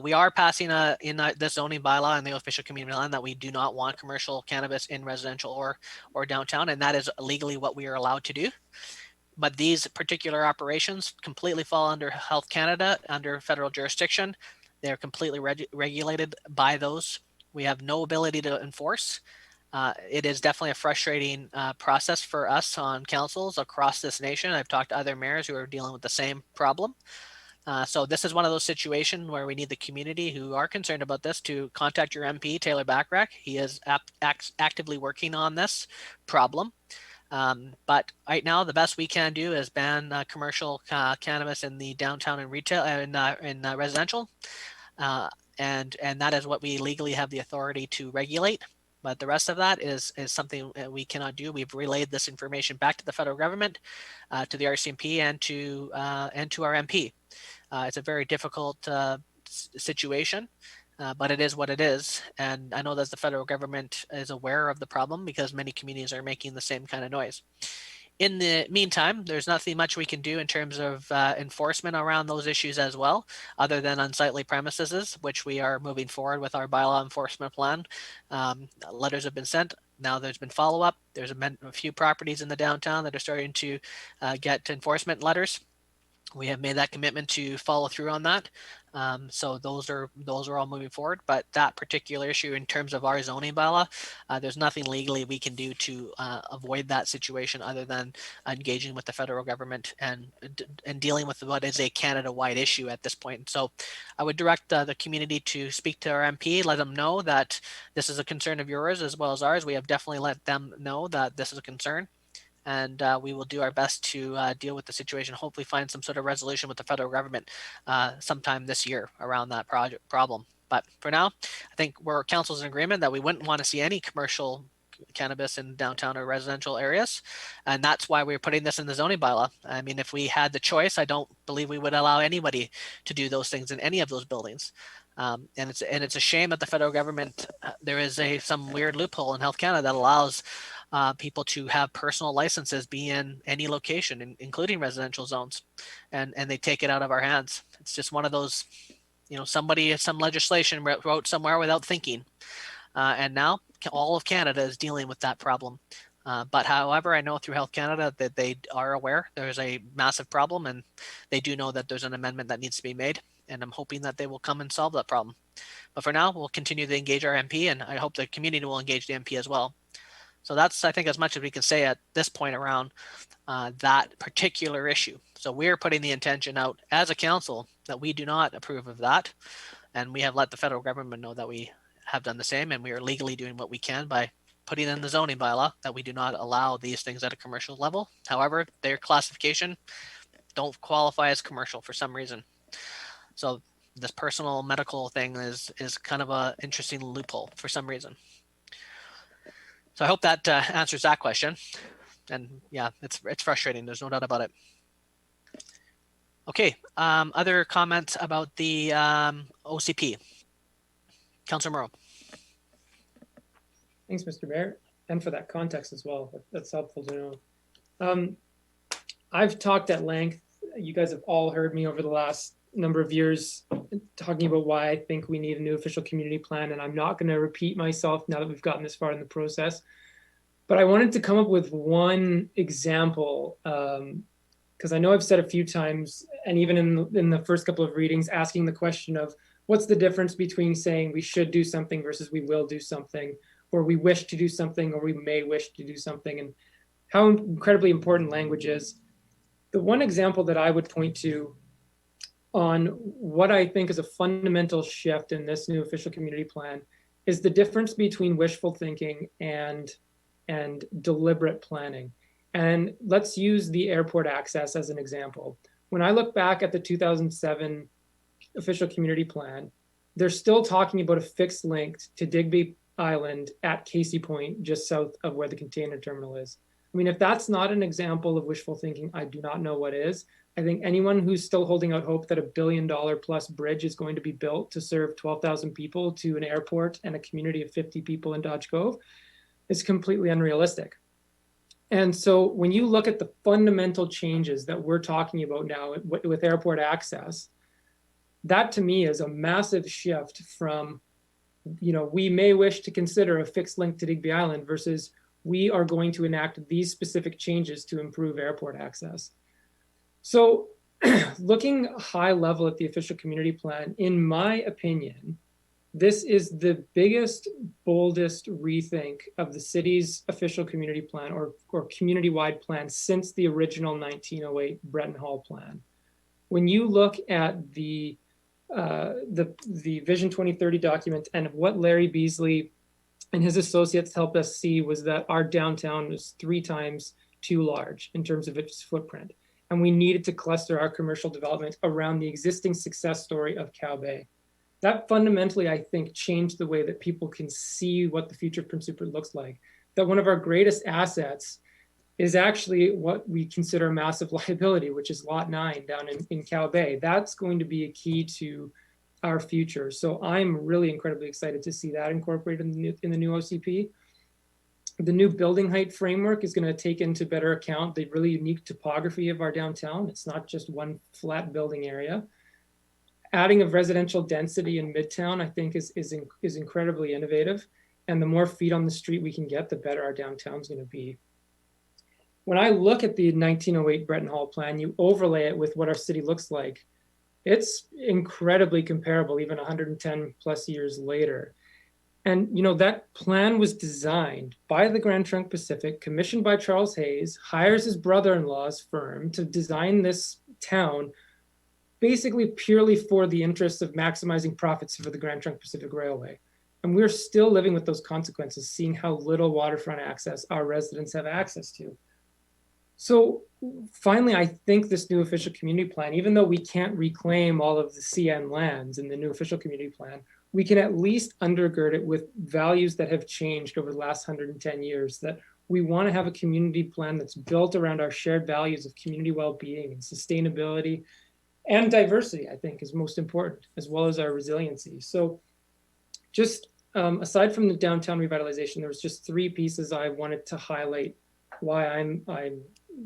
We are passing in this zoning bylaw and the official community plan that we do not want commercial cannabis in residential or downtown, and that is legally what we are allowed to do. But these particular operations completely fall under Health Canada, under federal jurisdiction. They are completely regulated by those. We have no ability to enforce. It is definitely a frustrating process for us on councils across this nation. I've talked to other mayors who are dealing with the same problem. So this is one of those situations where we need the community who are concerned about this to contact your MP, Taylor Bachrach. He is actively working on this problem. But right now, the best we can do is ban commercial cannabis in the downtown and retail and in residential. And that is what we legally have the authority to regulate. But the rest of that is something we cannot do. We've relayed this information back to the federal government, to the RCMP, and to our MP. It's a very difficult situation, but it is what it is. And I know that the federal government is aware of the problem because many communities are making the same kind of noise. In the meantime, there's nothing much we can do in terms of enforcement around those issues as well, other than unsightly premises, which we are moving forward with our bylaw enforcement plan. Letters have been sent. Now there's been follow-up. There's a few properties in the downtown that are starting to get enforcement letters. We have made that commitment to follow through on that. So those are all moving forward. But that particular issue in terms of our zoning bylaw, there's nothing legally we can do to avoid that situation other than engaging with the federal government and dealing with what is a Canada-wide issue at this point. So I would direct the community to speak to our MP, let them know that this is a concern of yours as well as ours. We have definitely let them know that this is a concern. And we will do our best to deal with the situation, hopefully find some sort of resolution with the federal government sometime this year around that problem. But for now, I think we're council's in agreement that we wouldn't want to see any commercial cannabis in downtown or residential areas. And that's why we're putting this in the zoning bylaw. I mean, if we had the choice, I don't believe we would allow anybody to do those things in any of those buildings. And it's a shame that the federal government, there is some weird loophole in Health Canada that allows people to have personal licenses be in any location, including residential zones, and they take it out of our hands. It's just one of those, some legislation wrote somewhere without thinking, and now all of Canada is dealing with that problem. But however, I know through Health Canada that they are aware there's a massive problem, and they do know that there's an amendment that needs to be made, and I'm hoping that they will come and solve that problem. But for now, we'll continue to engage our MP, and I hope the community will engage the MP as well. So that's, I think, as much as we can say at this point around that particular issue. So we're putting the intention out as a council that we do not approve of that. And we have let the federal government know that we have done the same, and we are legally doing what we can by putting in the zoning bylaw that we do not allow these things at a commercial level. However, their classification don't qualify as commercial for some reason. So this personal medical thing is kind of a interesting loophole for some reason. So I hope that answers that question. And yeah, it's frustrating. There's no doubt about it. Okay, other comments about the OCP? Councilor Morrow. Thanks, Mr. Mayor, and for that context as well. That's helpful to know. I've talked at length. You guys have all heard me over the last number of years talking about why I think we need a new official community plan, and I'm not going to repeat myself now that we've gotten this far in the process. But I wanted to come up with one example, because I know I've said a few times, and even in the first couple of readings, asking the question of what's the difference between saying we should do something versus we will do something, or we wish to do something, or we may wish to do something, and how incredibly important language is. The one example that I would point to on what I think is a fundamental shift in this new official community plan is the difference between wishful thinking and deliberate planning. And let's use the airport access as an example. When I look back at the 2007 official community plan, they're still talking about a fixed link to Digby Island at Casey Point, just south of where the container terminal is. I mean, if that's not an example of wishful thinking, I do not know what is. I think anyone who's still holding out hope that $1 billion plus bridge is going to be built to serve 12,000 people to an airport and a community of 50 people in Dodge Cove is completely unrealistic. And so when you look at the fundamental changes that we're talking about now with airport access, that to me is a massive shift from, we may wish to consider a fixed link to Digby Island versus we are going to enact these specific changes to improve airport access. So looking high level at the official community plan, in my opinion, this is the biggest, boldest rethink of the city's official community plan or community-wide plan since the original 1908 Breton Hall plan. When you look at the Vision 2030 document and what Larry Beasley and his associates helped us see was that our downtown was 3 times too large in terms of its footprint. And we needed to cluster our commercial development around the existing success story of Cow Bay. That fundamentally, I think, changed the way that people can see what the future of Prince Rupert looks like. That one of our greatest assets is actually what we consider a massive liability, which is Lot 9 down in Cow Bay. That's going to be a key to our future. So I'm really incredibly excited to see that incorporated in the new OCP. The new building height framework is going to take into better account the really unique topography of our downtown. It's not just one flat building area. Adding of residential density in Midtown, I think, is incredibly innovative. And the more feet on the street we can get, the better our downtown is going to be. When I look at the 1908 Bretton Hall plan, you overlay it with what our city looks like. It's incredibly comparable, even 110 plus years later. And you know, that plan was designed by the Grand Trunk Pacific, commissioned by Charles Hayes, hires his brother-in-law's firm to design this town basically purely for the interests of maximizing profits for the Grand Trunk Pacific Railway. And we're still living with those consequences, seeing how little waterfront access our residents have access to. So finally, I think this new official community plan, even though we can't reclaim all of the CN lands in the new official community plan, we can at least undergird it with values that have changed over the last 110 years, that we want to have a community plan that's built around our shared values of community well-being and sustainability and diversity, I think, is most important, as well as our resiliency. So just aside from the downtown revitalization, there was just three pieces I wanted to highlight why I'm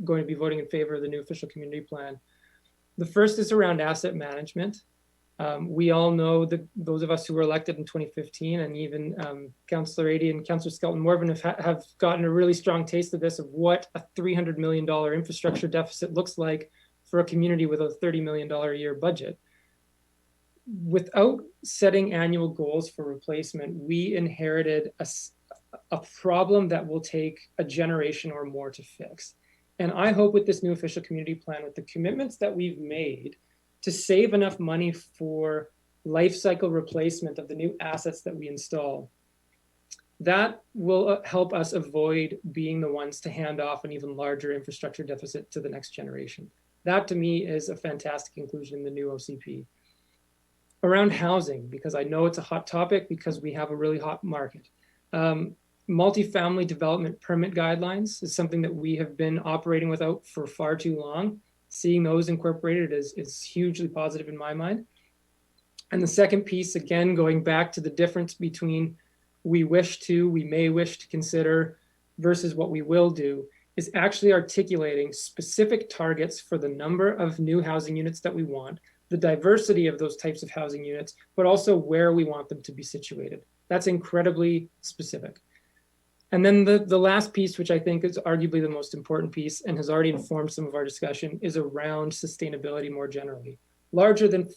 going to be voting in favor of the new official community plan. The first is around asset management. We all know that those of us who were elected in 2015, and even Councillor Adey and Councillor Skelton-Morven have gotten a really strong taste of this, of what a $300 million infrastructure deficit looks like for a community with a $30 million a year budget. Without setting annual goals for replacement, we inherited a problem that will take a generation or more to fix. And I hope with this new official community plan, with the commitments that we've made to save enough money for life cycle replacement of the new assets that we install, that will help us avoid being the ones to hand off an even larger infrastructure deficit to the next generation. That to me is a fantastic inclusion in the new OCP. Around housing, because I know it's a hot topic because we have a really hot market. Multifamily development permit guidelines is something that we have been operating without for far too long. Seeing those incorporated is hugely positive in my mind. And the second piece, again, going back to the difference between we may wish to consider versus what we will do, is actually articulating specific targets for the number of new housing units that we want, the diversity of those types of housing units, but also where we want them to be situated. That's incredibly specific. And then the last piece, which I think is arguably the most important piece and has already informed some of our discussion, is around sustainability more generally, larger than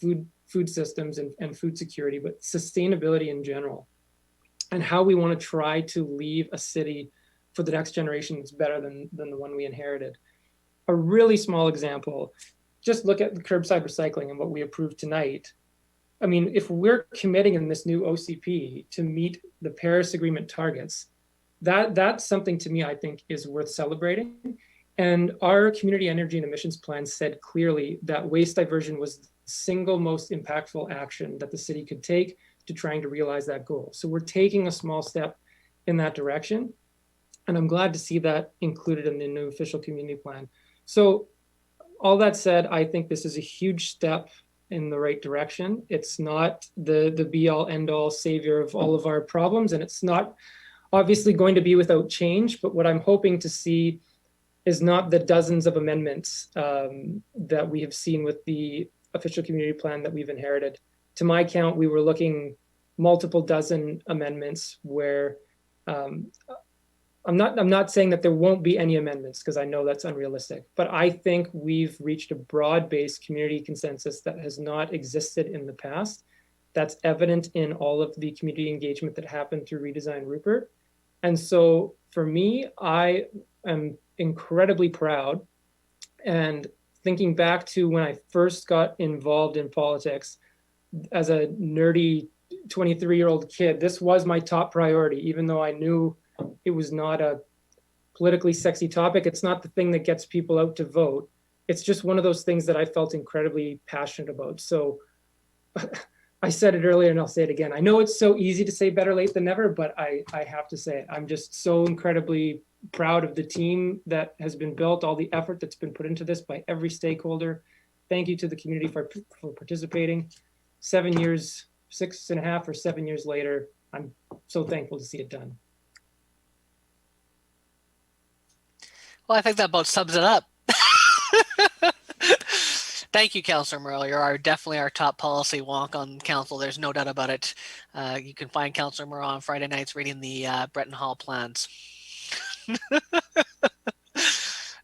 food systems and food security, but sustainability in general, and how we want to try to leave a city for the next generation that's better than the one we inherited. A really small example, just look at the curbside recycling and what we approved tonight. I mean, if we're committing in this new OCP to meet the Paris Agreement targets, that's something to me I think is worth celebrating. And our community energy and emissions plan said clearly that waste diversion was the single most impactful action that the city could take to trying to realize that goal. So we're taking a small step in that direction. And I'm glad to see that included in the new official community plan. So all that said, I think this is a huge step in the right direction. It's not the be all end all savior of all of our problems, and it's not obviously going to be without change, but what I'm hoping to see is not the dozens of amendments that we have seen with the official community plan that we've inherited. To my count, we were looking multiple dozen amendments where I'm not saying that there won't be any amendments, because I know that's unrealistic, but I think we've reached a broad-based community consensus that has not existed in the past. That's evident in all of the community engagement that happened through Redesign Rupert. And so for me, I am incredibly proud. And thinking back to when I first got involved in politics as a nerdy 23-year-old kid, this was my top priority, even though I knew it was not a politically sexy topic. It's not the thing that gets people out to vote. It's just one of those things that I felt incredibly passionate about. So I said it earlier and I'll say it again. I know it's so easy to say better late than never, but I have to say it. I'm just so incredibly proud of the team that has been built, all the effort that's been put into this by every stakeholder. Thank you to the community for participating. 7 years, 6.5 or 7 years later, I'm so thankful to see it done. Well, I think that about sums it up. Thank you, Councillor Merle. You're definitely our top policy wonk on council. There's no doubt about it. You can find Councillor Merle on Friday nights reading the Breton Hall plans.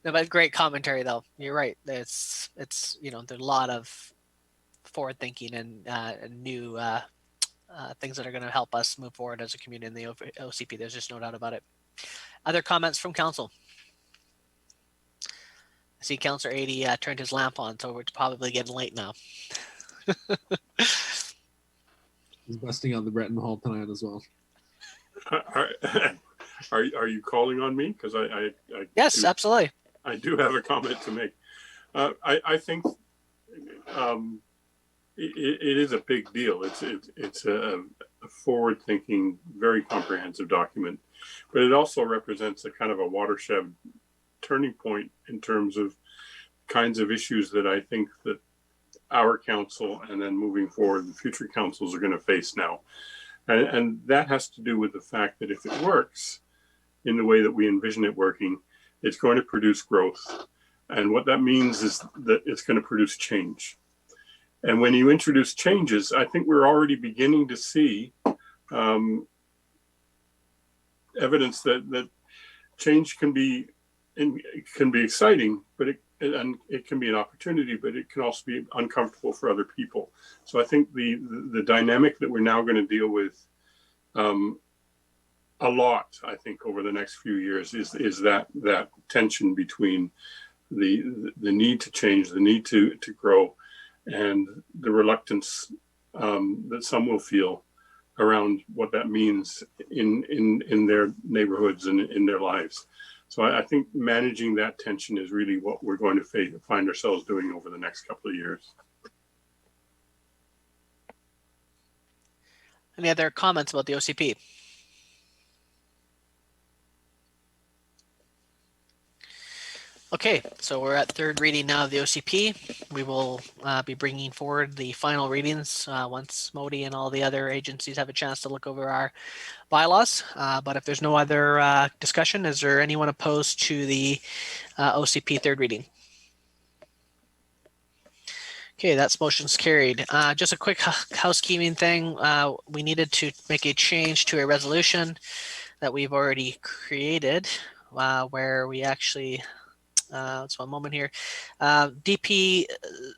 No, but great commentary, though. You're right. It's there's a lot of forward thinking and new things that are going to help us move forward as a community in the OCP. There's just no doubt about it. Other comments from council? I see Councillor 80 turned his lamp on, so we're probably getting late now. He's busting out the Breton Hall tonight as well. Are you calling on me? Because Yes, absolutely. I do have a comment to make. I think it is a big deal. It's a forward-thinking, very comprehensive document, but it also represents a kind of a watershed turning point in terms of kinds of issues that I think that our council and then moving forward, the future councils are going to face now. And that has to do with the fact that if it works in the way that we envision it working, it's going to produce growth. And what that means is that it's going to produce change. And when you introduce changes, I think we're already beginning to see evidence that change can be exciting, but it can be an opportunity, but it can also be uncomfortable for other people. So I think the dynamic that we're now going to deal with a lot, I think, over the next few years is that tension between the need to change, the need to grow, and the reluctance that some will feel around what that means in their neighborhoods and in their lives. So I think managing that tension is really what we're going to find ourselves doing over the next couple of years. Any other comments about the OCP? Okay, so we're at third reading now of the OCP. We will be bringing forward the final readings once Modi and all the other agencies have a chance to look over our bylaws. But if there's no other discussion, is there anyone opposed to the OCP third reading? Okay, that's motion's carried. Just a quick housekeeping thing. We needed to make a change to a resolution that we've already created where we actually let's one moment here. DP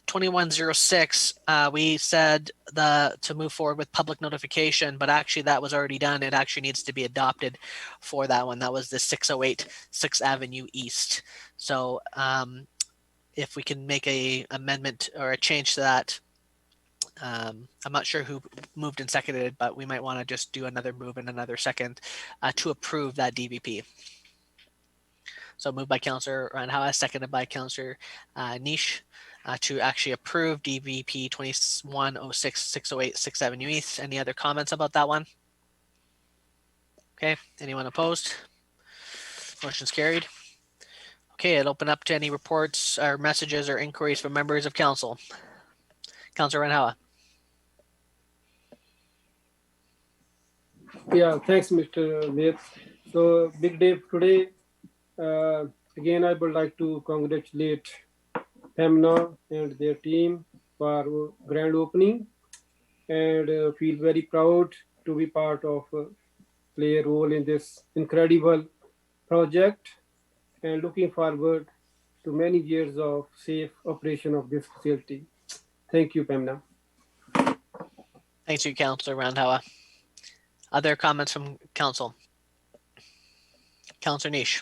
2106, we said to move forward with public notification, but actually that was already done. It actually needs to be adopted for that one. That was the 608 6th Avenue East. So if we can make a amendment or a change to that, I'm not sure who moved and seconded, but we might want to just do another move and another second to approve that DVP. So moved by Councillor Randhawa, seconded by Councillor Niche to actually approve DVP 2106 608 6th Avenue East. Any other comments about that one? Okay, anyone opposed? Motion's carried. Okay, I'll open up to any reports or messages or inquiries from members of council. Councillor Randhawa. Yeah, thanks, Mr. Mayor. So big day today. Again, I would like to congratulate Pamela and their team for grand opening, and feel very proud to be part of play a role in this incredible project, and looking forward to many years of safe operation of this facility. Thank you, Pamela. Thanks to you, Councillor Randhawa. Other comments from council? Councillor Niche.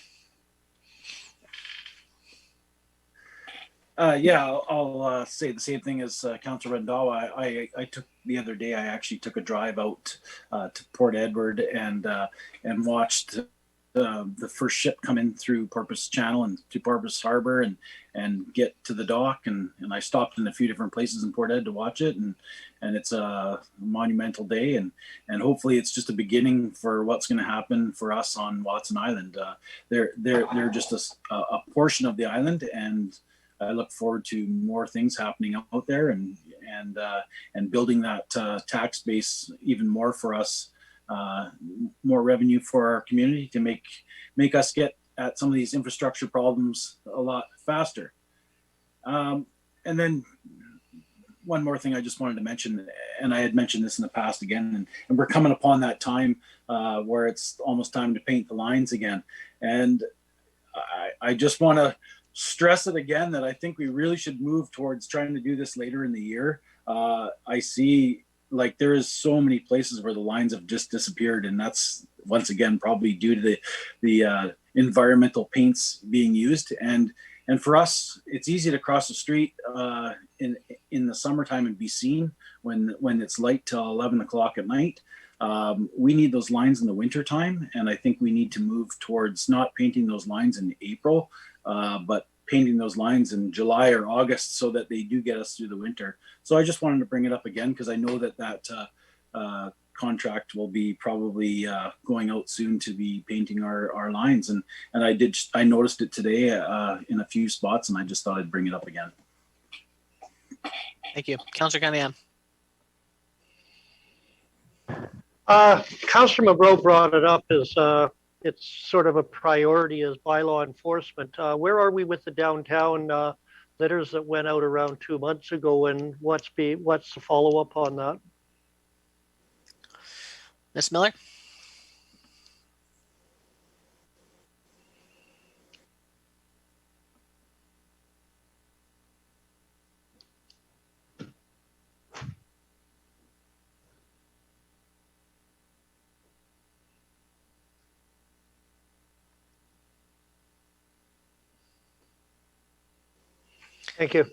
Yeah, I'll say the same thing as Councillor Randhawa. I took the other day. I actually took a drive out to Port Edward and watched the first ship come in through Porpoise Channel and to Porpoise Harbor and get to the dock. And I stopped in a few different places in Port Ed to watch it. And it's a monumental day. And hopefully it's just a beginning for what's going to happen for us on Watson Island. They're just a portion of the island. And I look forward to more things happening out there and building that tax base even more for us. More revenue for our community to make us get at some of these infrastructure problems a lot faster. And then one more thing I just wanted to mention, and I had mentioned this in the past again, and we're coming upon that time where it's almost time to paint the lines again. And I just want to stress it again that I think we really should move towards trying to do this later in the year. I see like there is so many places where the lines have just disappeared, and that's once again probably due to the environmental paints being used. And for us, it's easy to cross the street in the summertime and be seen when it's light till 11 o'clock at night. We need those lines in the wintertime, and I think we need to move towards not painting those lines in April, but painting those lines in July or August so that they do get us through the winter. So I just wanted to bring it up again because I know that contract will be probably going out soon to be painting our lines. And I noticed it today in a few spots, and I just thought I'd bring it up again. Thank you. Councillor Cunningham. Councillor Monroe brought it up as it's sort of a priority as bylaw enforcement. Where are we with the downtown litters that went out around 2 months ago, and what's the follow-up on that? Ms. Miller? Thank you.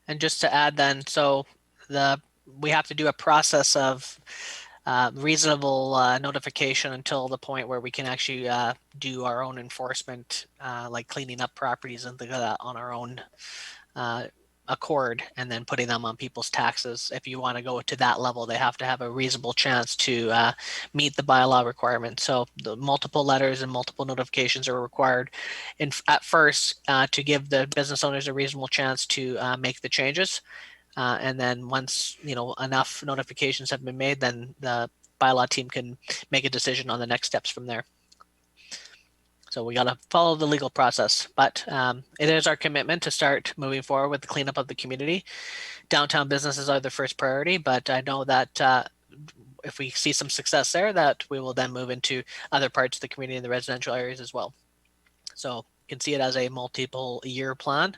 And just to add then, so we have to do a process of reasonable notification until the point where we can actually do our own enforcement, like cleaning up properties and things like that on our own accord, and then putting them on people's taxes. If you want to go to that level, they have to have a reasonable chance to meet the bylaw requirements. So the multiple letters and multiple notifications are required at first to give the business owners a reasonable chance to make the changes. And then once enough notifications have been made, then the bylaw team can make a decision on the next steps from there. So we got to follow the legal process, but it is our commitment to start moving forward with the cleanup of the community. Downtown businesses are the first priority, but I know that if we see some success there, that we will then move into other parts of the community in the residential areas as well. So you can see it as a multiple year plan,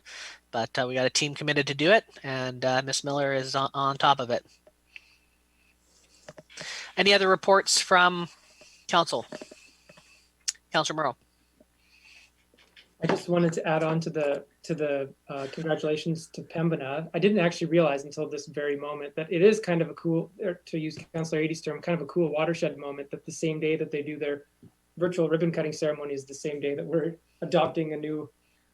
but we got a team committed to do it, and Ms. Miller is on top of it. Any other reports from council? Councilor Moreau. I just wanted to add on to the congratulations to Pembina. I didn't actually realize until this very moment that it is kind of a cool, or to use Councillor Ady's term, kind of a cool watershed moment that the same day that they do their virtual ribbon cutting ceremony is the same day that we're adopting a new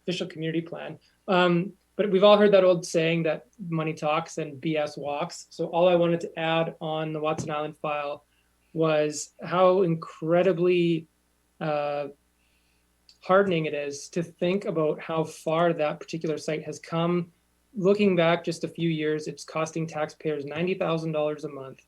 official community plan. But we've all heard that old saying that money talks and BS walks. So all I wanted to add on the Watson Island file was how incredibly heartening it is to think about how far that particular site has come. Looking back just a few years, it's costing taxpayers $90,000 a month.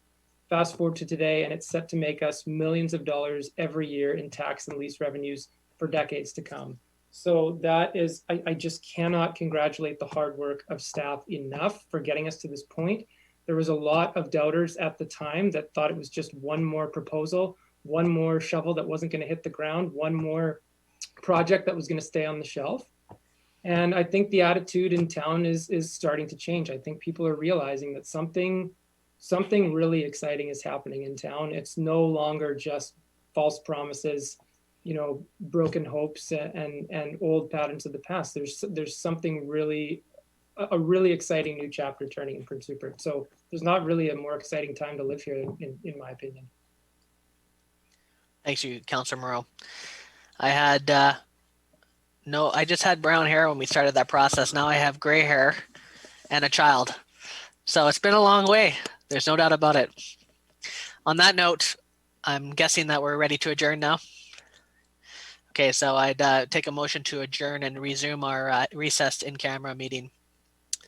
Fast forward to today, and it's set to make us millions of dollars every year in tax and lease revenues for decades to come. So that is, I just cannot congratulate the hard work of staff enough for getting us to this point. There was a lot of doubters at the time that thought it was just one more proposal, one more shovel that wasn't going to hit the ground, one more project that was going to stay on the shelf. And I think the attitude in town is starting to change. I think people are realizing that something really exciting is happening in town. It's no longer just false promises, broken hopes and old patterns of the past. There's something really, a really exciting new chapter turning in Prince Rupert. So there's not really a more exciting time to live here in my opinion. Thanks, you, Councilor Moreau. I had I just had brown hair when we started that process. Now I have gray hair and a child. So it's been a long way. There's no doubt about it. On that note, I'm guessing that we're ready to adjourn now. Okay, so I'd take a motion to adjourn and resume our recessed in-camera meeting.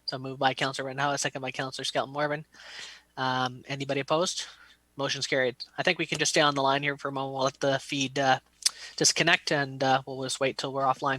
So moved by Councilor Rittenhouse, second by Councilor Skelton Morven. Anybody opposed? Motion's carried. I think we can just stay on the line here for a moment. We'll let the feed disconnect, and we'll just wait till we're offline.